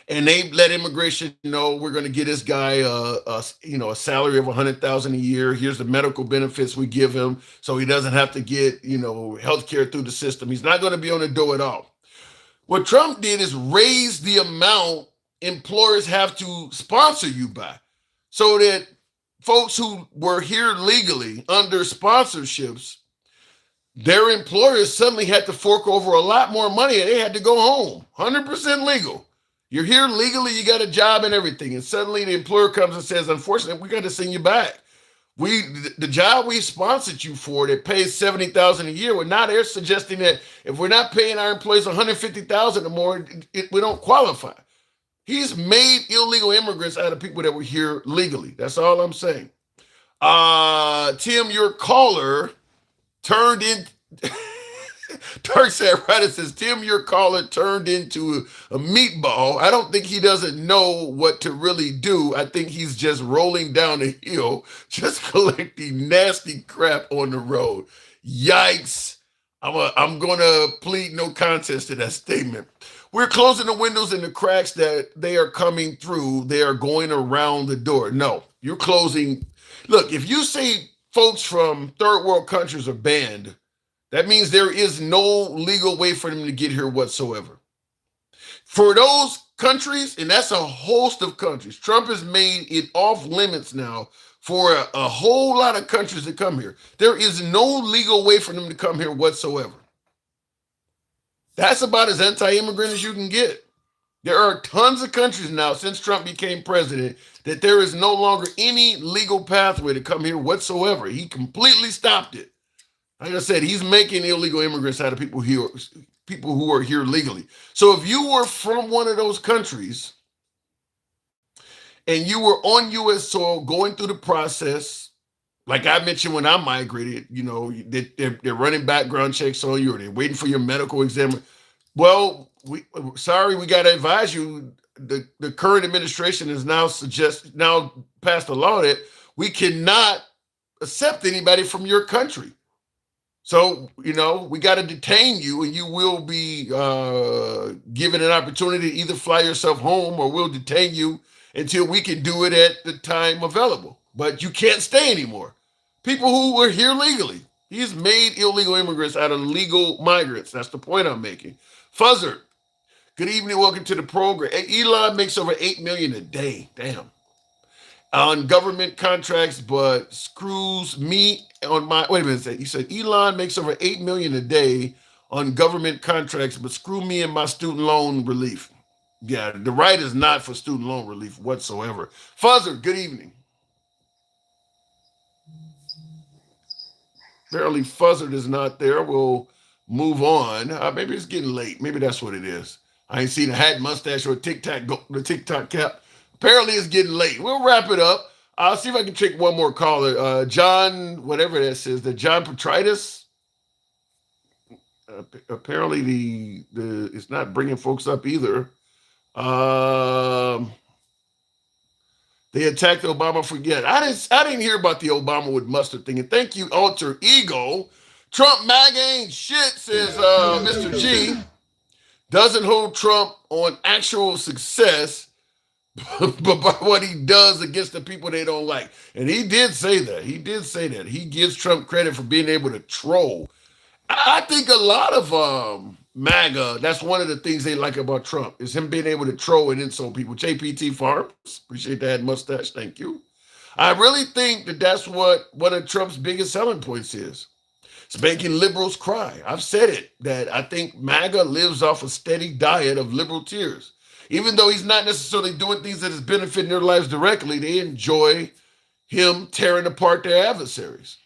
Speaker 1: and they let immigration know we're going to get this guy a salary of $100,000 a year. Here's the medical benefits we give him, so he doesn't have to get health care through the system. He's not going to be on the door at all. What Trump did is raise the amount employers have to sponsor you by, so that folks who were here legally under sponsorships, their employers suddenly had to fork over a lot more money and they had to go home. 100% legal. You're here legally, you got a job and everything. And suddenly the employer comes and says, unfortunately, we got to send you back. The job we sponsored you for that pays $70,000 a year, well, now they're suggesting that if we're not paying our employees $150,000 or more, we don't qualify. He's made illegal immigrants out of people that were here legally. That's all I'm saying. Tim, your caller turned in. Turk said, right, it says, Tim, your caller turned into a meatball. I don't think he doesn't know what to really do. I think he's just rolling down a hill, just collecting nasty crap on the road. Yikes. I'm going to plead no contest to that statement. We're closing the windows and the cracks that they are coming through. They are going around the door. No, you're closing. Look, if you say folks from third world countries are banned, that means there is no legal way for them to get here whatsoever. For those countries, and that's a host of countries, Trump has made it off limits now for a whole lot of countries to come here. There is no legal way for them to come here whatsoever. That's about as anti-immigrant as you can get. There are tons of countries now since Trump became president that there is no longer any legal pathway to come here whatsoever. He completely stopped it. Like I said, he's making illegal immigrants out of people who are here legally. So if you were from one of those countries and you were on U.S. soil going through the process, like I mentioned when I migrated, they're running background checks on you, or they're waiting for your medical exam. Well, we got to advise you. The current administration has now passed a law that we cannot accept anybody from your country. So, we got to detain you, and you will be given an opportunity to either fly yourself home, or we'll detain you until we can do it at the time available. But you can't stay anymore. People who were here legally. He's made illegal immigrants out of legal migrants. That's the point I'm making. Fuzzer, good evening. Welcome to the program. Elon makes over $8 million a day. Damn. On government contracts, but screws me on my, wait a minute, he said Elon makes over $8 million a day on government contracts, but screw me and my student loan relief. Yeah, the right is not for student loan relief whatsoever. Fuzzer, good evening. Apparently Fuzzer is not there. We'll move on. Maybe it's getting late. Maybe that's what it is. I ain't seen a hat, mustache, or the TikTok cap. Apparently it's getting late. We'll wrap it up. I'll see if I can take one more caller. John, whatever that says, the John Petritus. Apparently the it's not bringing folks up either. They attacked Obama for I didn't hear about the Obama with mustard thing. And thank you, Alter Ego. Trump MAGA ain't shit, says Mr. G. Doesn't hold Trump on actual success, but by what he does against the people they don't like. And he did say that. He gives Trump credit for being able to troll. I think a lot of MAGA, that's one of the things they like about Trump, is him being able to troll and insult people. JPT Farms, appreciate that mustache, thank you. I really think that's what one of Trump's biggest selling points is. It's making liberals cry. I've said it, that I think MAGA lives off a steady diet of liberal tears. Even though he's not necessarily doing things that is benefiting their lives directly, they enjoy him tearing apart their adversaries.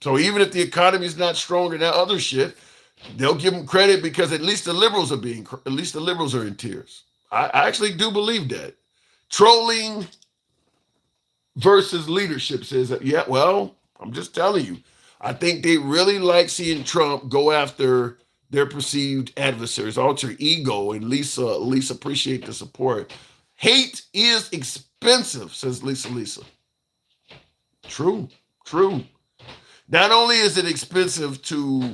Speaker 1: So even if the economy is not strong and that other shit, they'll give him credit because at least the liberals are in tears. I actually do believe that. Trolling versus leadership says, yeah, well, I'm just telling you. I think they really like seeing Trump go after their perceived adversaries. Alter Ego and Lisa appreciate the support. Hate is expensive, says Lisa. True. Not only is it expensive to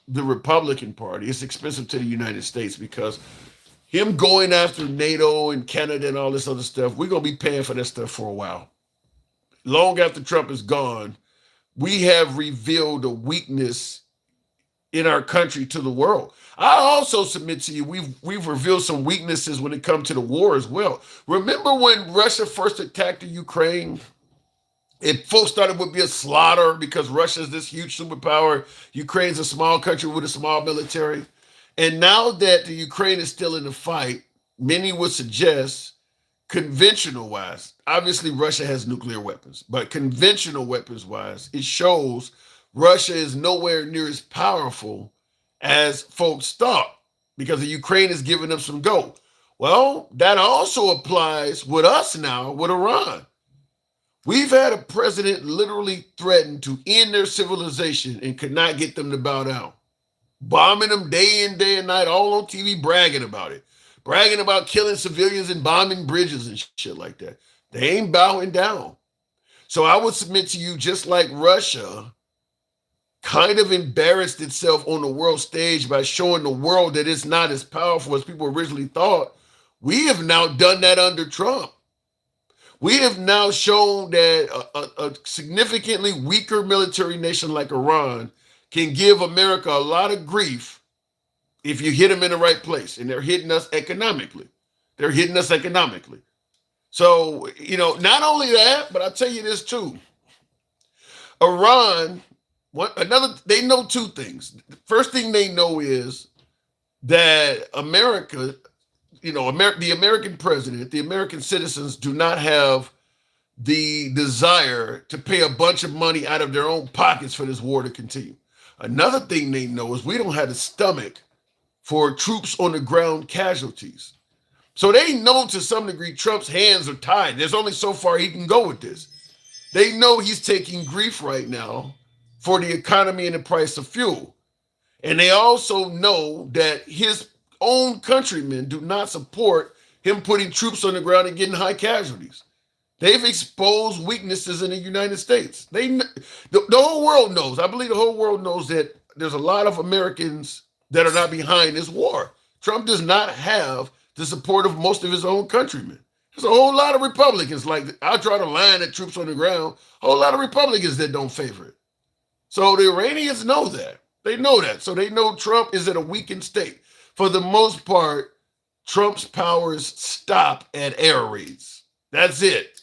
Speaker 1: the Republican Party, it's expensive to the United States because him going after NATO and Canada and all this other stuff, we're going to be paying for that stuff for a while. Long after Trump is gone, we have revealed a weakness in our country to the world. I also submit to you, we've revealed some weaknesses when it comes to the war as well. Remember when Russia first attacked the Ukraine? If folks thought it would be a slaughter because Russia is this huge superpower, Ukraine's a small country with a small military. And now that the Ukraine is still in the fight, many would suggest conventional wise, obviously Russia has nuclear weapons, but conventional weapons wise, it shows Russia is nowhere near as powerful as folks thought because the Ukraine is giving them some go. Well, that also applies with us now with Iran. We've had a president literally threaten to end their civilization and could not get them to bow down. Bombing them day in, day and night, all on TV, bragging about it. Bragging about killing civilians and bombing bridges and shit like that. They ain't bowing down. So I would submit to you, just like Russia kind of embarrassed itself on the world stage by showing the world that it's not as powerful as people originally thought, we have now done that under Trump. We have now shown that a significantly weaker military nation like Iran can give America a lot of grief if you hit them in the right place. And they're hitting us economically. So, not only that, but I'll tell you this too. Iran, they know two things. The first thing they know is that America, the American president, the American citizens do not have the desire to pay a bunch of money out of their own pockets for this war to continue. Another thing they know is we don't have the stomach for troops on the ground casualties. So they know to some degree Trump's hands are tied. There's only so far he can go with this. They know he's taking grief right now for the economy and the price of fuel. And they also know that his own countrymen do not support him putting troops on the ground and getting high casualties. They've exposed weaknesses in the United States. The whole world knows. I believe the whole world knows that there's a lot of Americans that are not behind this war. Trump does not have the support of most of his own countrymen. There's a whole lot of Republicans, like I'll draw the line at troops on the ground, a whole lot of Republicans that don't favor it. So the Iranians know that. They know that. So they know Trump is at a weakened state. For the most part, Trump's powers stop at air raids. That's it.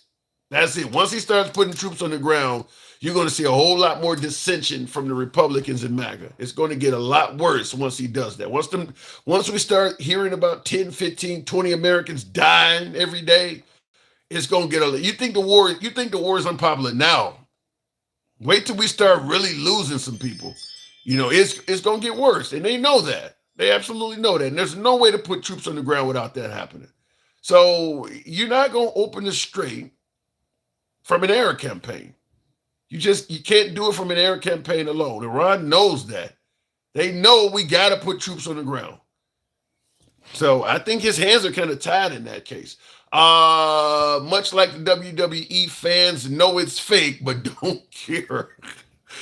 Speaker 1: That's it. Once he starts putting troops on the ground, you're going to see a whole lot more dissension from the Republicans in MAGA. It's going to get a lot worse once he does that. Once we start hearing about 10, 15, 20 Americans dying every day, it's going to get you think the war is unpopular now. Wait till we start really losing some people. It's going to get worse. And they know that. They absolutely know that. And there's no way to put troops on the ground without that happening. So you're not going to open the strait from an air campaign. You can't do it from an air campaign alone. Iran knows that. They know we got to put troops on the ground. So I think his hands are kind of tied in that case. Much like the WWE fans know it's fake, but don't care.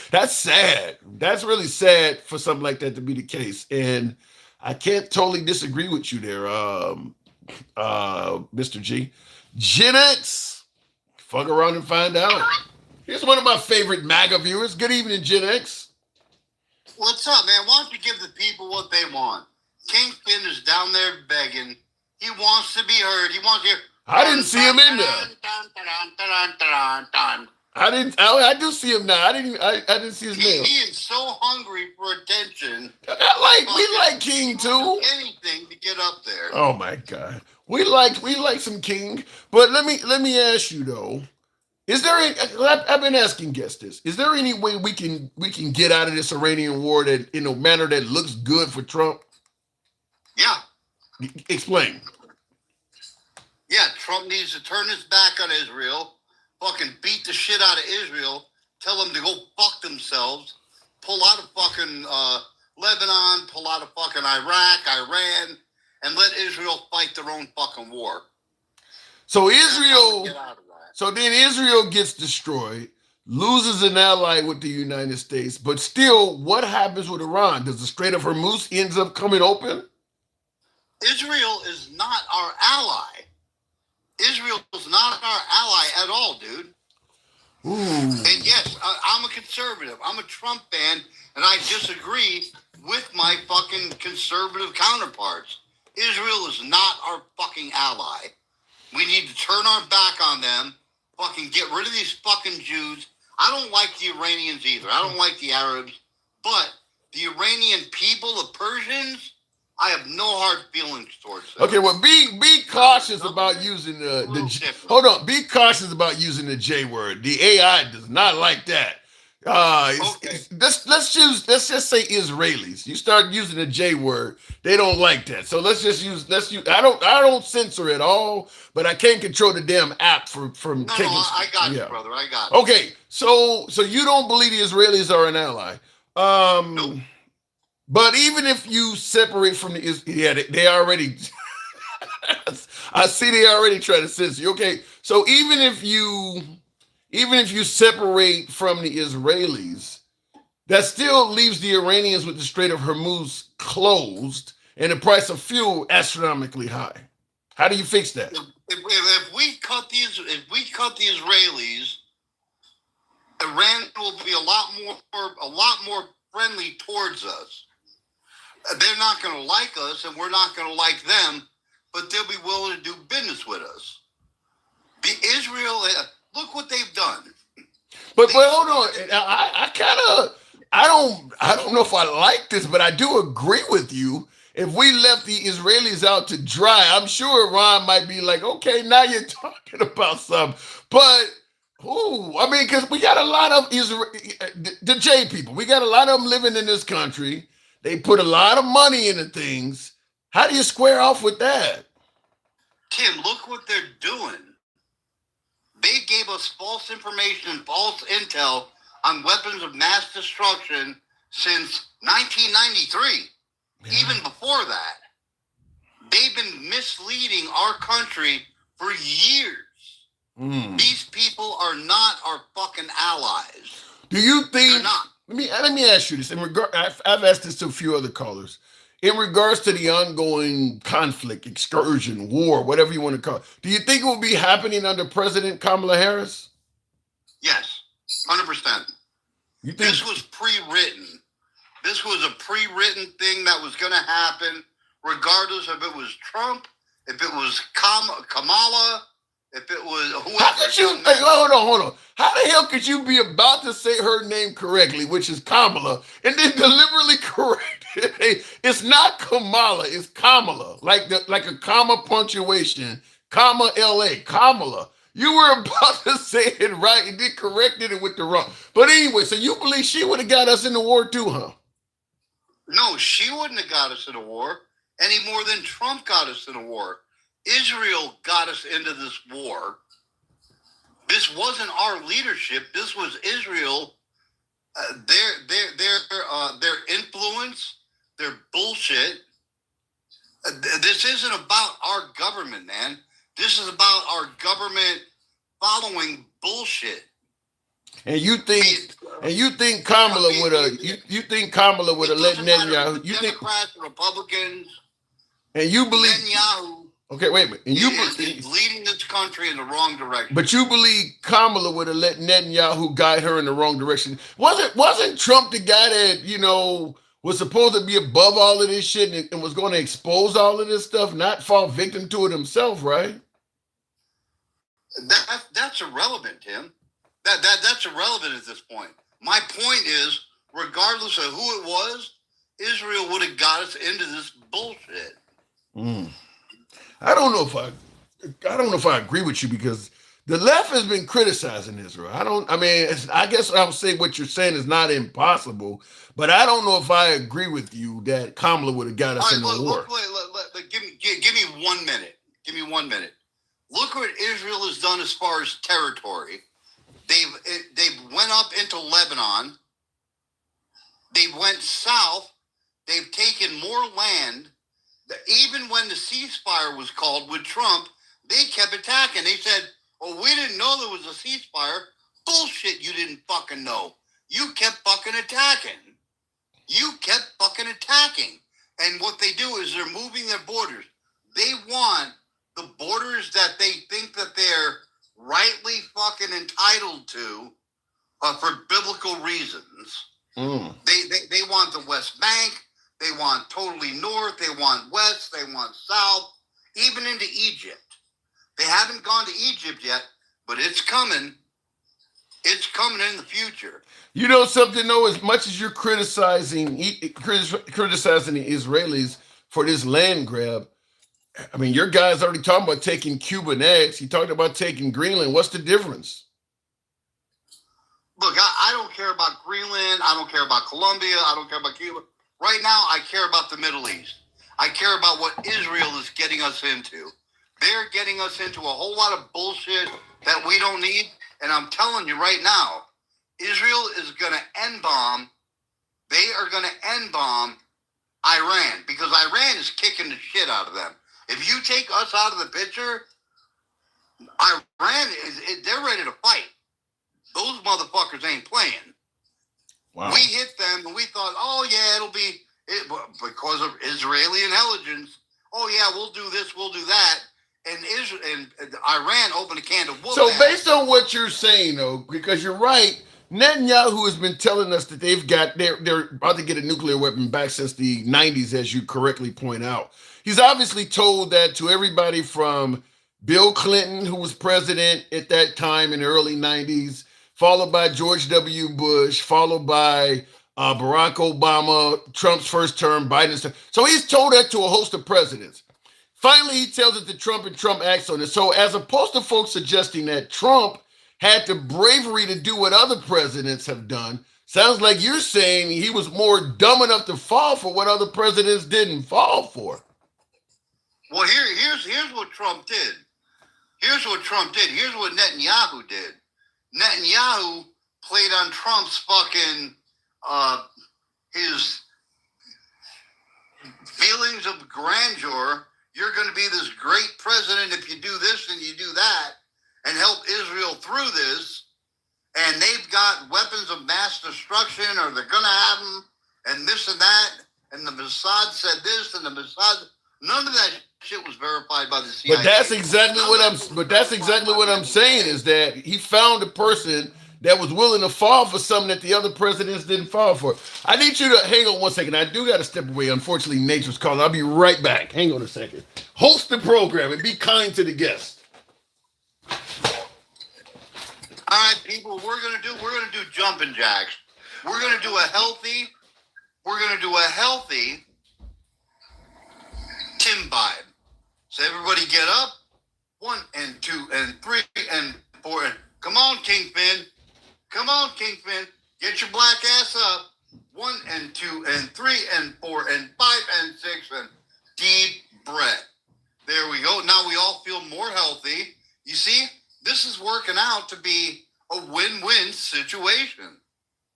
Speaker 1: That's sad. That's really sad for something like that to be the case. And I can't totally disagree with you there, Mr. G. Gen X, fuck around and find out. Here's one of my favorite MAGA viewers. Good evening, Gen X.
Speaker 9: What's up, man? Why don't you give the people what they want? Kingpin is down there begging. He wants to be heard. He wants to hear.
Speaker 1: I didn't see him in there. I do see him now. I didn't see his name.
Speaker 9: He is so hungry for attention.
Speaker 1: We like King too.
Speaker 9: Anything to get up there.
Speaker 1: Oh my God. We like some King. But let me ask you though. I've been asking guests this. Is there any way we can get out of this Iranian war that in a manner that looks good for Trump?
Speaker 9: Yeah.
Speaker 1: Explain.
Speaker 9: Yeah, Trump needs to turn his back on Israel, fucking beat the shit out of Israel, tell them to go fuck themselves, pull out of fucking Lebanon, pull out of fucking Iraq, Iran, and let Israel fight their own fucking war.
Speaker 1: So then Israel gets destroyed, loses an ally with the United States, but still, what happens with Iran? Does the Strait of Hormuz ends up coming open?
Speaker 9: Israel is not our ally. Israel is not our ally at all, dude.
Speaker 1: Ooh.
Speaker 9: And yes, I'm a conservative. I'm a Trump fan, and I disagree with my fucking conservative counterparts. Israel is not our fucking ally. We need to turn our back on them, fucking get rid of these fucking Jews. I don't like the Iranians either. I don't like the Arabs. But the Iranian people, the Persians, I have no hard feelings towards them.
Speaker 1: Okay, well, be cautious about using the hold on. Be cautious about using the J word. The AI does not like that. Let's just say Israelis. You start using the J word, they don't like that. So let's use. I don't censor at all, but I can't control the damn app from taking.
Speaker 9: No, I got you, brother. I got
Speaker 1: you. Okay, so you don't believe the Israelis are an ally?
Speaker 9: Nope.
Speaker 1: But even if you separate from they already. I see they already try to censor you. Okay, so even if you separate from the Israelis, that still leaves the Iranians with the Strait of Hormuz closed and the price of fuel astronomically high. How do you fix that?
Speaker 9: If we cut the Israelis, Iran will be a lot more friendly towards us. They're not going to like us, and we're not going to like them, but they'll be willing to do business with us. Israel, look what they've done.
Speaker 1: But hold on, I don't know if I like this, but I do agree with you. If we left the Israelis out to dry, I'm sure Iran might be like, okay, now you're talking about something. But because we got a lot of the J people, we got a lot of them living in this country. They put a lot of money into things. How do you square off with that?
Speaker 9: Tim, look what they're doing. They gave us false information and false intel on weapons of mass destruction since 1993. Yeah. Even before that, they've been misleading our country for years. These people are not our fucking allies.
Speaker 1: Do you think?
Speaker 9: They're not.
Speaker 1: Let me ask you this. In regard, I've asked this to a few other callers. In regards to the ongoing conflict, excursion, war, whatever you want to call it, do you think it will be happening under President Kamala Harris?
Speaker 9: Yes, 100%.
Speaker 1: You think
Speaker 9: this was pre-written? This was a pre-written thing that was going to happen, regardless if it was Trump, if it was Kamala, if it was whoever.
Speaker 1: How could you? Hold on. How the hell could you be about to say her name correctly, which is Kamala, and then deliberately correct it? It's not Kamala, it's Kamala, like a comma punctuation, comma LA, Kamala. You were about to say it right and then corrected it with the wrong. But anyway, so you believe she would have got us in the war too, huh?
Speaker 9: No, she wouldn't have got us in a war any more than Trump got us in a war. Israel got us into this war. This wasn't our leadership. This was Israel. Their influence, their bullshit. This isn't about our government, man. This is about our government following bullshit.
Speaker 1: And you think Kamala would have? You think Kamala would have let Netanyahu? You think
Speaker 9: Democrats, Republicans,
Speaker 1: and you believe
Speaker 9: Netanyahu?
Speaker 1: Okay, wait a minute. And you
Speaker 9: is leading this country in the wrong direction.
Speaker 1: But you believe Kamala would have let Netanyahu guide her in the wrong direction? Wasn't Trump the guy that was supposed to be above all of this shit and was going to expose all of this stuff, not fall victim to it himself, right?
Speaker 9: That's irrelevant, Tim. That's irrelevant at this point. My point is, regardless of who it was, Israel would have got us into this bullshit.
Speaker 1: I don't know if I agree with you, because the left has been criticizing Israel. I guess I would say what you're saying is not impossible, but I don't know if I agree with you that Kamala would have got us in the war.
Speaker 9: Give me 1 minute. Give me 1 minute. Look what Israel has done as far as territory. They've went up into Lebanon. They went south. They've taken more land. Even when the ceasefire was called with Trump, they kept attacking. They said, "Oh, we didn't know there was a ceasefire." Bullshit, you didn't fucking know. You kept fucking attacking. And what they do is they're moving their borders. They want the borders that they think that they're rightly fucking entitled to for biblical reasons. They want the West Bank. They want totally north. They want west. They want south, even into Egypt. They haven't gone to Egypt yet, but it's coming. It's coming in the future.
Speaker 1: You know something, though? As much as you're criticizing the Israelis for this land grab, I mean, your guy's already talking about taking Cuba next. He talked about taking Greenland. What's the difference?
Speaker 9: Look, I don't care about Greenland. I don't care about Colombia. I don't care about Cuba. Right now, I care about the Middle East. I care about what Israel is getting us into. They're getting us into a whole lot of bullshit that we don't need. And I'm telling you right now, Israel is going to N-bomb. They are going to N-bomb Iran, because Iran is kicking the shit out of them. If you take us out of the picture, Iran they're ready to fight. Those motherfuckers ain't playing. Wow. We hit them and we thought, oh yeah, it'll be because of Israeli intelligence. Oh yeah, we'll do this, we'll do that. And Israel and Iran opened a can of whoop.
Speaker 1: So based on what you're saying, though, because you're right, Netanyahu has been telling us that they're about to get a nuclear weapon back since the 90s, as you correctly point out. He's obviously told that to everybody from Bill Clinton, who was president at that time in the early 90s, followed by George W. Bush, followed by Barack Obama, Trump's first term, Biden's term. So he's told that to a host of presidents. Finally, he tells it to Trump, and Trump acts on it. So as opposed to folks suggesting that Trump had the bravery to do what other presidents have done, Sounds like you're saying he was more dumb enough to fall for what other presidents didn't fall for.
Speaker 9: Well, here's what Trump did. Here's what Trump did. Here's what Netanyahu did. Netanyahu played on Trump's fucking his feelings of grandeur. You're going to be this great president if you do this and you do that and help Israel through this. And they've got weapons of mass destruction, or they're going to have them, and this and that. And the Mossad said this, and the Mossad. None of that shit was verified by the CIA.
Speaker 1: But that's exactly what I'm saying is that he found a person that was willing to fall for something that the other presidents didn't fall for. I need you to hang on one second. I do got to step away. Unfortunately, nature's calling. I'll be right back. Hang on a second. Host the program and be kind to the guests.
Speaker 9: All right, people, we're gonna do jumping jacks. We're gonna do a healthy Tim vibe. So everybody get up. 1 and 2 and 3 and 4 and come on, Kingpin. Come on, Kingpin. Get your black ass up. 1 and 2 and 3 and 4 and 5 and 6 and deep breath. There we go. Now we all feel more healthy. You see? This is working out to be a win-win situation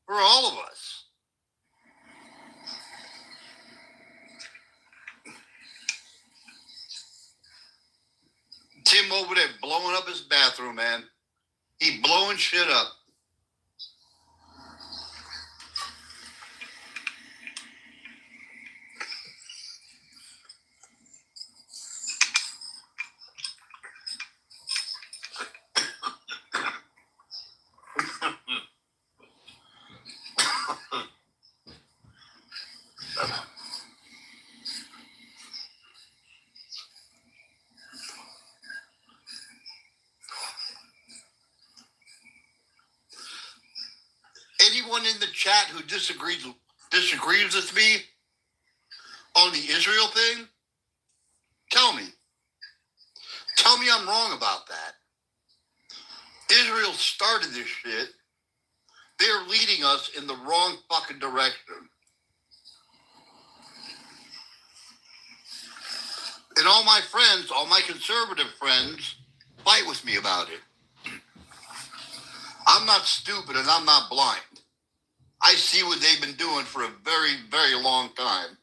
Speaker 9: for all of us. Tim over there blowing up his bathroom, man. He blowing shit up. Anyone in the chat who disagrees with me on the Israel thing, tell me. Tell me I'm wrong about that. Israel started this shit. They're leading us in the wrong fucking direction. And all my friends, all my conservative friends, fight with me about it. I'm not stupid and I'm not blind. I see what they've been doing for a very, very long time.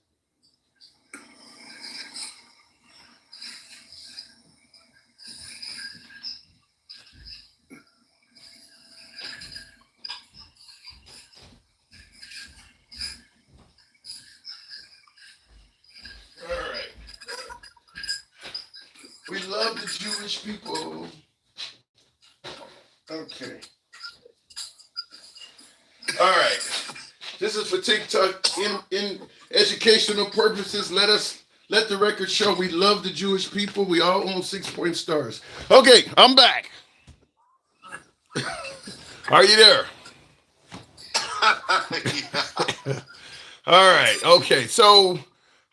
Speaker 1: All right. We love the Jewish people. Okay. All right. This is for TikTok in educational purposes. Let the record show we love the Jewish people. We all own 6-point stars. Okay, I'm back. Are you there? All right. Okay. So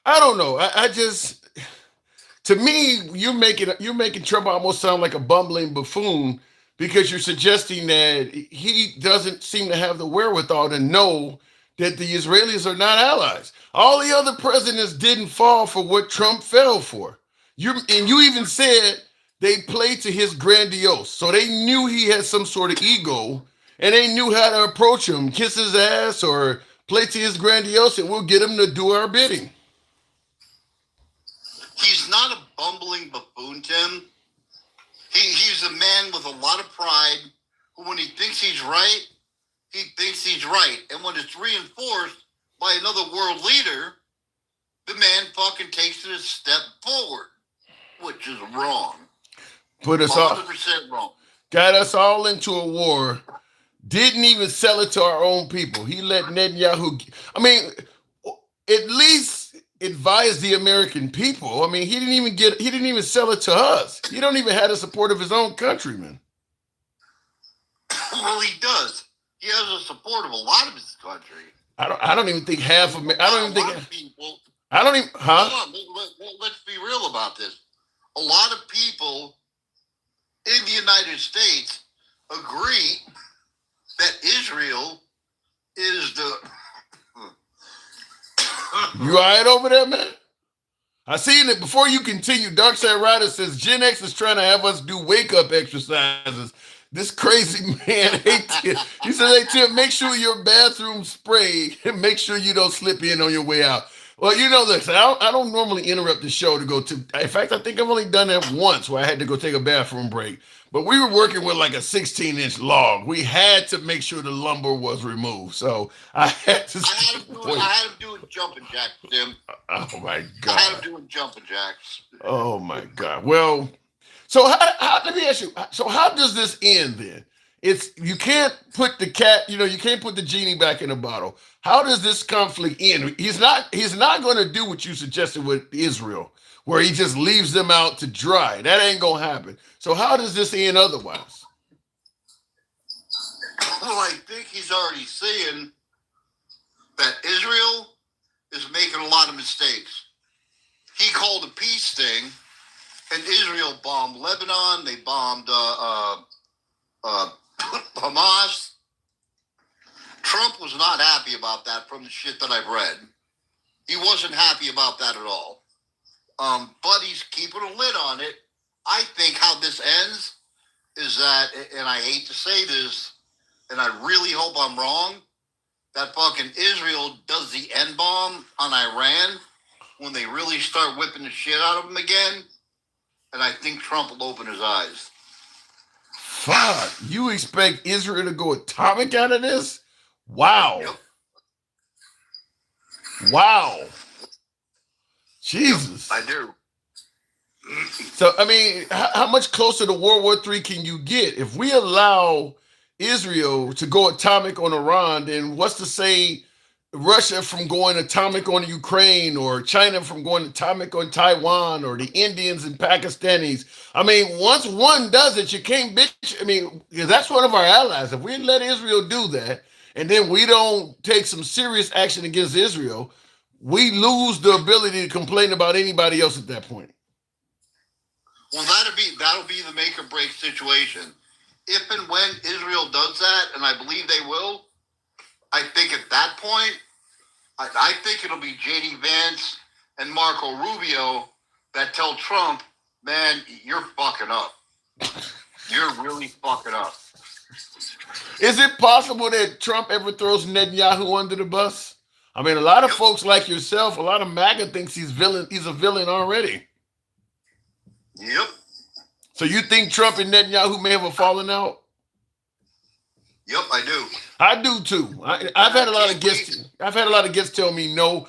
Speaker 1: I don't know. I just, to me, you're making Trump almost sound like a bumbling buffoon because you're suggesting that he doesn't seem to have the wherewithal to know that the Israelis are not allies. All the other presidents didn't fall for what Trump fell for. You even said they played to his grandiose. So they knew he had some sort of ego and they knew how to approach him, kiss his ass or play to his grandiose, and we'll get him to do our bidding.
Speaker 9: He's not a bumbling buffoon, Tim. He's a man with a lot of pride who, when he thinks he's right, he thinks he's right. And when it's reinforced by another world leader, the man fucking takes it a step forward, which is wrong.
Speaker 1: Put us
Speaker 9: 100% wrong.
Speaker 1: Got us all into a war. Didn't even sell it to our own people. He let Netanyahu, I mean, at least advise the American people. I mean, he didn't even sell it to us. He don't even have the support of his own countrymen.
Speaker 9: Well, he does. He has the support of a lot of his country.
Speaker 1: I don't even think half of it.
Speaker 9: Hold on, let's be real about this. A lot of people in the United States agree that Israel is
Speaker 1: You all right over there, man? I seen it. Before you continue, Darkside Rider says Gen X is trying to have us do wake-up exercises. This crazy man, he says, hey, Tim, make sure your bathroom spray, make sure you don't slip in on your way out. Well, listen, I don't normally interrupt the show to go to. In fact, I think I've only done that once where I had to go take a bathroom break. But we were working with like a 16-inch log. We had to make sure the lumber was removed. So I had to.
Speaker 9: I had him doing jumping jacks, Tim.
Speaker 1: Oh my God.
Speaker 9: I had him doing jumping jacks.
Speaker 1: Oh my God. Well, so let me ask you. So how does this end then? You can't put the cat. You can't put the genie back in the bottle. How does this conflict end? He's not going to do what you suggested with Israel, where he just leaves them out to dry. That ain't gonna happen. So how does this end otherwise?
Speaker 9: Well, I think he's already seeing that Israel is making a lot of mistakes. He called a peace thing, and Israel bombed Lebanon. They bombed Hamas. Trump was not happy about that from the shit that I've read. He wasn't happy about that at all. But he's keeping a lid on it. I think how this ends is that, and I hate to say this, and I really hope I'm wrong, that fucking Israel does the N-bomb on Iran when they really start whipping the shit out of them again. And I think Trump will open his eyes.
Speaker 1: Fuck, you expect Israel to go atomic out of this? Wow.
Speaker 9: Yep.
Speaker 1: Wow. Jesus.
Speaker 9: I do.
Speaker 1: So, I mean, how much closer to World War III can you get? If we allow Israel to go atomic on Iran, then what's to say Russia from going atomic on Ukraine, or China from going atomic on Taiwan, or the Indians and Pakistanis? I mean, once one does it, you can't bitch. I mean, that's one of our allies. If we let Israel do that, and then we don't take some serious action against Israel, we lose the ability to complain about anybody else at that point.
Speaker 9: Well, that'll be the make or break situation. If and when Israel does that, and I believe they will, I think at that point, I think it'll be J.D. Vance and Marco Rubio that tell Trump, man, you're fucking up. You're really fucking up.
Speaker 1: Is it possible that Trump ever throws Netanyahu under the bus? I mean, a lot of folks like yourself, a lot of MAGA thinks he's a villain already.
Speaker 9: Yep.
Speaker 1: So you think Trump and Netanyahu may have a falling out?
Speaker 9: Yep, I do.
Speaker 1: I do too. I've had a lot of guests. I've had a lot of guests tell me no.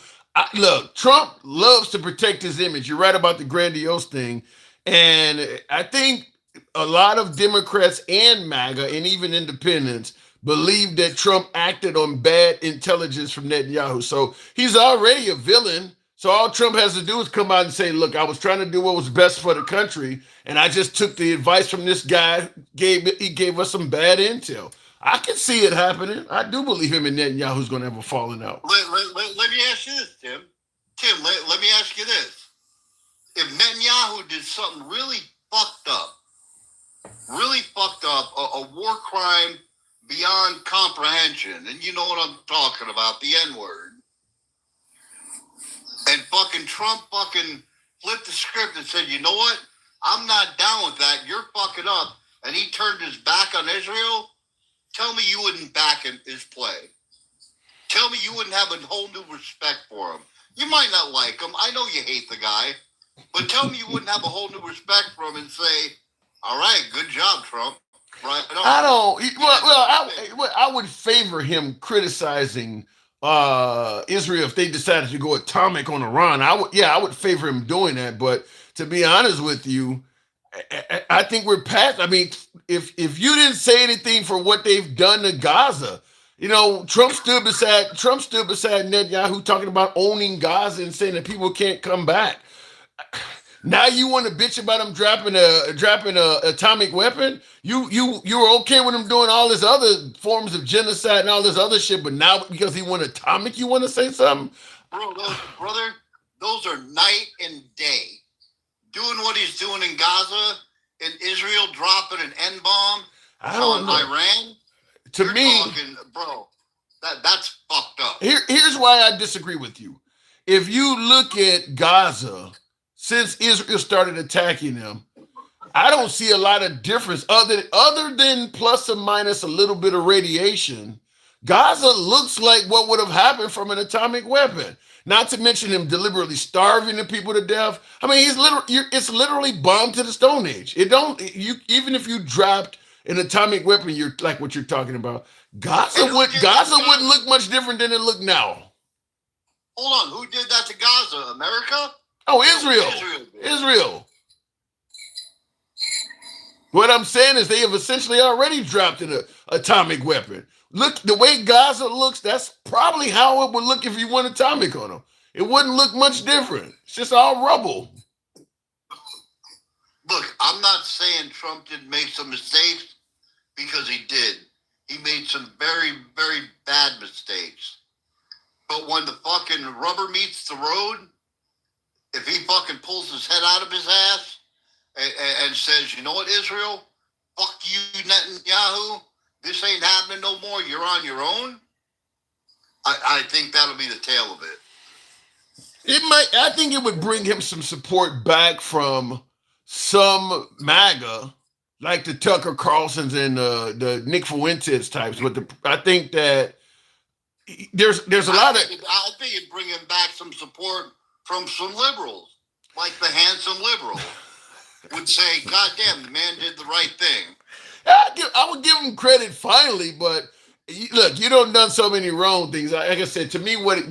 Speaker 1: Look, Trump loves to protect his image. You're right about the grandiose thing, and I think a lot of Democrats and MAGA and even independents believe that Trump acted on bad intelligence from Netanyahu. So he's already a villain. So all Trump has to do is come out and say, look, I was trying to do what was best for the country, and I just took the advice from this guy. He gave us some bad intel. I can see it happening. I do believe him and Netanyahu's going to have a falling out.
Speaker 9: Let me ask you this, Tim. Let me ask you this. If Netanyahu did something really fucked up, a war crime beyond comprehension, and you know what I'm talking about, the N-word, and fucking Trump fucking flipped the script and said, you know what? I'm not down with that. You're fucking up. And he turned his back on Israel. Tell me you wouldn't back his play. Tell me you wouldn't have a whole new respect for him. You might not like him. I know you hate the guy. But tell me you wouldn't have a whole new respect for him and say, all right, good job, Trump. Right?
Speaker 1: I don't. Well, I would favor him criticizing Israel if they decided to go atomic on Iran. I would favor him doing that. But to be honest with you, I think we're past. I mean, if you didn't say anything for what they've done to Gaza, Trump stood beside Netanyahu talking about owning Gaza and saying that people can't come back. Now you want to bitch about him dropping a atomic weapon? You were okay with him doing all this other forms of genocide and all this other shit, but now because he went atomic, you want to say something?
Speaker 9: Brother, those are night and day. Doing what he's doing in Gaza, in Israel dropping an N-bomb on Iran.
Speaker 1: To me,
Speaker 9: talking, bro, that's fucked up.
Speaker 1: Here's why I disagree with you. if you look at Gaza, since Israel started attacking them, I don't see a lot of difference other than plus or minus a little bit of radiation. Gaza looks like what would have happened from an atomic weapon. Not to mention him deliberately starving the people to death. I mean, it's literally bombed to the Stone Age. Even if you dropped an atomic weapon, you're like what you're talking about. Gaza wouldn't look much different than it look now.
Speaker 9: Hold on, who did that to Gaza? America?
Speaker 1: Oh, Israel. What I'm saying is they have essentially already dropped an atomic weapon. Look, the way Gaza looks, that's probably how it would look if you went atomic on them. It wouldn't look much different. It's just all rubble.
Speaker 9: Look, I'm not saying Trump didn't make some mistakes, because he did. He made some very, very bad mistakes. But when the fucking rubber meets the road, if he fucking pulls his head out of his ass and says, you know what, Israel? Fuck you, Netanyahu. This ain't happening no more. You're on your own. I think that'll be the tail of it.
Speaker 1: I think it would bring him some support back from some MAGA, like the Tucker Carlsons and the Nick Fuentes types. But I think that there's a lot of.
Speaker 9: I think it'd bring him back some support from some liberals, like the handsome liberal would say, "God damn, the man did the right thing."
Speaker 1: I would give him credit finally, but look, you done so many wrong things. Like I said, to me, what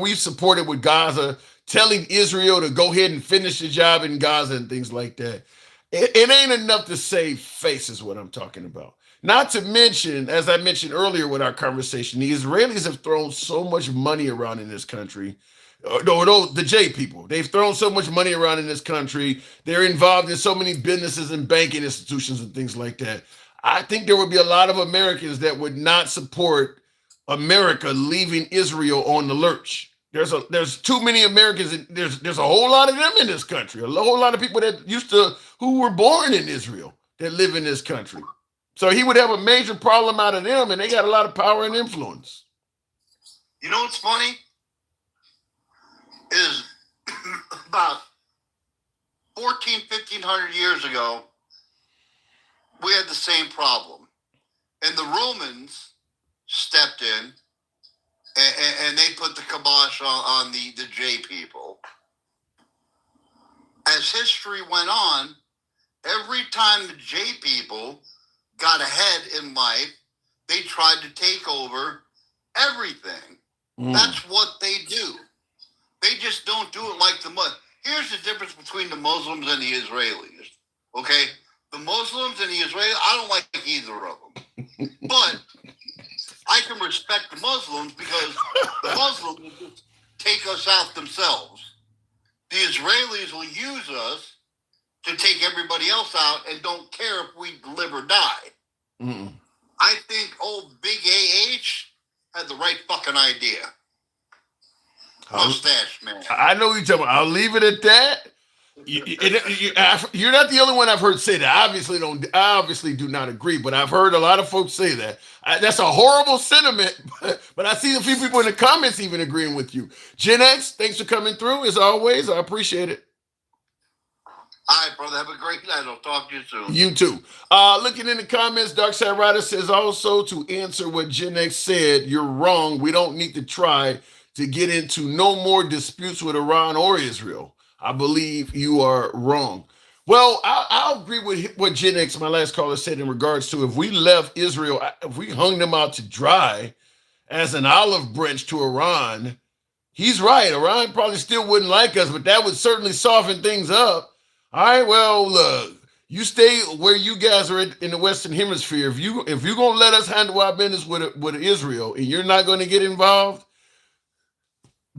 Speaker 1: we supported with Gaza, telling Israel to go ahead and finish the job in Gaza and things like that, it ain't enough to save face is what I'm talking about. Not to mention, as I mentioned earlier with our conversation, the Israelis have thrown so much money around in this country. The J people, they've thrown so much money around in this country. They're involved in so many businesses and banking institutions and things like that. I think there would be a lot of Americans that would not support America leaving Israel on the lurch. There's too many Americans. There's a whole lot of them in this country. A whole lot of people who were born in Israel that live in this country. So he would have a major problem out of them, and they got a lot of power and influence.
Speaker 9: You know what's funny? Is about 1,500 years ago, we had the same problem. And the Romans stepped in and they put the kibosh on the J people. As history went on, every time the J people got ahead in life, they tried to take over everything. That's what they do. They just don't do it like the Muslims. Here's the difference between the Muslims and the Israelis. Okay? The Muslims and the Israelis, I don't like either of them. But I can respect the Muslims because the Muslims will just take us out themselves. The Israelis will use us to take everybody else out and don't care if we live or die. I think old Big AH had the right fucking idea. Mustache man.
Speaker 1: I know you're talking about. I'll leave it at that. You're not the only one I've heard say that. I obviously do not agree, but I've heard a lot of folks say that. That's a horrible sentiment, but I see a few people in the comments even agreeing with you. Gen X, thanks for coming through. As always, I appreciate it.
Speaker 9: All right, brother. Have a great night. I'll talk to you soon.
Speaker 1: You too. Looking in the comments, Darkside Rider says also to answer what Gen X said, you're wrong. We don't need to try to get into no more disputes with Iran or Israel. I believe you are wrong. Well, I'll agree with what Gen X, my last caller, said in regards to if we left Israel, if we hung them out to dry as an olive branch to Iran, he's right. Iran probably still wouldn't like us, but that would certainly soften things up. All right, well, look, you stay where you guys are in the Western Hemisphere. If you're going to let us handle our business with Israel and you're not going to get involved,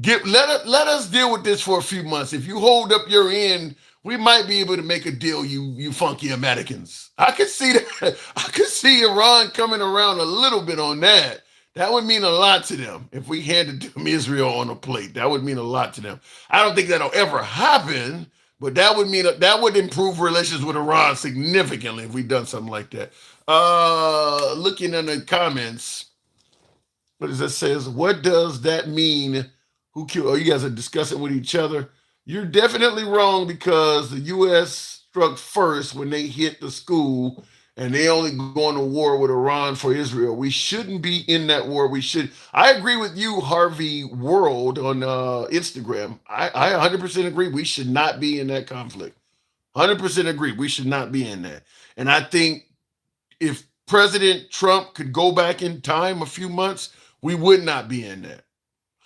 Speaker 1: let us deal with this for a few months. If you hold up your end, we might be able to make a deal, you funky Americans. I could see that. I could see Iran coming around a little bit on that. That would mean a lot to them if we handed them Israel on a plate. That would mean a lot to them. I don't think that'll ever happen, but that would improve relations with Iran significantly if we'd done something like that. Looking in the comments, what does it says? What does that mean? who killed, oh, you guys are discussing with each other. You're definitely wrong because the U.S. struck first when they hit the school and they only going to war with Iran for Israel. We shouldn't be in that war. We should. I agree with you, Harvey World on Instagram. I 100% agree. We should not be in that conflict. 100% agree. We should not be in that. And I think if President Trump could go back in time a few months, we would not be in that.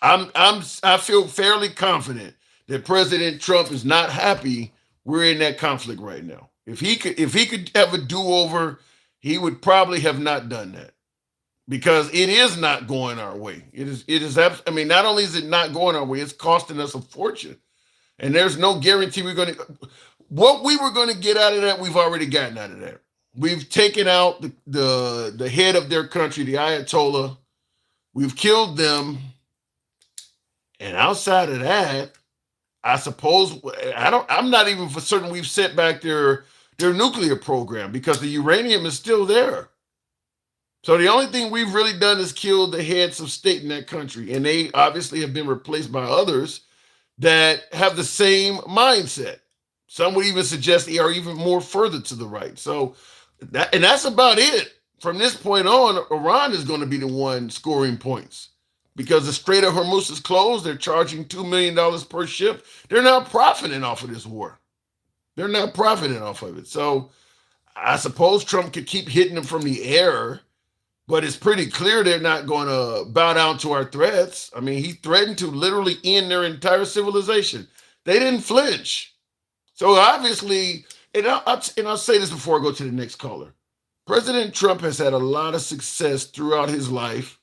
Speaker 1: I feel fairly confident that President Trump is not happy we're in that conflict right now. If he could have a do-over, he would probably have not done that because it is not going our way. It is. I mean, not only is it not going our way, it's costing us a fortune, and there's no guarantee we're going to. What we were going to get out of that, we've already gotten out of that. We've taken out the head of their country, the Ayatollah. We've killed them, and outside of that, I suppose I'm not even for certain we've set back their nuclear program because the uranium is still there. So the only thing we've really done is kill the heads of state in that country, and they obviously have been replaced by others that have the same mindset. Some would even suggest they are even more further to the right. So that's about it. From this point on, Iran is going to be the one scoring points. Because the Strait of Hormuz is closed, they're charging $2 million per ship. They're not profiting off of this war. They're not profiting off of it. So I suppose Trump could keep hitting them from the air, but it's pretty clear they're not going to bow down to our threats. I mean, he threatened to literally end their entire civilization. They didn't flinch. So obviously, and I'll say this before I go to the next caller. President Trump has had a lot of success throughout his life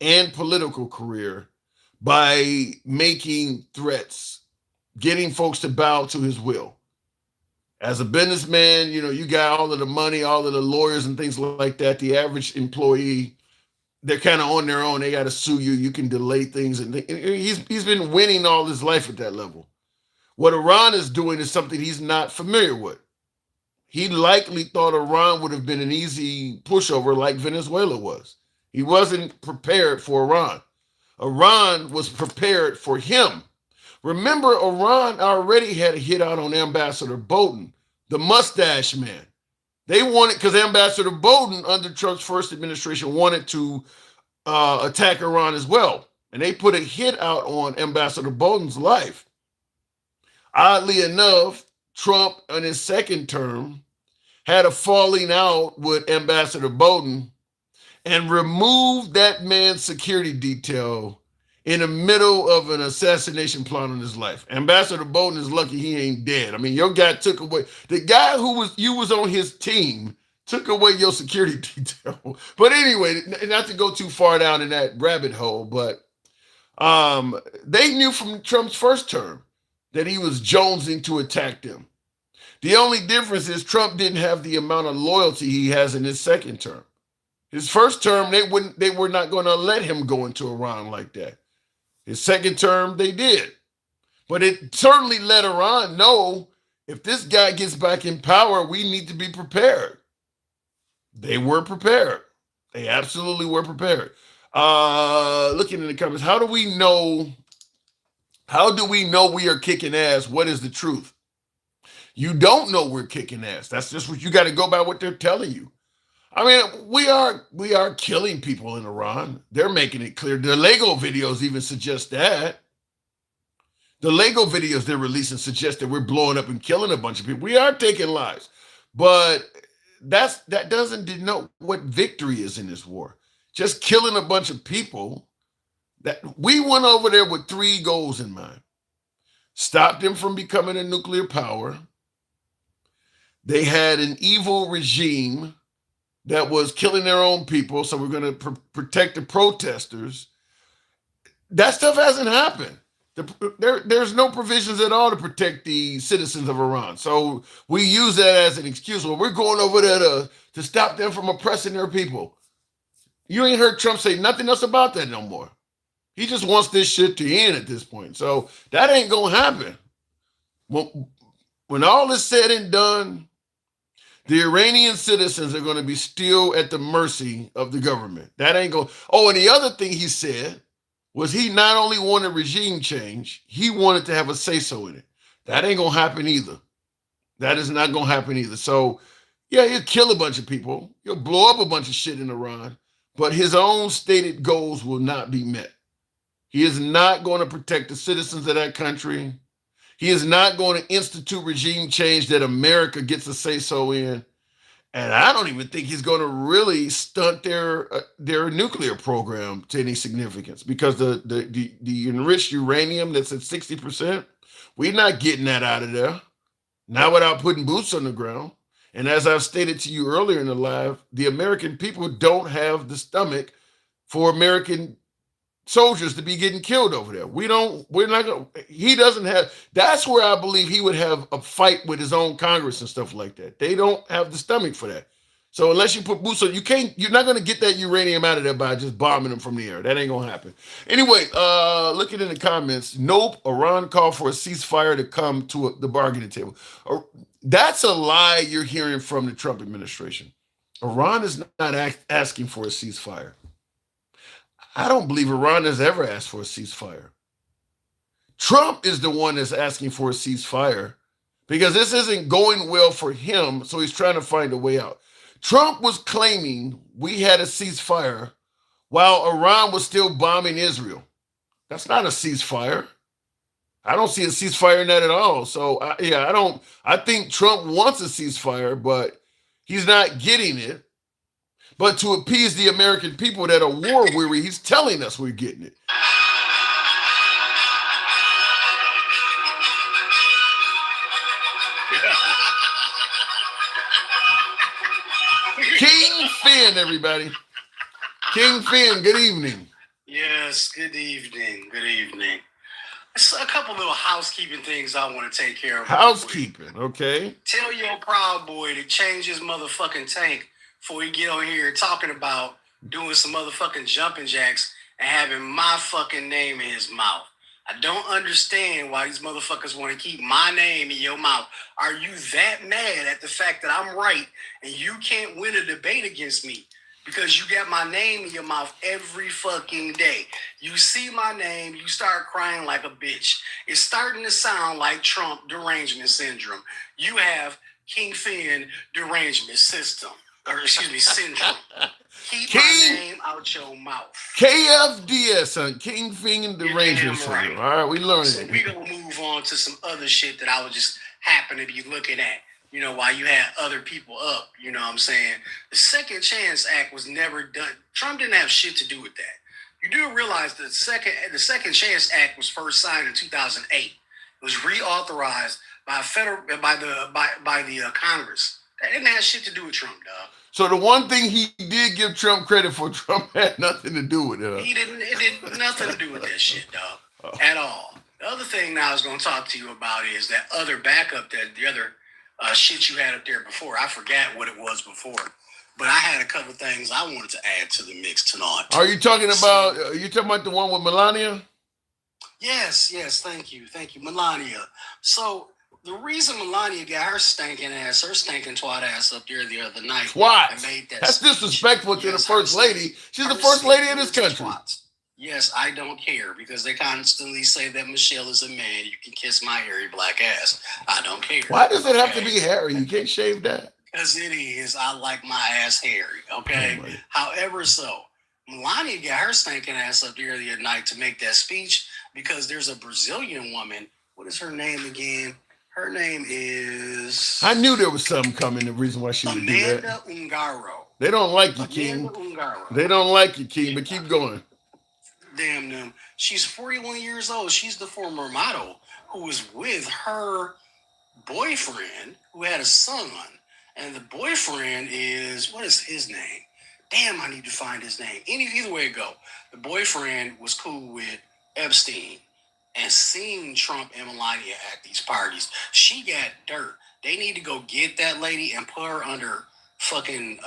Speaker 1: and political career by making threats, getting folks to bow to his will. As a businessman, you got all of the money, all of the lawyers and things like that. The average employee, they're kind of on their own. They got to sue you. You can delay things. And he's been winning all his life at that level. What Iran is doing is something he's not familiar with. He likely thought Iran would have been an easy pushover like Venezuela was. He wasn't prepared for Iran. Iran was prepared for him. Remember, Iran already had a hit out on Ambassador Bolton, the mustache man. They wanted, because Ambassador Bolton under Trump's first administration wanted to attack Iran as well. And they put a hit out on Ambassador Bolton's life. Oddly enough, Trump in his second term had a falling out with Ambassador Bolton and removed that man's security detail in the middle of an assassination plot on his life. Ambassador Bolton is lucky he ain't dead. I mean, your guy took away, the guy who was on his team took away your security detail. But anyway, not to go too far down in that rabbit hole, but they knew from Trump's first term that he was jonesing to attack them. The only difference is Trump didn't have the amount of loyalty he has in his second term. His first term, they were not going to let him go into Iran like that. His second term, they did. But it certainly let Iran know if this guy gets back in power, we need to be prepared. They were prepared. They absolutely were prepared. Looking in the comments, how do we know we are kicking ass? What is the truth? You don't know we're kicking ass. That's just what you got to go by what they're telling you. I mean, we are killing people in Iran. They're making it clear. The Lego videos even suggest that. The Lego videos they're releasing suggest that we're blowing up and killing a bunch of people. We are taking lives. But that doesn't denote what victory is in this war. Just killing a bunch of people. That we went over there with 3 goals in mind. Stop them from becoming a nuclear power. They had an evil regime that was killing their own people, so we're going to protect the protesters. That stuff hasn't happened. There's no provisions at all to protect the citizens of Iran. So we use that as an excuse. Well, we're going over there to stop them from oppressing their people. You ain't heard Trump say nothing else about that no more. He just wants this shit to end at this point. So that ain't going to happen. When all is said and done, the Iranian citizens are going to be still at the mercy of the government. That ain't going. Oh, and the other thing he said, was he not only wanted regime change, he wanted to have a say-so in it. That ain't gonna happen either. That is not gonna happen either. So, yeah, he'll kill a bunch of people. He'll blow up a bunch of shit in Iran, but his own stated goals will not be met. He is not going to protect the citizens of that country. He is not going to institute regime change that America gets a say-so in. And I don't even think he's going to really stunt their nuclear program to any significance, because the enriched uranium that's at 60%, we're not getting that out of there. Not without putting boots on the ground. And as I've stated to you earlier in the live, the American people don't have the stomach for American soldiers to be getting killed over there. We're not gonna, he doesn't have, that's where I believe he would have a fight with his own Congress and stuff like that. They don't have the stomach for that. So unless you put boots on, you're not gonna get that uranium out of there by just bombing them from the air. That ain't gonna happen. Anyway, looking in the comments, nope, Iran called for a ceasefire to come to the bargaining table. That's a lie you're hearing from the Trump administration. Iran is not asking for a ceasefire. I don't believe Iran has ever asked for a ceasefire. Trump is the one that's asking for a ceasefire because this isn't going well for him, so he's trying to find a way out. Trump was claiming we had a ceasefire while Iran was still bombing Israel. That's not a ceasefire. I don't see a ceasefire in that at all. So, I think Trump wants a ceasefire, but he's not getting it. But to appease the American people that are war weary, he's telling us we're getting it. King Finn, everybody. King Finn, good evening.
Speaker 10: Yes, good evening. Good evening. It's a couple little housekeeping things I want to take care of.
Speaker 1: Housekeeping, okay.
Speaker 10: Tell your Proud Boy to change his motherfucking tank before he get on here talking about doing some motherfucking jumping jacks and having my fucking name in his mouth. I don't understand why these motherfuckers want to keep my name in your mouth. Are you that mad at the fact that I'm right and you can't win a debate against me because you got my name in your mouth every fucking day? You see my name, you start crying like a bitch. It's starting to sound like Trump derangement syndrome. You have King Finn derangement syndrome. Keep my name out your mouth.
Speaker 1: KFDS, son. King Finn derangement syndrome. Right. All right, we learned
Speaker 10: it. So we're going to move on to some other shit that I was just happen to be looking at, while you had other people up, you know what I'm saying? The Second Chance Act was never done. Trump didn't have shit to do with that. You do realize the Second Chance Act was first signed in 2008. It was reauthorized by the Congress. That didn't have shit to do with Trump, dog.
Speaker 1: So the one thing he did give Trump credit for, Trump had nothing to do with it.
Speaker 10: It did nothing to do with that shit, dog, at all. The other thing now I was going to talk to you about is that other backup, the other shit you had up there before. I forgot what it was before, but I had a couple things I wanted to add to the mix tonight.
Speaker 1: Are you talking about? The one with Melania?
Speaker 10: Yes. Thank you, Melania. So the reason Melania got her stinking twat ass up there the other night.
Speaker 1: Twat. That's disrespectful to the first lady. She's the first lady of this country.
Speaker 10: Twats. Yes, I don't care because they constantly say that Michelle is a man. You can kiss my hairy black ass. I don't care.
Speaker 1: Why does it have to be hairy? You can't shave that.
Speaker 10: Because it is. I like my ass hairy. Okay. Oh, however, Melania got her stinking ass up there the other night to make that speech because there's a Brazilian woman. What is her name again? Her name is...
Speaker 1: I knew there was something coming, the reason why she would do that.
Speaker 10: Amanda Ungaro.
Speaker 1: They don't like you, King. They don't like you, King, but keep going.
Speaker 10: Damn them. She's 41 years old. She's the former model who was with her boyfriend who had a son. And the boyfriend is... What is his name? Damn, I need to find his name. Either way it go. The boyfriend was cool with Epstein. And seeing Trump and Melania at these parties, she got dirt. They need to go get that lady and put her under fucking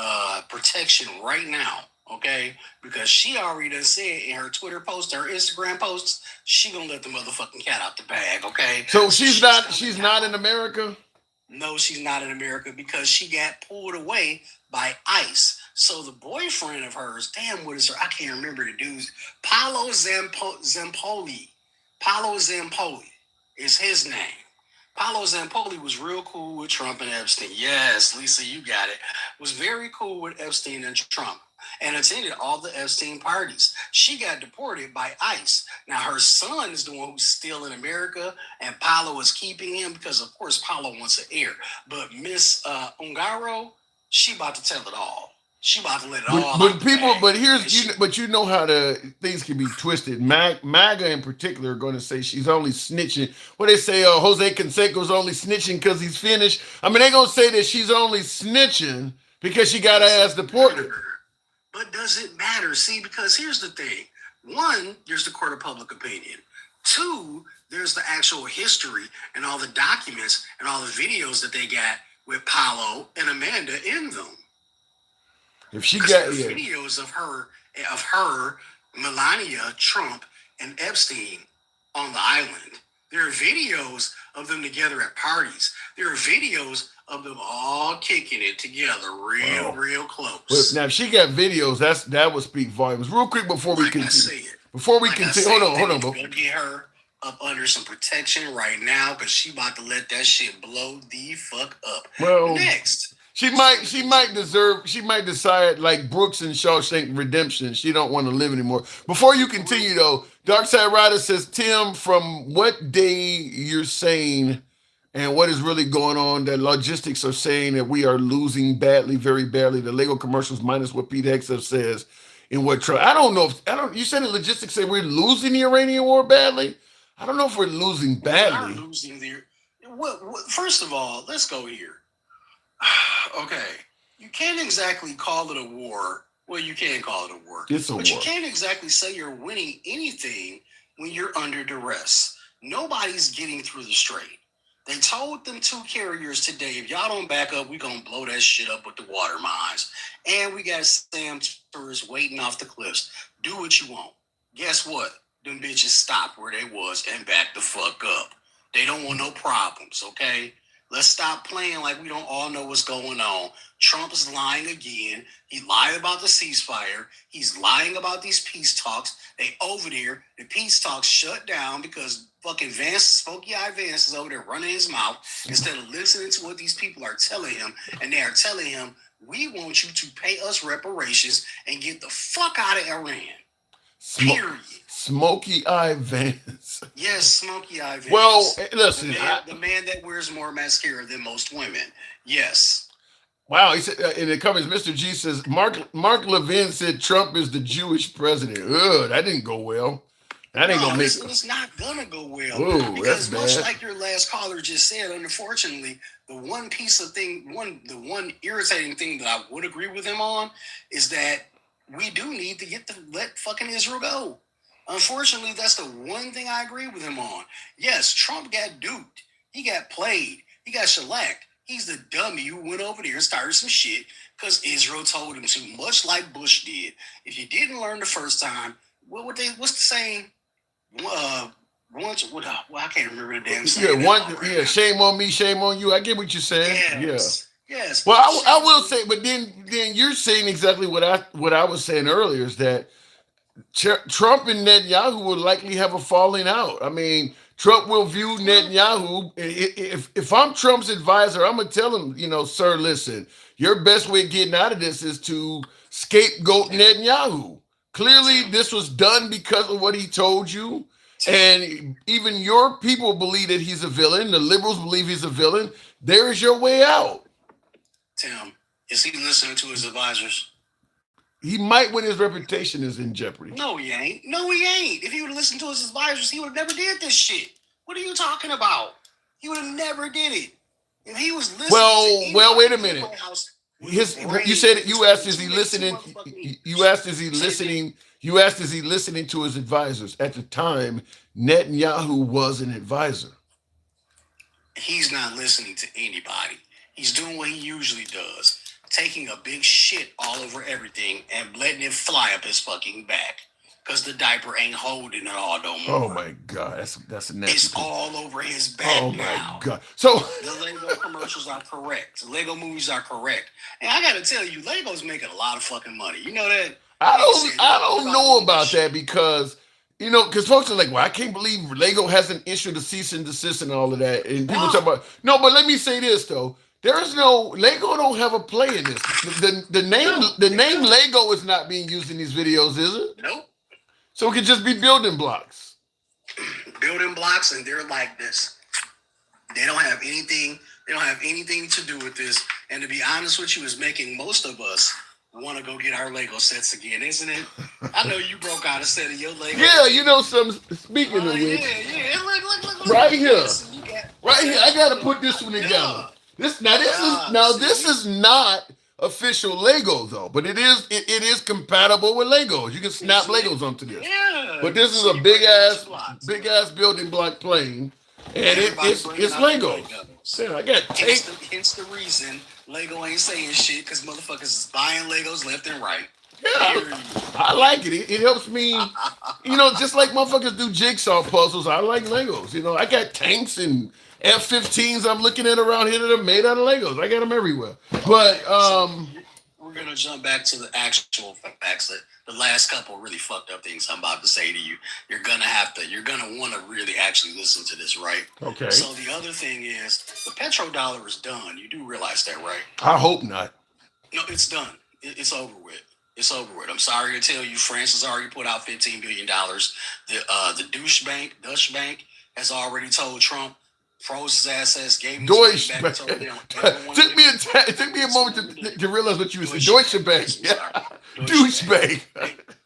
Speaker 10: protection right now, okay? Because she already done said in her Twitter posts, her Instagram posts, she gonna let the motherfucking cat out the bag, okay?
Speaker 1: So she's not in America?
Speaker 10: No, she's not in America because she got pulled away by ICE. So the boyfriend of hers, damn, what is her? I can't remember the dude's. Paolo Zampoli. Paolo Zampoli is his name. Paolo Zampoli was real cool with Trump and Epstein. Yes, Lisa, you got it. Was very cool with Epstein and Trump and attended all the Epstein parties. She got deported by ICE. Now, her son is the one who's still in America, and Paolo is keeping him because, of course, Paolo wants an heir. But Miss Ungaro, she about to tell it all. She about to let it all
Speaker 1: But
Speaker 10: out.
Speaker 1: people, but you know how things can be twisted. MAGA in particular are going to say she's only snitching. What they say, Jose Canseco's only snitching because he's finished. I mean, they're going to say that she's only snitching because she got her ass deported.
Speaker 10: But does it matter? See, because here's the thing. One, there's the court of public opinion. Two, there's the actual history and all the documents and all the videos that they got with Paolo and Amanda in them.
Speaker 1: If she got
Speaker 10: videos of her, Melania, Trump, and Epstein on the island. There are videos of them together at parties. There are videos of them all kicking it together real close.
Speaker 1: But now if she got videos, that would speak volumes. Real quick before we continue. Hold on.
Speaker 10: We're gonna get her up under some protection right now because she about to let that shit blow the fuck up.
Speaker 1: Well,
Speaker 10: next.
Speaker 1: She might decide like Brooks in Shawshank Redemption. She don't want to live anymore. Before you continue though, Darkside Rider says, Tim, from what day you're saying and what is really going on, that logistics are saying that we are losing badly, very badly. The Lego commercials minus what Pete Hegseth says in what Trump. You said the logistics say we're losing the Iranian war badly? I don't know if we're losing badly.
Speaker 10: We are losing first of all, let's go here. Okay, you can't exactly call it a war. Well, you can call it a war.
Speaker 1: It's a war.
Speaker 10: But you can't exactly say you're winning anything when you're under duress. Nobody's getting through the strait. They told them two carriers today, if y'all don't back up, we're going to blow that shit up with the water mines. And we got Sam tourists waiting off the cliffs. Do what you want. Guess what? Them bitches stopped where they was and backed the fuck up. They don't want no problems, okay? Let's stop playing like we don't all know what's going on. Trump is lying again. He lied about the ceasefire. He's lying about these peace talks. They over there, the peace talks shut down because fucking Smoky Eye Vance is over there running his mouth instead of listening to what these people are telling him. And they are telling him, we want you to pay us reparations and get the fuck out of Iran. Period.
Speaker 1: Smoky Eye Vance.
Speaker 10: Yes, Smoky Eye Vance.
Speaker 1: Well, listen.
Speaker 10: The man that wears more mascara than most women. Yes.
Speaker 1: Wow, he said in the comments, Mr. G says, Mark Levin said Trump is the Jewish president. Ugh, that didn't go well. That ain't gonna make it.
Speaker 10: It's not gonna go well.
Speaker 1: Ooh,
Speaker 10: because
Speaker 1: that's
Speaker 10: much
Speaker 1: bad.
Speaker 10: like your last caller just said, unfortunately, the one irritating thing that I would agree with him on is that we do need to let fucking Israel go. Unfortunately, that's the one thing I agree with him on. Yes, Trump got duped. He got played. He got shellacked. He's the dummy who went over there and started some shit because Israel told him to, much like Bush did. If you didn't learn the first time, what's the saying? I can't remember the damn saying.
Speaker 1: Shame on me, shame on you. I get what you're saying.
Speaker 10: Yes.
Speaker 1: Yeah.
Speaker 10: Yes.
Speaker 1: Well, I will say, but then you're saying exactly what I was saying earlier is that Trump and Netanyahu will likely have a falling out. I mean, Trump will view Netanyahu. If I'm Trump's advisor, I'm gonna tell him, sir, listen, your best way of getting out of this is to scapegoat Netanyahu. Clearly, this was done because of what he told you. And even your people believe that he's a villain. The liberals believe he's a villain. There's your way out.
Speaker 10: Tim, is he listening to his advisors?
Speaker 1: He might when his reputation is in jeopardy.
Speaker 10: No, he ain't. If he would have listened to his advisors, he would have never did this shit. What are you talking about? He would have never did it. If he was listening
Speaker 1: well, wait a minute. You asked, is he listening? You asked, is he listening? You asked, is he listening to his advisors? At the time, Netanyahu was an advisor.
Speaker 10: He's not listening to anybody. He's doing what he usually does. Taking a big shit all over everything and letting it fly up his fucking back. because the diaper ain't holding it all no more.
Speaker 1: Oh my God, that's a nasty.
Speaker 10: It's all over his back
Speaker 1: Oh
Speaker 10: now.
Speaker 1: my God. So
Speaker 10: the Lego commercials are correct. The Lego movies are correct. And I gotta tell you, Lego's making a lot of fucking money. You know that?
Speaker 1: I don't know about that because because folks are like, well, I can't believe Lego hasn't issued a cease and desist and all of that. And people talk about but let me say this though. There is no Lego don't have a play in this. The name Lego is not being used in these videos, is it?
Speaker 10: Nope.
Speaker 1: So it could just be building blocks.
Speaker 10: Building blocks, and they're like this. They don't have anything. They don't have anything to do with this. And to be honest with you, is making most of us want to go get our Lego sets again, isn't it? I know you broke out a set of your Lego.
Speaker 1: Yeah, speaking of which.
Speaker 10: Yeah. Look.
Speaker 1: Right here. Right here. I gotta put this one together.
Speaker 10: Yeah.
Speaker 1: This is not official Lego though, but it is compatible with Legos. You can snap Legos onto this.
Speaker 10: Yeah.
Speaker 1: But this is a big ass building block plane, and it's Lego. Yeah, I got
Speaker 10: hence the reason Lego ain't saying shit, because motherfuckers is buying Legos left and right.
Speaker 1: Yeah, I like it. It helps me, just like motherfuckers do jigsaw puzzles. I like Legos. I got tanks and F-15s I'm looking at around here that are made out of Legos. I got them everywhere. But
Speaker 10: we're gonna jump back to the actual facts. That the last couple really fucked up things I'm about to say to you. You're gonna want to really actually listen to this, right?
Speaker 1: Okay.
Speaker 10: So the other thing is the petrodollar is done. You do realize that, right?
Speaker 1: I hope not.
Speaker 10: No, it's done. It's over with. It's over with. I'm sorry to tell you, France has already put out $15 billion. The Deutsche Bank has already told Trump, froze his assets, gave him
Speaker 1: Deutsche
Speaker 10: back.
Speaker 1: Bank. It took me a moment to realize what you were saying. Deutsche Bank. Deutsche Bank.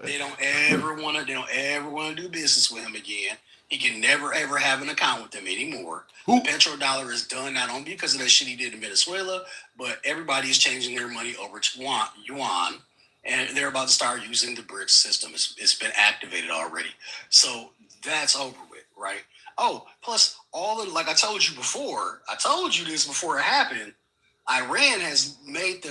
Speaker 10: They don't ever want to do business with him again. He can never ever have an account with them anymore. The petrodollar is done, not only because of that shit he did in Venezuela, but everybody is changing their money over to yuan, and they're about to start using the BRICS system. It's been activated already, so that's over with, right? Oh, plus like I told you before. I told you this before it happened. Iran has made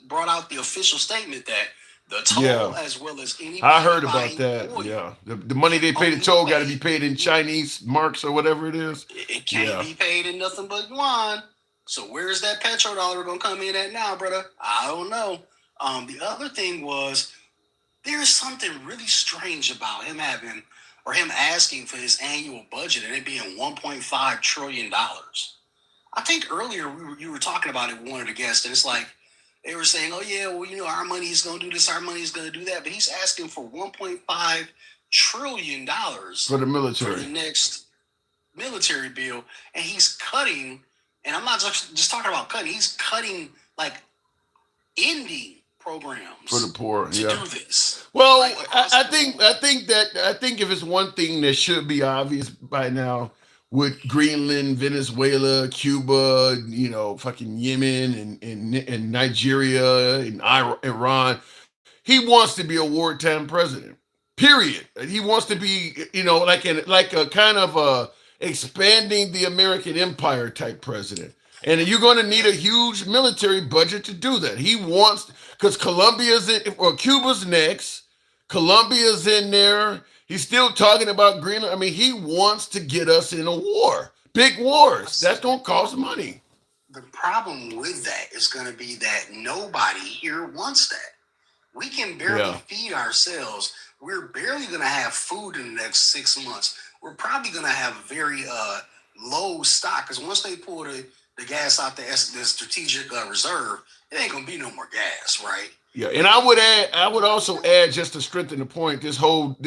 Speaker 10: brought out the official statement that the toll, as well as any.
Speaker 1: I heard about that. Oil, yeah, the money they pay the toll got to be paid in Chinese marks or whatever it is.
Speaker 10: It can't be paid in nothing but yuan. So where's that petrodollar gonna come in at now, brother? I don't know. The other thing was there's something really strange about him asking for his annual budget and it being $1.5 trillion. I think earlier you were talking about it with one of the guests, and it's like they were saying, oh yeah, well, our money is going to do this, our money is going to do that, but he's asking for $1.5 trillion
Speaker 1: for the military,
Speaker 10: for the next military bill, and he's cutting, and I'm not just talking about cutting, he's cutting, like, ending programs
Speaker 1: for the poor
Speaker 10: to do this.
Speaker 1: Well, like, I think if it's one thing that should be obvious by now, with Greenland, Venezuela, Cuba, fucking Yemen and Nigeria and Iran, he wants to be a wartime president. Period. He wants to be, like a kind of a expanding the American empire type president. And you're going to need a huge military budget to do that. He wants, because Cuba's next. Colombia's in there. He's still talking about Greenland. I mean, he wants to get us in a war. Big wars. That's going to cost money.
Speaker 10: The problem with that is going to be that nobody here wants that. We can barely feed ourselves. We're barely going to have food in the next 6 months. We're probably going to have very low stock, because once they pull the gas out the strategic reserve, it ain't going to be no more gas, right?
Speaker 1: Yeah, and I would also add, just to strengthen the point, this whole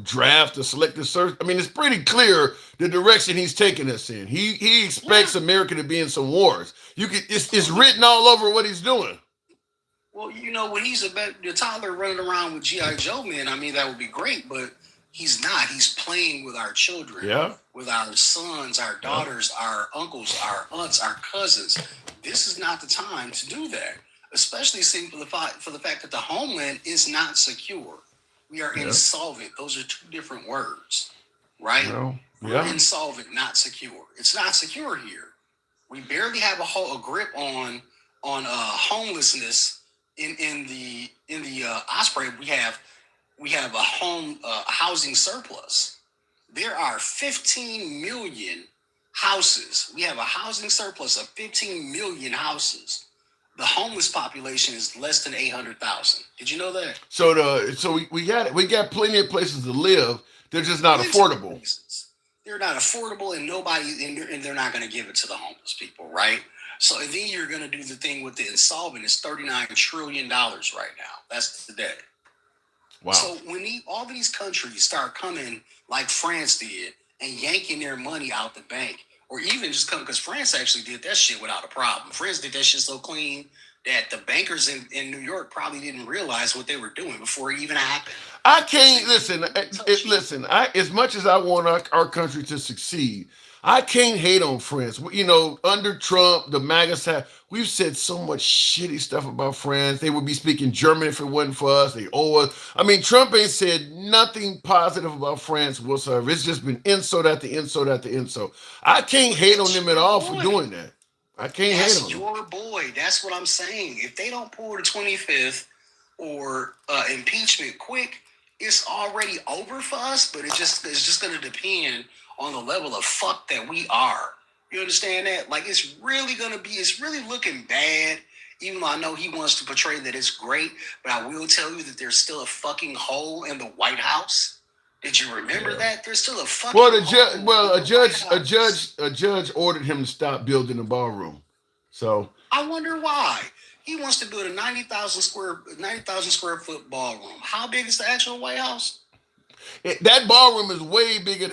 Speaker 1: draft, the selective search. I mean, it's pretty clear the direction he's taking us in. He expects America to be in some wars. It's written all over what he's doing.
Speaker 10: Well, when he's the toddler running around with G.I. Joe men, I mean, that would be great, but he's not. He's playing with our children, with our sons, our daughters, our uncles, our aunts, our cousins. This is not the time to do that. Especially for the fact that the homeland is not secure. We are insolvent. Those are two different words, right? We're insolvent, not secure. It's not secure here. We barely have a grip on homelessness in the Osprey. We have we have a housing surplus. There are 15 million houses. We have a housing surplus of 15 million houses. The homeless population is less than 800,000. Did you know that?
Speaker 1: So we got plenty of places to live. They're just not affordable.
Speaker 10: Places. They're not affordable, and they're not going to give it to the homeless people, right? So then you're going to do the thing with the insolvent. It's $39 trillion right now. That's the debt.
Speaker 1: Wow.
Speaker 10: So when all of these countries start coming like France did and yanking their money out the bank, or even just come, because France actually did that shit without a problem. France did that shit so clean that the bankers in New York probably didn't realize what they were doing before it even happened.
Speaker 1: I can't listen. Listen, as much as I want our country to succeed, I can't hate on France. You know, under Trump, the MAGA side, we've said so much shitty stuff about France. They would be speaking German if it wasn't for us. They owe us. I mean, Trump ain't said nothing positive about France whatsoever. It's just been insult after insult after insult. I can't hate on them at all for doing that. I can't hate on them.
Speaker 10: That's your boy. That's what I'm saying. If they don't pull the 25th or impeachment quick, it's already over for us. But it's just going to depend on the level of fuck that we are. You understand that? Like, it's really looking bad, even though I know he wants to portray that it's great, but I will tell you that there's still a fucking hole in the White House. Did you remember that? There's still a fucking hole.
Speaker 1: A judge ordered him to stop building the ballroom. So
Speaker 10: I wonder why. He wants to build a 90,000 square foot ballroom. How big is the actual White House?
Speaker 1: That ballroom is way bigger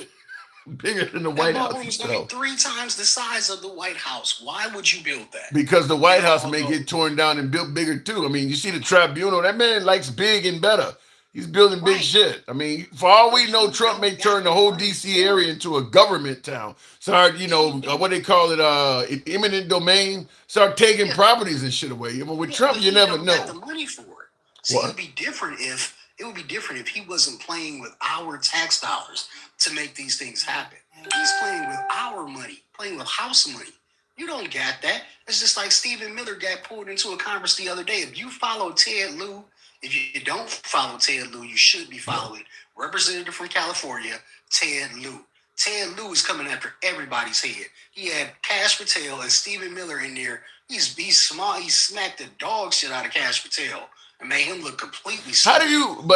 Speaker 1: than the White House.
Speaker 10: It's going to be 3 times the size of the White House. Why would you build that?
Speaker 1: Because the White House may get torn down and built bigger too. I mean, you see the tribunal. That man likes big and better. He's building big shit. I mean, for all we know, Trump may turn the whole D.C. area into a government town. Start, what they call it, eminent domain. Start taking properties and shit away. But with Trump, you never know.
Speaker 10: Got the money for it. See, it would be different if he wasn't playing with our tax dollars to make these things happen. He's playing with our money, playing with house money. You don't get that. It's just like Stephen Miller got pulled into a conference the other day. If you follow Ted Lieu, if you don't follow Ted Lieu, you should be following Representative from California, Ted Lieu. Ted Lieu is coming after everybody's head. He had Cash Patel and Stephen Miller in there. He's smart. He smacked the dog shit out of Cash Patel and made him look completely stupid.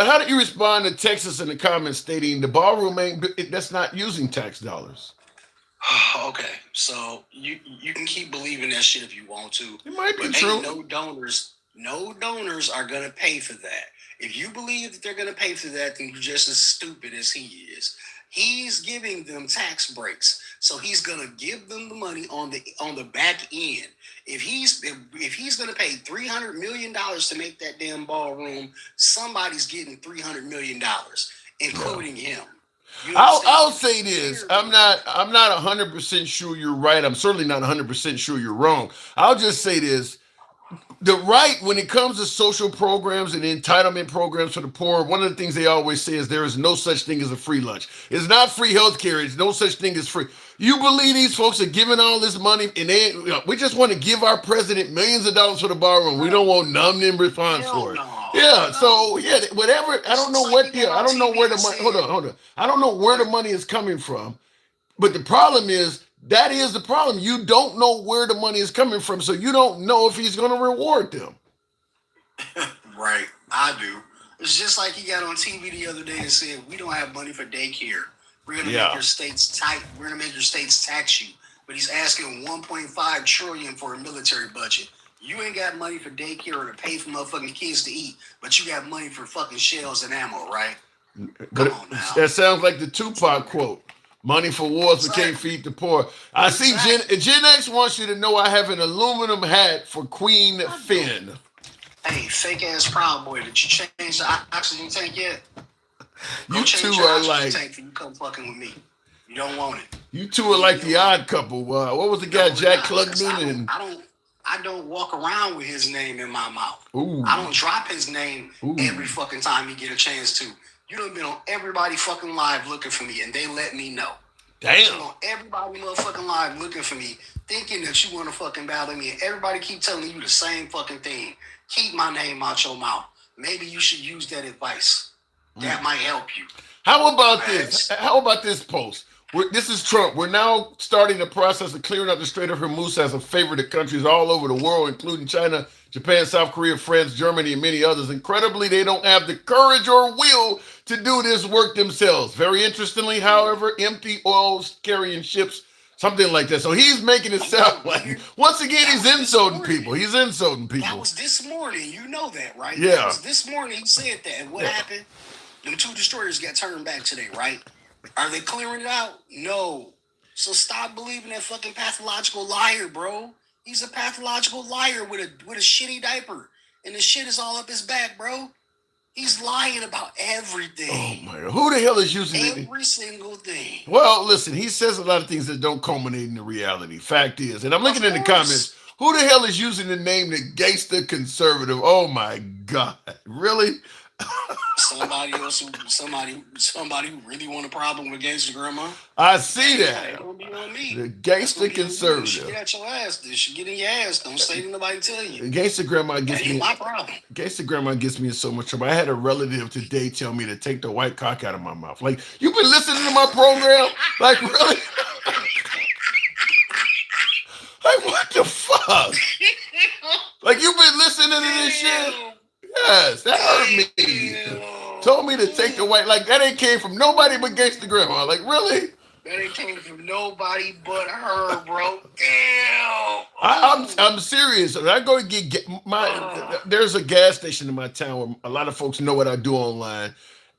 Speaker 1: How do you respond to Texas in the comments stating the ballroom that's not using tax dollars?
Speaker 10: Okay, so you can keep believing that shit if you want to.
Speaker 1: It might be true.
Speaker 10: No donors are going to pay for that. If you believe that they're going to pay for that, then you're just as stupid as he is. He's giving them tax breaks, so he's going to give them the money on the back end. If he's going to pay $300 million to make that damn ballroom, somebody's getting $300 million, including him.
Speaker 1: I'll say this. I'm not 100% sure you're right. I'm certainly not 100% sure you're wrong. I'll just say this. The right, when it comes to social programs and entitlement programs for the poor, one of the things they always say is there is no such thing as a free lunch. It's not free health care. It's no such thing as free. You believe these folks are giving all this money and we just want to give our president millions of dollars for the ballroom. We don't want none in response for it. Yeah, so yeah, whatever. I don't know I don't know where the money. Hold on. I don't know where the money is coming from. But the problem is, that is the problem. You don't know where the money is coming from, so you don't know if he's going to reward them.
Speaker 10: Right, I do. It's just like he got on TV the other day and said, "We don't have money for daycare. We're going to make your states tight. We're going to make your states tax you." But he's asking $1.5 trillion for a military budget. You ain't got money for daycare or to pay for motherfucking kids to eat, but you got money for fucking shells and ammo, right? Come on now.
Speaker 1: That sounds like the Tupac quote. Money for wars, but can't feed the poor. I see Gen X wants you to know I have an aluminum hat for Queen Finn.
Speaker 10: Hey, fake ass Proud Boy, did you change the oxygen tank yet?
Speaker 1: You two are like.
Speaker 10: Tank for you come fucking with me. You don't want it.
Speaker 1: You two are like the Odd Couple. What was the guy, Jack Klugman?
Speaker 10: I don't walk around with his name in my mouth.
Speaker 1: Ooh.
Speaker 10: I don't drop his name every fucking time you get a chance to. You done been on everybody fucking live looking for me, and they let me know.
Speaker 1: Damn.
Speaker 10: You on everybody motherfucking live looking for me, thinking that you want to fucking battle me, and everybody keep telling you the same fucking thing. Keep my name out your mouth. Maybe you should use that advice. That might help you.
Speaker 1: How about this? How about this post? This is Trump. We're now starting the process of clearing out the Strait of Hormuz as a favor to countries all over the world, including China, Japan, South Korea, France, Germany, and many others. Incredibly, they don't have the courage or will to do this work themselves. Very interestingly, however, empty oil carrying ships, something like that. So he's making it sound like, once again, he's insulting people. He's insulting people.
Speaker 10: That was this morning. You know that, right?
Speaker 1: Yeah.
Speaker 10: That was this morning he said that. And what happened? Them 2 destroyers got turned back today, right? Are they clearing it out? No. So stop believing that fucking pathological liar, bro. He's a pathological liar with a shitty diaper. And the shit is all up his back, bro. He's lying about everything.
Speaker 1: Oh my God. Who the hell is using it?
Speaker 10: Every single thing.
Speaker 1: Well, listen, he says a lot of things that don't culminate in the reality. Fact is, and I'm looking in the comments, who the hell is using the name the gangster conservative? Oh my God. Really?
Speaker 10: Somebody else, somebody who really want a problem with gangster grandma.
Speaker 1: I see that.
Speaker 10: It don't be on me.
Speaker 1: The gangster conservative.
Speaker 10: She get at your ass. She get in your ass. Don't say to nobody tell you.
Speaker 1: The gangster grandma gets me.
Speaker 10: My problem.
Speaker 1: Gangster grandma gets me in so much trouble. I had a relative today tell me to take the white cock out of my mouth. Like, you've been listening to my program? Like, really? Like, what the fuck? Like, you've been listening to this shit? Yes, that hurt me. Told me to take the white, like that ain't came from nobody but gangster grandma. Like, really?
Speaker 10: That ain't came from nobody but her, bro. Damn.
Speaker 1: I'm serious. I go to get my. There's a gas station in my town where a lot of folks know what I do online.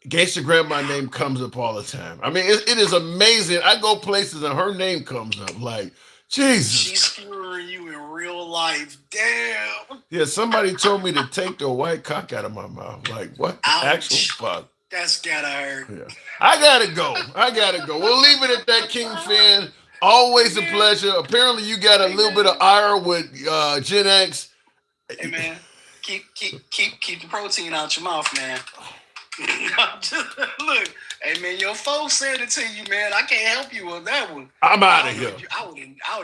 Speaker 1: Gangster grandma name comes up all the time. I mean, it is amazing. I go places and her name comes up. Like, Jesus.
Speaker 10: She's screwing you in real life. Damn.
Speaker 1: Yeah, somebody told me to take the white cock out of my mouth. Like, what the actual fuck?
Speaker 10: That's gotta hurt.
Speaker 1: Yeah. I gotta go. We'll leave it at that, King Fan. Always a pleasure. Apparently, you got a little bit of ire with Gen X.
Speaker 10: Hey man, keep the protein out your mouth, man. Look, hey man, your folks said it to you, man. I can't help you on that one.
Speaker 1: I'm out of here.
Speaker 10: I would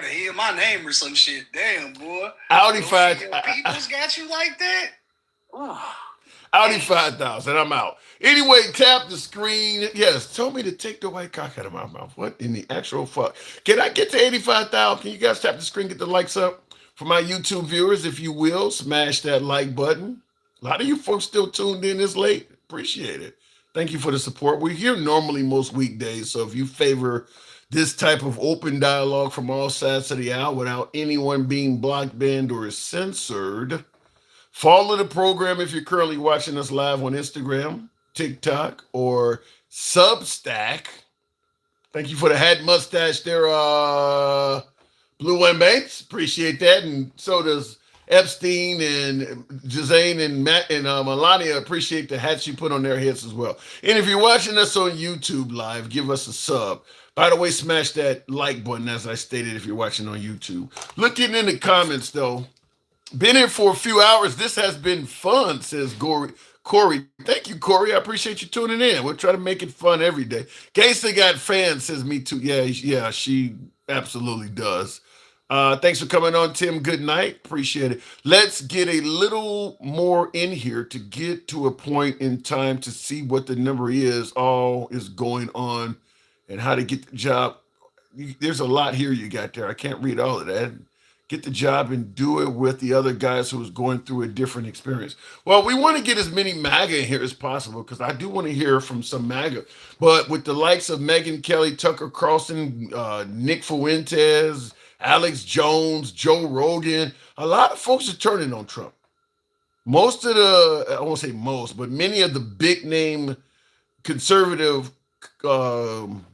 Speaker 10: have heard my name or some shit. Damn, boy.
Speaker 1: Audi 5.
Speaker 10: People's got you like that.
Speaker 1: Audi 5,000. I'm out. Anyway, tap the screen. Yes, told me to take the white cock out of my mouth. What in the actual fuck? Can I get to 85,000? Can you guys tap the screen, get the likes up? For my YouTube viewers, if you will, smash that like button. A lot of you folks still tuned in this late. Appreciate it. Thank you for the support. We're here normally most weekdays, so if you favor this type of open dialogue from all sides of the aisle without anyone being blocked, banned, or censored, follow the program if you're currently watching us live on Instagram, TikTok, or Substack. Thank you for the hat mustache there, Blue One Banks. Appreciate that, and so does Epstein and Jazane and Matt and Melania. Appreciate the hats you put on their heads as well. And if you're watching us on YouTube live, give us a sub. By the way, smash that like button, as I stated, if you're watching on YouTube. Looking in the comments, though. Been here for a few hours. This has been fun, says Corey. Thank you, Corey. I appreciate you tuning in. We'll try to make it fun every day. Gangsta got fans, says me too. Yeah, she absolutely does. Thanks for coming on, Tim. Good night. Appreciate it. Let's get a little more in here to get to a point in time to see what the number is, all is going on, and how to get the job. There's a lot here you got there. I can't read all of that. Get the job and do it with the other guys who was going through a different experience. Well, we want to get as many MAGA in here as possible because I do want to hear from some MAGA. But with the likes of Megyn Kelly, Tucker Carlson, Nick Fuentes, Alex Jones, Joe Rogan, a lot of folks are turning on Trump. Most of I won't say most, but many of the big name conservative, what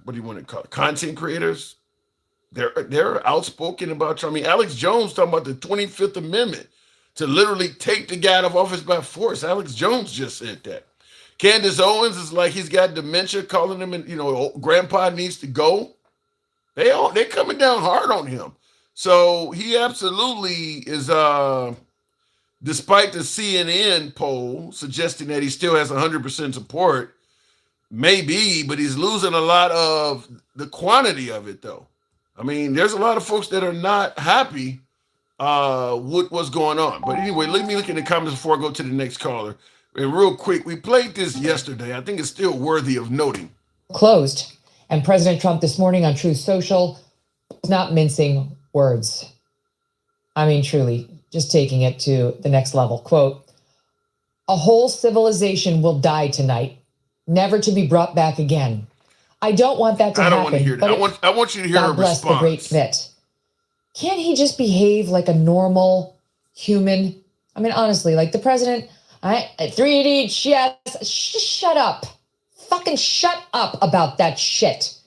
Speaker 1: do you want to call it, content creators, they're outspoken about Trump. I mean, Alex Jones talking about the 25th Amendment to literally take the guy out of office by force. Alex Jones just said that. Candace Owens is like he's got dementia, calling him, and grandpa needs to go. They're coming down hard on him. So he absolutely is, despite the CNN poll suggesting that he still has 100% support, maybe, but he's losing a lot of the quantity of it, though. I mean, there's a lot of folks that are not happy with what's going on. But anyway, let me look in the comments before I go to the next caller. And real quick, we played this yesterday. I think it's still worthy of noting.
Speaker 11: Closed. And President Trump this morning on Truth Social was not mincing words. I mean, truly, just taking it to the next level. Quote, a whole civilization will die tonight, never to be brought back again. I don't want that to happen.
Speaker 1: I don't want to hear that. I want you to hear
Speaker 11: God
Speaker 1: her
Speaker 11: bless
Speaker 1: response.
Speaker 11: the great fit. Can't he just behave like a normal human? I mean, honestly, like the president, at 380, yes, shut up. Fucking shut up about that shit.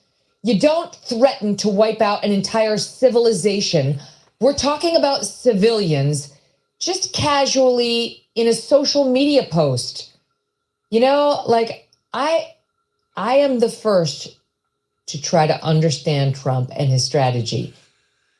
Speaker 11: You don't threaten to wipe out an entire civilization. We're talking about civilians just casually in a social media post. You know, like I am the first to try to understand Trump and his strategy.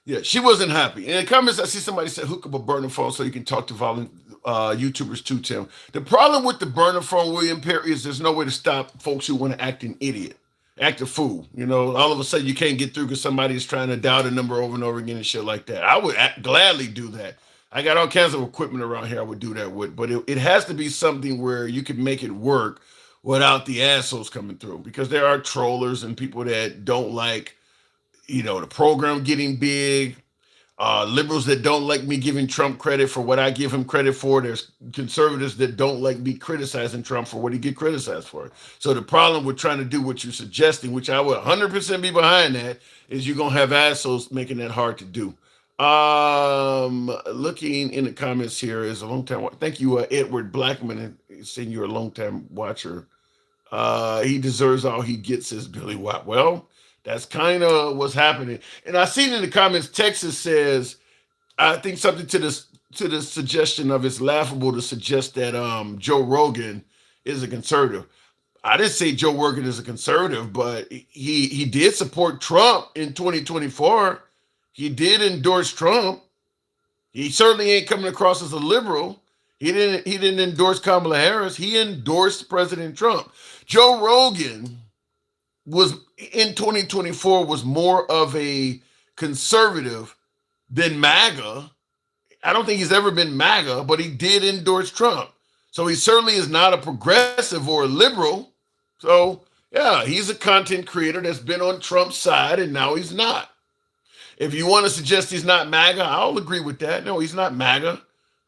Speaker 1: Yeah, she wasn't happy. In the comments, I see somebody said hook up a burner phone so you can talk to YouTubers too, Tim. The problem with the burner phone, William Perry, is there's no way to stop folks who want to act an idiot, act a fool. You know, all of a sudden you can't get through because somebody is trying to dial the number over and over again and shit like that. I would gladly do that. I got all kinds of equipment around here I would do that with, but it has to be something where you can make it work without the assholes coming through, because there are trollers and people that don't like, you know, the program getting big, liberals that don't like me giving Trump credit for what I give him credit for. There's conservatives that don't like me criticizing Trump for what he get criticized for. So the problem with trying to do what you're suggesting, which I would 100% be behind that, is you're going to have assholes making that hard to do. Looking in the comments here is a long time. Thank you, Edward Blackman, saying you're a long time watcher. He deserves all he gets, says Billy Watt. Well, that's kind of what's happening. And I seen in the comments, Texas says, I think something to the suggestion of it's laughable to suggest that Joe Rogan is a conservative. I didn't say Joe Rogan is a conservative, but he did support Trump in 2024. He did endorse Trump. He certainly ain't coming across as a liberal. He didn't endorse Kamala Harris. He endorsed President Trump. Joe Rogan was in 2024 was more of a conservative than MAGA. I don't think he's ever been MAGA, but he did endorse Trump. So he certainly is not a progressive or a liberal. So yeah, he's a content creator that's been on Trump's side and now he's not. If you want to suggest he's not MAGA, I'll agree with that. No, he's not MAGA,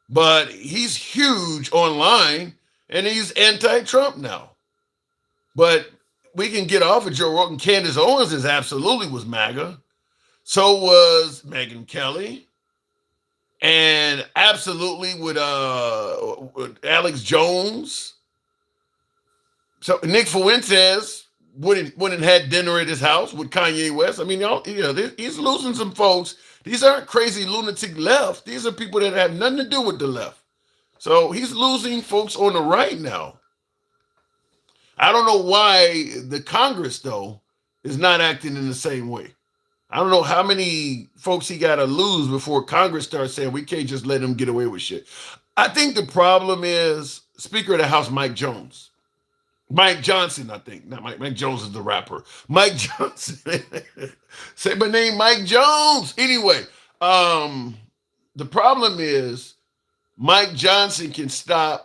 Speaker 1: but he's huge online and he's anti-Trump now. But we can get off of Joe Rogan. Candace Owens absolutely was MAGA. So was Megyn Kelly. And absolutely with Alex Jones. So Nick Fuentes went and had dinner at his house with Kanye West. I mean, he's losing some folks. These aren't crazy lunatic left. These are people that have nothing to do with the left. So he's losing folks on the right now. I don't know why the Congress, though, is not acting in the same way. I don't know how many folks he got to lose before Congress starts saying we can't just let him get away with shit. I think the problem is Speaker of the House, Mike Jones. Mike Johnson, I think. Not Mike. Mike Jones is the rapper. Mike Johnson. Say my name, Mike Jones. Anyway, the problem is Mike Johnson can stop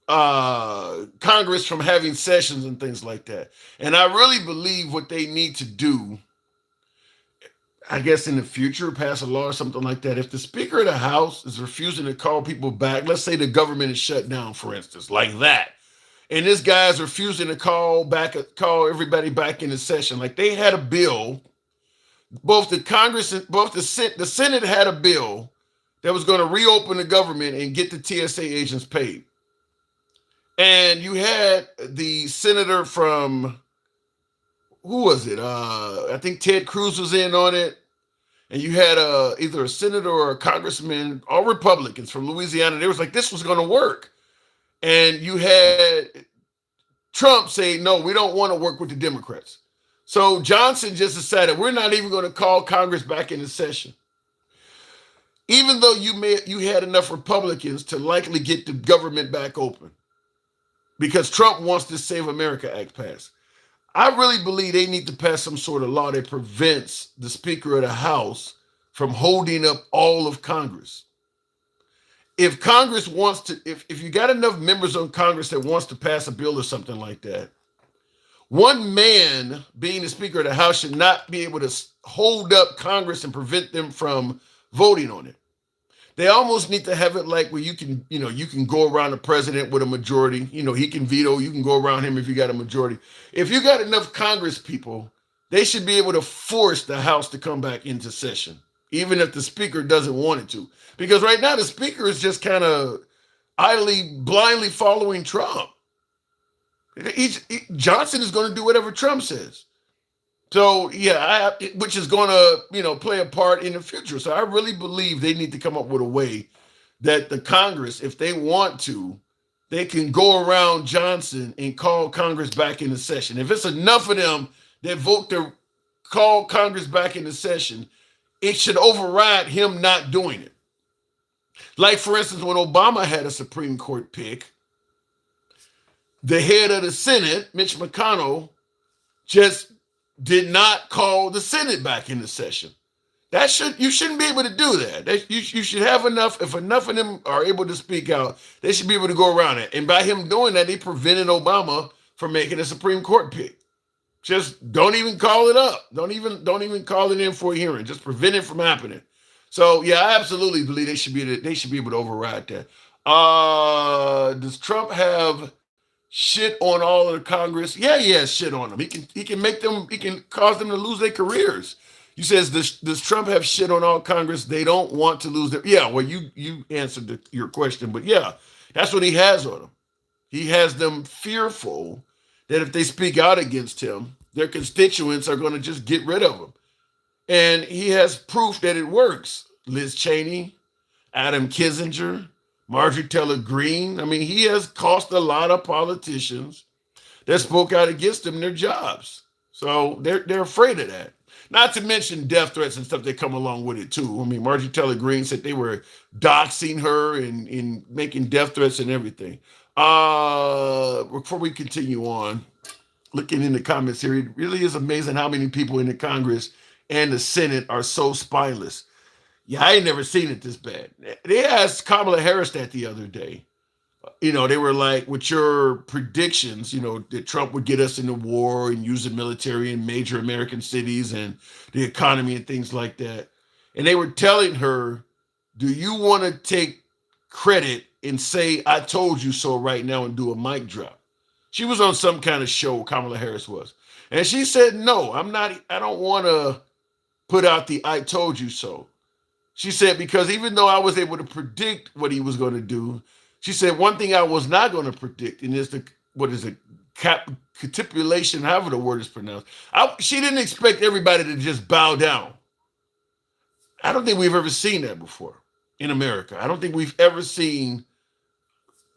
Speaker 1: Congress from having sessions and things like that. And I really believe what they need to do, I guess in the future, pass a law or something like that. If the Speaker of the House is refusing to call people back, let's say the government is shut down, for instance, like that, and this guy is refusing to call everybody back into session, like they had a bill, both the Congress and both the Senate had a bill that was going to reopen the government and get the TSA agents paid. And you had the senator from, who was it? I think Ted Cruz was in on it. And you had either a senator or a congressman, all Republicans from Louisiana. They was like, this was going to work. And you had Trump say, no, we don't want to work with the Democrats. So Johnson just decided we're not even going to call Congress back into session. Even though you had enough Republicans to likely get the government back open. Because Trump wants this Save America Act passed. I really believe they need to pass some sort of law that prevents the Speaker of the House from holding up all of Congress. if Congress wants to, if you got enough members on Congress that wants to pass a bill or something like that, one man being the Speaker of the House should not be able to hold up Congress and prevent them from voting on it. They almost need to have it like where you can, you can go around the president with a majority. He can veto. You can go around him if you got a majority. If you got enough Congress people, they should be able to force the House to come back into session, even if the Speaker doesn't want it to. Because right now the Speaker is just kind of blindly following Trump. Johnson is going to do whatever Trump says. So, yeah, which is going to, play a part in the future. So I really believe they need to come up with a way that the Congress, if they want to, they can go around Johnson and call Congress back into session. If it's enough of them that vote to call Congress back into session, it should override him not doing it. Like, for instance, when Obama had a Supreme Court pick, the head of the Senate, Mitch McConnell, just did not call the Senate back into session. You shouldn't be able to do that. You should have enough. If enough of them are able to speak out, they should be able to go around it. And by him doing that, he prevented Obama from making a Supreme Court pick. Just don't even call it up. Don't even call it in for a hearing. Just prevent it from happening. So yeah, I absolutely believe they should be able to override that. Does Trump have shit on all of the Congress? Yeah, he has shit on them. He can cause them to lose their careers. You says, does Trump have shit on all Congress? They don't want to lose their, yeah, well, you answered your question, but yeah, that's what he has on them. He has them fearful that if they speak out against him, their constituents are going to just get rid of him. And he has proof that it works. Liz Cheney, Adam Kinzinger, Marjorie Taylor Greene. I mean, he has cost a lot of politicians that spoke out against him their jobs. So they're afraid of that. Not to mention death threats and stuff that come along with it too. I mean, Marjorie Taylor Greene said they were doxing her and making death threats and everything. Before we continue on, looking in the comments here, it really is amazing how many people in the Congress and the Senate are so spineless. Yeah, I ain't never seen it this bad. They asked Kamala Harris that the other day. They were like, with your predictions, that Trump would get us into war and use the military in major American cities and the economy and things like that. And they were telling her, do you want to take credit and say, I told you so right now and do a mic drop? She was on some kind of show, Kamala Harris was. And she said, no, I don't want to put out the I told you so. She said, because even though I was able to predict what he was going to do, she said, one thing I was not going to predict, and is capitulation, however the word is pronounced. She didn't expect everybody to just bow down. I don't think we've ever seen that before in America. I don't think we've ever seen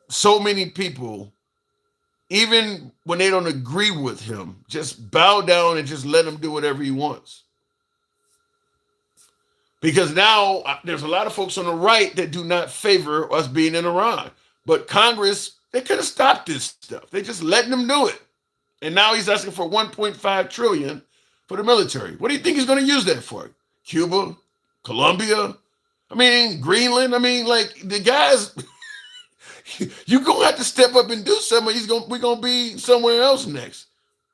Speaker 1: so many people, even when they don't agree with him, just bow down and just let him do whatever he wants. Because now there's a lot of folks on the right that do not favor us being in Iran. But Congress, they could have stopped this stuff. They just letting them do it. And now he's asking for $1.5 trillion for the military. What do you think he's going to use that for? Cuba? Colombia? I mean, Greenland? I mean, like, the guys, you're going to have to step up and do something. We're going to be somewhere else next.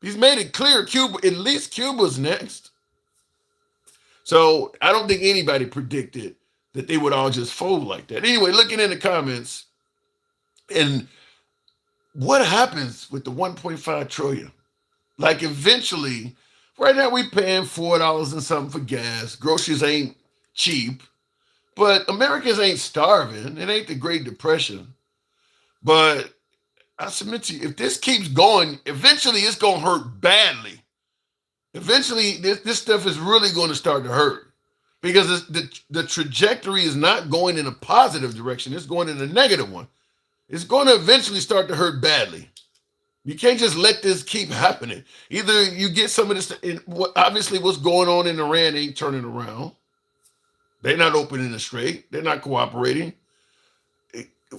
Speaker 1: He's made it clear Cuba, at least Cuba's next. So I don't think anybody predicted that they would all just fold like that. Anyway, looking in the comments, and what happens with the 1.5 trillion? Like, eventually, right now we paying $4 and something for gas. Groceries ain't cheap, but Americans ain't starving. It ain't the Great Depression. But I submit to you, if this keeps going, eventually it's going to hurt badly. Eventually, this stuff is really going to start to hurt, because the trajectory is not going in a positive direction. It's going in a negative one. It's going to eventually start to hurt badly. You can't just let this keep happening. Either you get some of this, obviously what's going on in Iran ain't turning around. They're not opening the strait. They're not cooperating.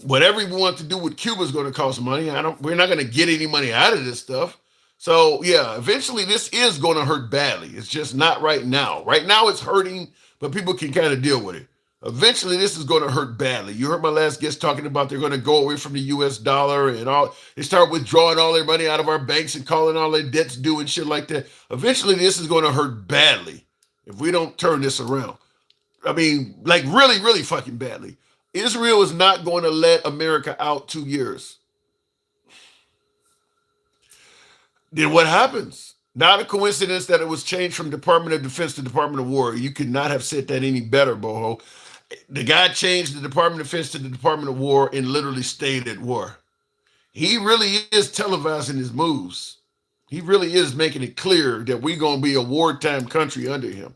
Speaker 1: Whatever we want to do with Cuba is going to cost money. We're not going to get any money out of this stuff. So yeah, eventually this is going to hurt badly. It's just not right now. Right now it's hurting, but people can kind of deal with it. Eventually, this is going to hurt badly. You heard my last guest talking about they're going to go away from the U.S. dollar and all. They start withdrawing all their money out of our banks and calling all their debts due and shit like that. Eventually, this is going to hurt badly if we don't turn this around. I mean, like really, really fucking badly. Israel is not going to let America out 2 years. Then what happens? Not a coincidence that it was changed from Department of Defense to Department of War. You could not have said that any better, Boho. The guy changed the Department of Defense to the Department of War and literally stayed at war. He really is televising his moves. He really is making it clear that we're going to be a wartime country under him.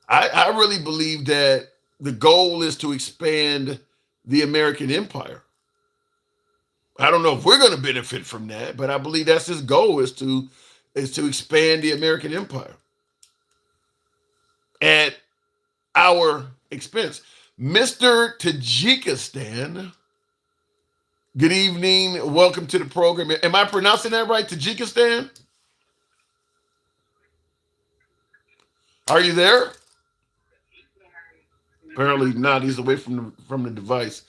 Speaker 1: I really believe that the goal is to expand the American empire. I don't know if we're going to benefit from that, but I believe that's his goal is to expand the American empire at our expense. Mr. Tajikistan, good evening. Welcome to the program. Am I pronouncing that right? Tajikistan? Are you there? Apparently not. He's away from the device.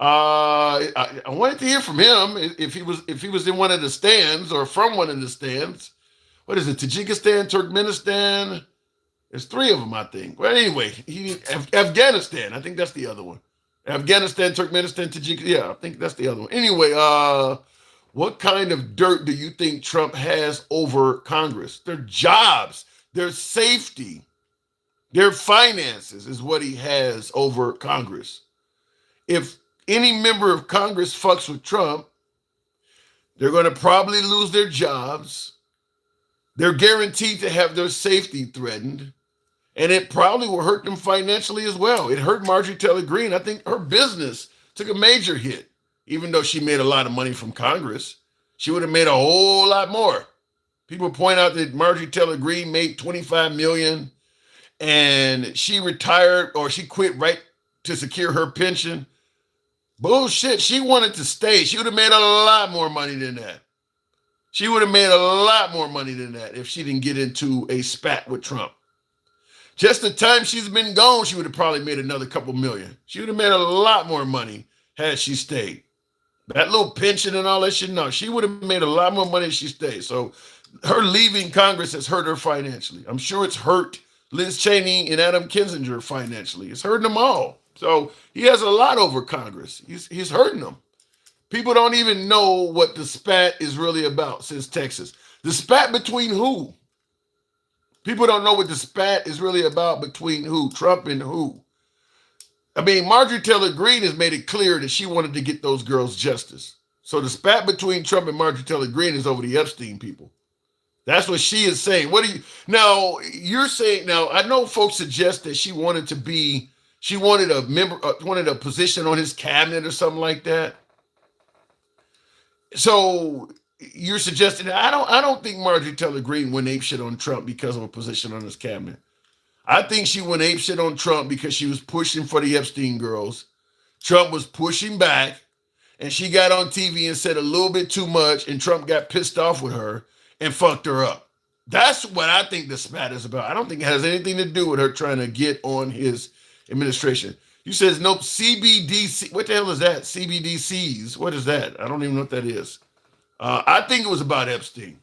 Speaker 1: I wanted to hear from him if he was in one of the stands or from one of the stands. What is it? Tajikistan, Turkmenistan. There's 3 of them, I think. Well, anyway, Afghanistan. I think that's the other one. Afghanistan, Turkmenistan, Tajikistan. Yeah, I think that's the other one. Anyway, what kind of dirt do you think Trump has over Congress? Their jobs, their safety, their finances is what he has over Congress. If any member of Congress fucks with Trump, they're going to probably lose their jobs. They're guaranteed to have their safety threatened. And it probably will hurt them financially as well. It hurt Marjorie Taylor Greene. I think her business took a major hit, even though she made a lot of money from Congress. She would have made a whole lot more. People point out that Marjorie Taylor Greene made $25 million and she retired or she quit right to secure her pension. Bullshit. She wanted to stay. She would have made a lot more money than that. She would have made a lot more money than that if she didn't get into a spat with Trump. Just the time she's been gone, she would have probably made another couple million. She would have made a lot more money had she stayed. That little pension and all that shit, no, she would have made a lot more money if she stayed. So her leaving Congress has hurt her financially. I'm sure it's hurt Liz Cheney and Adam Kinzinger financially. It's hurting them all. So he has a lot over Congress. He's hurting them. People don't even know what the spat is really about, says Texas. The spat between who? People don't know what the spat is really about between who? Trump and who? I mean, Marjorie Taylor Greene has made it clear that she wanted to get those girls justice. So the spat between Trump and Marjorie Taylor Greene is over the Epstein people. That's what she is saying. You're saying, now, I know folks suggest that she wanted a position on his cabinet or something like that. So you're suggesting that I don't think Marjorie Taylor Greene went apeshit on Trump because of a position on his cabinet. I think she went apeshit on Trump because she was pushing for the Epstein girls. Trump was pushing back, and she got on TV and said a little bit too much, and Trump got pissed off with her and fucked her up. That's what I think the spat is about. I don't think it has anything to do with her trying to get on his administration. You says nope, CBDC. What the hell is that? CBDCs. What is that? I don't even know what that is. I think it was about Epstein.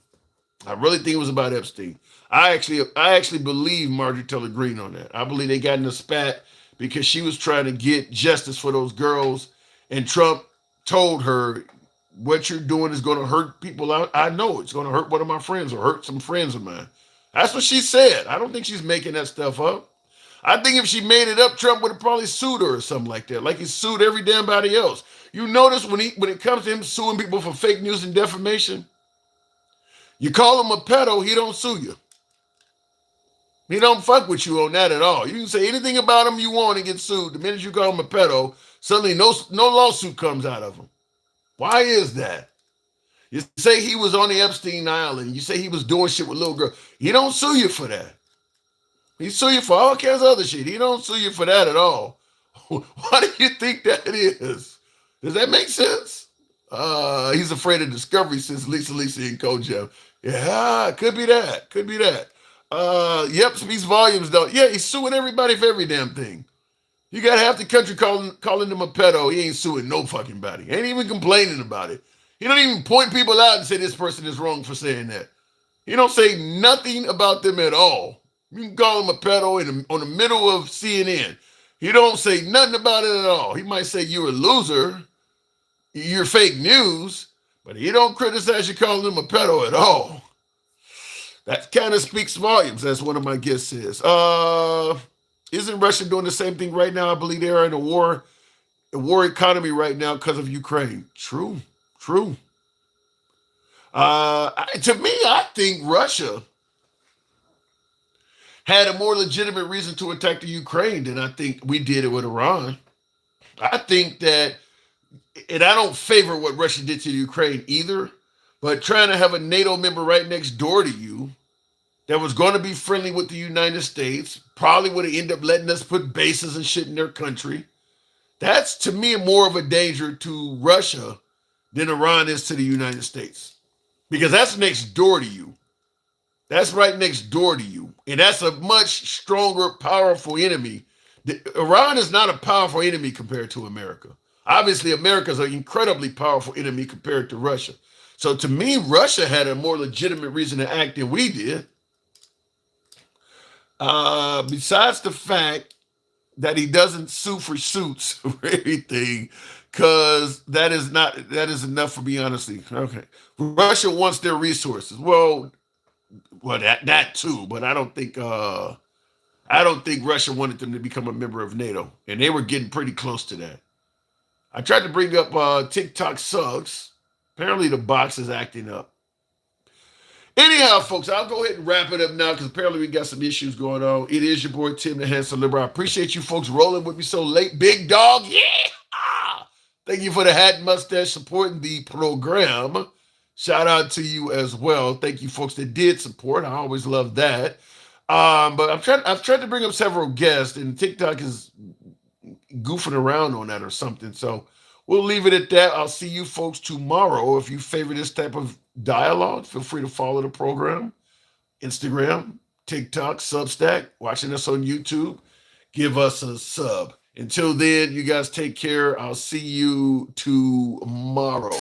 Speaker 1: I really think it was about Epstein. I actually believe Marjorie Taylor Greene on that. I believe they got in a spat because she was trying to get justice for those girls, and Trump told her, what you're doing is going to hurt people out. I know it's going to hurt one of my friends or hurt some friends of mine. That's what she said. I don't think she's making that stuff up. I think if she made it up, Trump would have probably sued her or something like that, like he sued every damn body else. You notice when it comes to him suing people for fake news and defamation, you call him a pedo, he don't sue you. He don't fuck with you on that at all. You can say anything about him you want and get sued. The minute you call him a pedo, suddenly no lawsuit comes out of him. Why is that? You say he was on the Epstein Island. You say he was doing shit with little girls. He don't sue you for that. He sue you for all kinds of other shit. He don't sue you for that at all. Why do you think that is? Does that make sense? He's afraid of discovery since Lisa and Kojak. Yeah, could be that. Could be that. Yep, speaks volumes though. Yeah, he's suing everybody for every damn thing. You got half the country calling him a pedo. He ain't suing no fucking body. Ain't even complaining about it. He don't even point people out and say this person is wrong for saying that. He don't say nothing about them at all. You can call him a pedo on the middle of CNN. He don't say nothing about it at all. He might say you're a loser, you're fake news, but he don't criticize you calling him a pedo at all. That kind of speaks volumes, as one of my guests says. Isn't Russia doing the same thing right now? I believe they are in a war economy right now because of Ukraine. True. To me, I think Russia had a more legitimate reason to attack the Ukraine than I think we did it with Iran. I think that, and I don't favor what Russia did to Ukraine either, but trying to have a NATO member right next door to you that was going to be friendly with the United States, probably would have ended up letting us put bases and shit in their country. That's, to me, more of a danger to Russia than Iran is to the United States. Because that's next door to you. That's right next door to you. And that's a much stronger, powerful enemy. Iran is not a powerful enemy compared to America. Obviously, America is an incredibly powerful enemy compared to Russia. So to me, Russia had a more legitimate reason to act than we did. Besides the fact that he doesn't sue for suits or anything, because that is enough for me, honestly. Okay. Russia wants their resources. Well, that too, but I don't think Russia wanted them to become a member of NATO, and they were getting pretty close to that. I tried to bring up TikTok sucks. Apparently the box is acting up. Anyhow, folks, I'll go ahead and wrap it up now because apparently we got some issues going on. It is your boy Tim the Handsome Liberal. I appreciate you folks rolling with me so late. Big dog, yeah! Thank you for the hat and mustache supporting the program. Shout out to you as well. Thank you folks that did support. I always love that. But I've tried to bring up several guests, and TikTok is goofing around on that or something. So we'll leave it at that. I'll see you folks tomorrow. If you favor this type of dialogue, feel free to follow the program. Instagram, TikTok, Substack, watching us on YouTube. Give us a sub. Until then, you guys take care. I'll see you tomorrow.